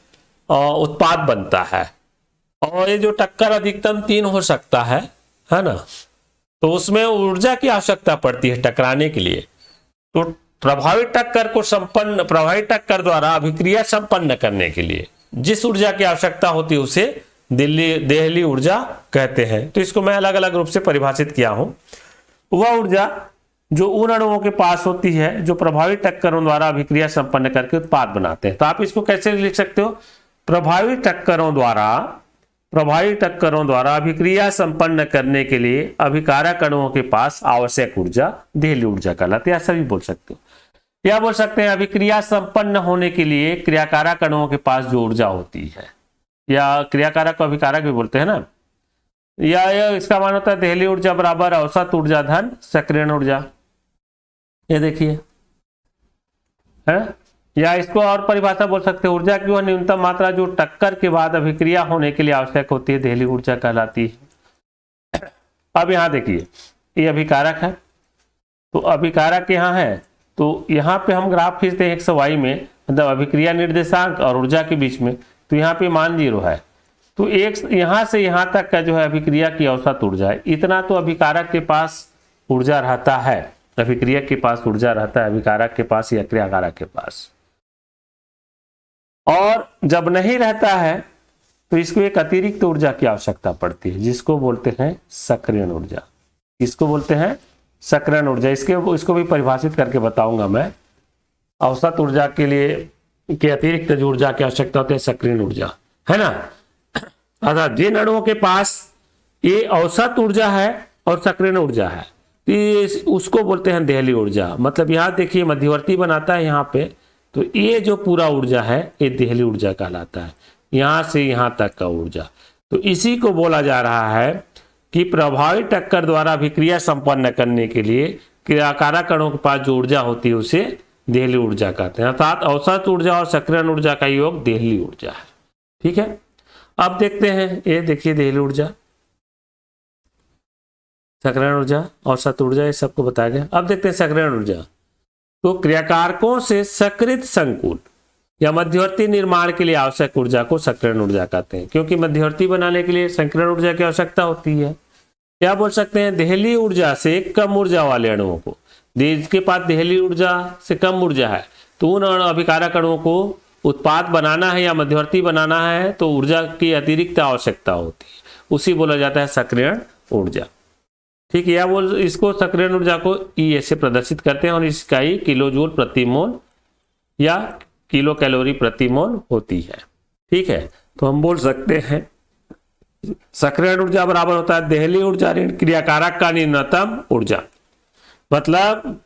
उत्पाद बनता है। और ये जो टक्कर अधिकतम 3 हो सकता है ना, तो उसमें ऊर्जा की आवश्यकता पड़ती है टकराने के लिए। तो प्रभावी टक्कर द्वारा अभिक्रिया संपन्न करने के लिए जिस ऊर्जा की आवश्यकता होती है उसे देहली ऊर्जा कहते हैं। तो इसको मैं अलग अलग रूप से परिभाषित किया हूं। वह ऊर्जा जो उन अणुओं के पास होती है जो प्रभावी टक्करों द्वारा अभिक्रिया संपन्न करके उत्पाद बनाते हैं। तो आप इसको कैसे लिख सकते हो, प्रभावी टक्करों द्वारा अभिक्रिया संपन्न करने के लिए अभिकारक अणुओं के पास आवश्यक ऊर्जा देहली ऊर्जा कहलाती है। ऐसा भी बोल सकते हो, या बोल सकते हैं अभिक्रिया संपन्न होने के लिए क्रियाकारक अणुओं के पास जो ऊर्जा होती है, या क्रियाकारक को अभिकारक भी बोलते हैं ना, या इसका मान होता है देहली ऊर्जा बराबर औसत ऊर्जा धन सक्रियण ऊर्जा। ये देखिए है, या इसको और परिभाषा बोल सकते हैं, ऊर्जा की वह न्यूनतम मात्रा जो टक्कर के बाद अभिक्रिया होने के लिए आवश्यक होती है देहली ऊर्जा कहलाती है। अब यहां देखिए ये अभिकारक है, तो अभिकारक यहां है, तो यहां पे हम ग्राफ खींचते हैं x y में, मतलब अभिक्रिया निर्देशांक और ऊर्जा के बीच में। तो यहाँ पे मान 0 है, तो एक यहां से यहां तक का जो है अभिक्रिया की औसत ऊर्जा है, इतना तो अभिकारक के पास ऊर्जा रहता है, अभिक्रिया के पास ऊर्जा रहता है अभिकारक के पास या क्रियाकारक के पास। और जब नहीं रहता है तो इसको एक अतिरिक्त ऊर्जा की आवश्यकता पड़ती है जिसको बोलते हैं सक्रियण ऊर्जा। इसको बोलते हैं सक्रियण ऊर्जा। इसको भी परिभाषित करके बताऊंगा मैं। औसत ऊर्जा के लिए के अतिरिक्त जो ऊर्जा की आवश्यकता होती है सक्रियण ऊर्जा, है ना। अर्थात जिन अणुओं के पास ये औसत ऊर्जा है और सक्रियण ऊर्जा है तो उसको बोलते हैं देहली ऊर्जा। मतलब यहाँ देखिए मध्यवर्ती बनाता है यहाँ पे, तो ये जो पूरा ऊर्जा है ये देहली ऊर्जा कहलाता है, यहाँ से यहाँ तक का ऊर्जा। तो इसी को बोला जा रहा है कि प्रभावी टक्कर द्वारा अभिक्रिया संपन्न करने के लिए क्रियाकारक अणुओं के पास जो ऊर्जा होती है उसे देहली ऊर्जा कहते हैं। अर्थात औसत ऊर्जा और सक्रियण ऊर्जा का योग देहली ऊर्जा है, ठीक है। अब देखते हैं, ये देखिए देहली ऊर्जा, सक्रियण ऊर्जा, औसत ऊर्जा, ये सबको बताया गया। अब देखते हैं सक्रियण ऊर्जा। तो क्रियाकारकों से सकृत संकुल या मध्यवर्ती निर्माण के लिए आवश्यक ऊर्जा को सक्रियण ऊर्जा कहते हैं, क्योंकि मध्यवर्ती बनाने के लिए सक्रियण ऊर्जा की आवश्यकता होती है। क्या बोल सकते हैं, देहली ऊर्जा से कम ऊर्जा वाले अणुओं को, जिसके पास देहली ऊर्जा से कम ऊर्जा है तो उन अभिकारक अणुओं को उत्पाद बनाना है या मध्यवर्ती बनाना है तो ऊर्जा की अतिरिक्त आवश्यकता होती है, उसी बोला जाता है सक्रियण ऊर्जा। ठीक है, या वो इसको सक्रियण ऊर्जा को ई ऐसे प्रदर्शित करते हैं और इसकी इकाई किलो जूल प्रति मोल या किलो कैलोरी प्रति मोल होती है। ठीक है, तो हम बोल सकते हैं सक्रियण ऊर्जा बराबर होता है देहली ऊर्जा ऋण क्रियाकारक का न्यूनतम ऊर्जा। मतलब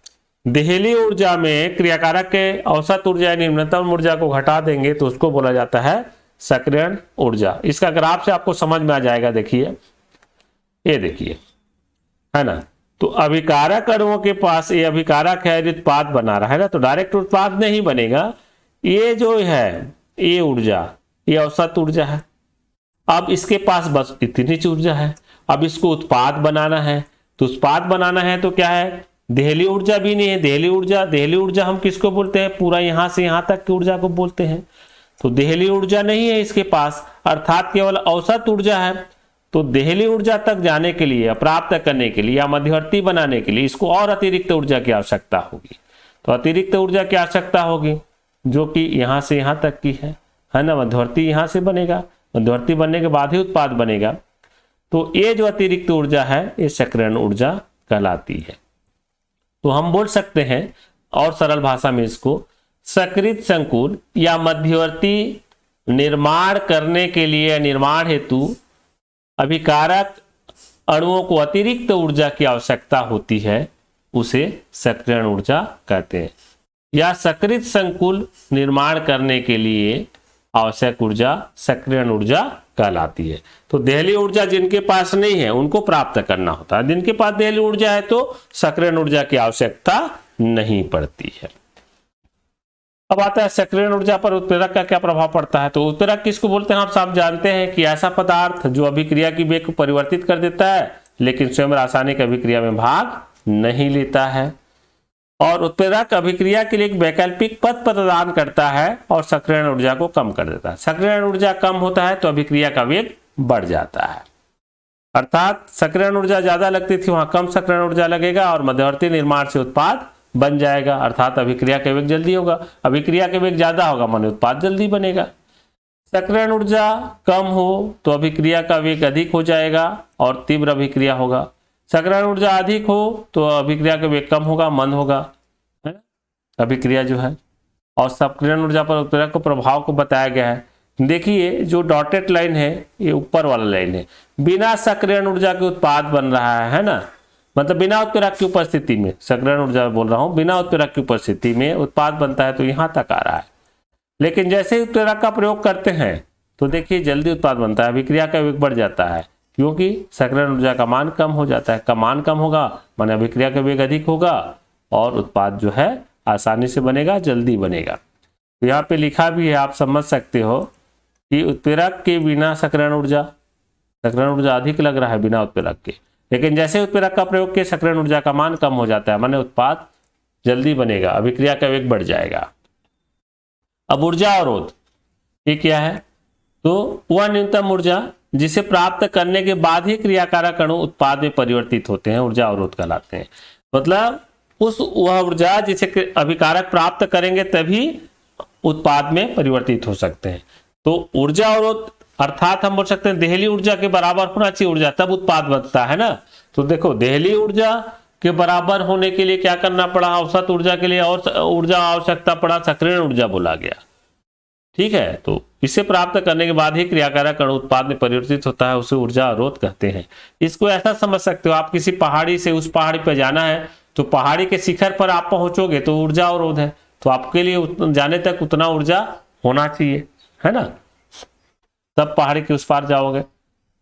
देहली ऊर्जा में क्रियाकारक के औसत ऊर्जा या न्यूनतम ऊर्जा को घटा देंगे तो उसको बोला जाता है सक्रियण ऊर्जा। इसका ग्राफ से आपको समझ में आ जाएगा। देखिए, ये देखिए, है ना, तो अभिकारक अणुओं के पास ये अभिकारक है, उत्पाद बना रहा है ना, तो डायरेक्ट उत्पाद नहीं बनेगा। ये जो है ये ऊर्जा, ये औसत ऊर्जा है। अब इसके पास बस इतनी ऊर्जा है, अब इसको उत्पाद बनाना है, तो उत्पाद बनाना है तो क्या है, देहली ऊर्जा भी नहीं है। देहली ऊर्जा हम किसको बोलते हैं, पूरा यहां से यहां तक की ऊर्जा को बोलते हैं। तो देहली ऊर्जा नहीं है इसके पास, अर्थात केवल औसत ऊर्जा है। तो देहली ऊर्जा तक जाने के लिए, प्राप्त करने के लिए या मध्यवर्ती बनाने के लिए इसको और अतिरिक्त ऊर्जा की आवश्यकता होगी। तो अतिरिक्त ऊर्जा की आवश्यकता होगी जो कि यहां से यहां तक की है ना। मध्यवर्ती यहां से बनेगा, मध्यवर्ती बनने के बाद ही उत्पाद बनेगा। तो ये जो अतिरिक्त ऊर्जा है ये सक्रियण ऊर्जा कहलाती है। तो हम बोल सकते हैं और सरल भाषा में इसको सकृत संकुल या मध्यवर्ती निर्माण करने के लिए, निर्माण हेतु अभिकारक अणुओं को अतिरिक्त ऊर्जा की आवश्यकता होती है, उसे सक्रियण ऊर्जा कहते हैं। या सकृत संकुल निर्माण करने के लिए आवश्यक ऊर्जा सक्रियण ऊर्जा कहलाती है। तो देहली ऊर्जा जिनके पास नहीं है उनको प्राप्त करना होता है, जिनके पास देहली ऊर्जा है तो सक्रियण ऊर्जा की आवश्यकता नहीं पड़ती है। अब आता है सक्रियण ऊर्जा पर उत्प्रेरक का क्या प्रभाव पड़ता है। तो उत्प्रेरक किसको बोलते हैं, आप सब जानते हैं कि ऐसा पदार्थ जो अभिक्रिया की वेग को परिवर्तित कर देता है लेकिन स्वयं रासायनिक अभिक्रिया में भाग नहीं लेता है। और उत्प्रेरक अभिक्रिया के लिए एक वैकल्पिक पथ प्रदान करता है और सक्रियण ऊर्जा को कम कर देता है। सक्रियण ऊर्जा कम होता है तो अभिक्रिया का वेग बढ़ जाता है, अर्थात सक्रियण ऊर्जा ज्यादा लगती थी वहां कम सक्रियण ऊर्जा लगेगा और मध्यवर्ती निर्माण से उत्पाद बन जाएगा, अर्थात अभिक्रिया का वेग जल्दी होगा। अभिक्रिया का वेग ज्यादा होगा माने उत्पाद जल्दी बनेगा। सक्रियण ऊर्जा कम हो तो अभिक्रिया का वेग अधिक हो जाएगा और तीव्र अभिक्रिया होगा। सक्रियण ऊर्जा अधिक हो तो अभिक्रिया का वेग कम होगा, मंद होगा, है अभिक्रिया जो है। और सक्रियण ऊर्जा पर उत्प्रेरक को प्रभाव को बताया गया है। देखिए जो डॉटेड लाइन है ये ऊपर वाला लाइन है, बिना सक्रियण ऊर्जा के उत्पाद बन रहा है ना, मतलब बिना उत्प्रेरक की उपस्थिति में, सक्रियण ऊर्जा बोल रहा हूं, बिना उत्प्रेरक की उपस्थिति में उत्पाद बनता है तो यहां तक आ रहा है। लेकिन जैसे ही उत्प्रेरक का प्रयोग करते हैं तो देखिए जल्दी उत्पाद बनता है, अभिक्रिया का वेग बढ़ जाता है क्योंकि सक्रियण ऊर्जा का मान कम हो जाता है। का मान कम होगा माने अभिक्रिया का वेग अधिक होगा और उत्पाद जो है आसानी से बनेगा, जल्दी बनेगा। तो यहाँ पे लिखा भी है, आप समझ सकते हो कि उत्प्रेरक के बिना सक्रियण ऊर्जा अधिक लग रहा है बिना उत्प्रेरक के, लेकिन जैसे उत्प्रेरक का प्रयोग के सक्रियण ऊर्जा का मान कम हो जाता है माने उत्पाद जल्दी बनेगा, अभिक्रिया का वेग बढ़ जाएगा। अब ऊर्जा अवरोध ये क्या है, तो वह न्यूनतम ऊर्जा जिसे प्राप्त करने के बाद ही क्रियाकारक अणु उत्पाद में परिवर्तित होते हैं, ऊर्जा अवरोध कहलाते हैं। मतलब वह ऊर्जा जिसे अभिकारक प्राप्त करेंगे तभी उत्पाद में परिवर्तित हो सकते हैं। तो ऊर्जा अवरोध अर्थात हम बोल सकते हैं देहली ऊर्जा के बराबर होना चाहिए ऊर्जा, तब उत्पाद बनता है ना। तो देखो देहली ऊर्जा के बराबर होने के लिए क्या करना पड़ा, औसत ऊर्जा के लिए और ऊर्जा आवश्यकता पड़ा, सक्रियण ऊर्जा बोला गया। ठीक है, तो इसे प्राप्त करने के बाद ही क्रियाकारक अणु उत्पाद में परिवर्तित होता है, उसे ऊर्जा अवरोध कहते हैं। इसको ऐसा समझ सकते हो, आप किसी पहाड़ी से उस पहाड़ी पर जाना है तो पहाड़ी के शिखर पर आप पहुंचोगे तो ऊर्जा अवरोध है, तो आपके लिए जाने तक उतना ऊर्जा होना चाहिए, है ना, तब पहाड़ी के उस पार जाओगे।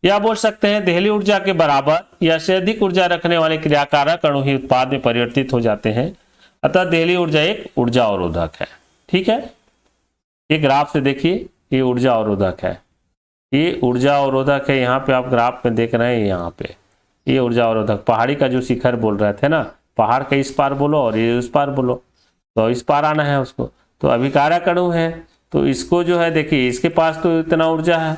या बोल सकते हैं देहली ऊर्जा के बराबर या से अधिक ऊर्जा रखने वाले क्रियाकारक अणु ही उत्पाद में परिवर्तित हो जाते हैं, अतः देहली ऊर्जा एक ऊर्जा अवरोधक है। ठीक है, ये ग्राफ से देखिए ये ऊर्जा अवरोधक है, ये ऊर्जा अवरोधक है। यहाँ पे आप ग्राफ में देख रहे हैं, यहाँ पे ये ऊर्जा अवरोधक पहाड़ी का जो शिखर बोल रहे थे ना, पहाड़ के इस पार बोलो और ये उस पार बोलो, तो इस पार आना है उसको। तो अभिकारक अणु है तो इसको जो है देखिए इसके पास तो इतना ऊर्जा है,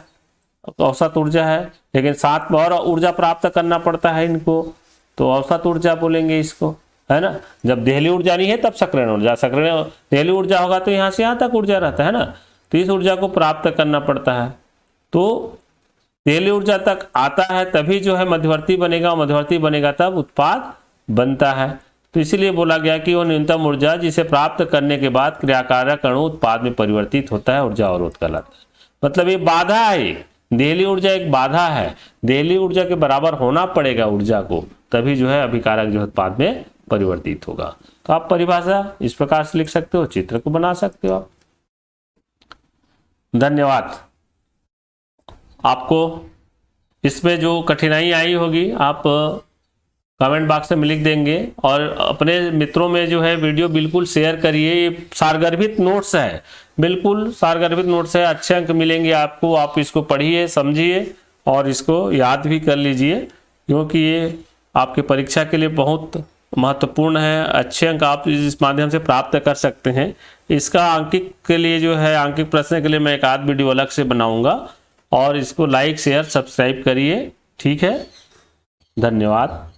औसत ऊर्जा है, लेकिन साथ में और ऊर्जा प्राप्त करना पड़ता है इनको, तो औसत ऊर्जा बोलेंगे इसको, है ना। जब देहली ऊर्जा नहीं है तब सक्रियण ऊर्जा, सक्रियण देहली ऊर्जा होगा तो यहाँ से यहाँ तक ऊर्जा रहता है ना, तो इस ऊर्जा को प्राप्त करना पड़ता है। तो देहली ऊर्जा तक आता है तभी जो है मध्यवर्ती बनेगा, और मध्यवर्ती बनेगा तब उत्पाद बनता है। तो इसीलिए बोला गया कि वो न्यूनतम ऊर्जा जिसे प्राप्त करने के बाद क्रियाकारक अणु उत्पाद में परिवर्तित होता है, ऊर्जा अवरोध कहलाता है। मतलब ये बाधा है, देहली ऊर्जा एक बाधा है, देहली ऊर्जा के बराबर होना पड़ेगा ऊर्जा को, तभी जो है अभिकारक जो उत्पाद में परिवर्तित होगा। तो आप परिभाषा इस प्रकार से लिख सकते हो, चित्र को बना सकते हो। धन्यवाद। आपको इसमें जो कठिनाई आई होगी आप कमेंट बॉक्स में लिख देंगे, और अपने मित्रों में जो है वीडियो बिल्कुल शेयर करिए। ये सारगर्भित नोट्स है, बिल्कुल सारगर्भित नोट्स है, अच्छे अंक मिलेंगे आपको। आप इसको पढ़िए, समझिए और इसको याद भी कर लीजिए, क्योंकि ये आपके परीक्षा के लिए बहुत महत्वपूर्ण है। अच्छे अंक आप इस माध्यम से प्राप्त कर सकते हैं। इसका अंकित के लिए जो है, अंकित प्रश्न के लिए मैं एक आध वीडियो अलग से बनाऊंगा, और इसको लाइक शेयर सब्सक्राइब करिए। ठीक है, धन्यवाद।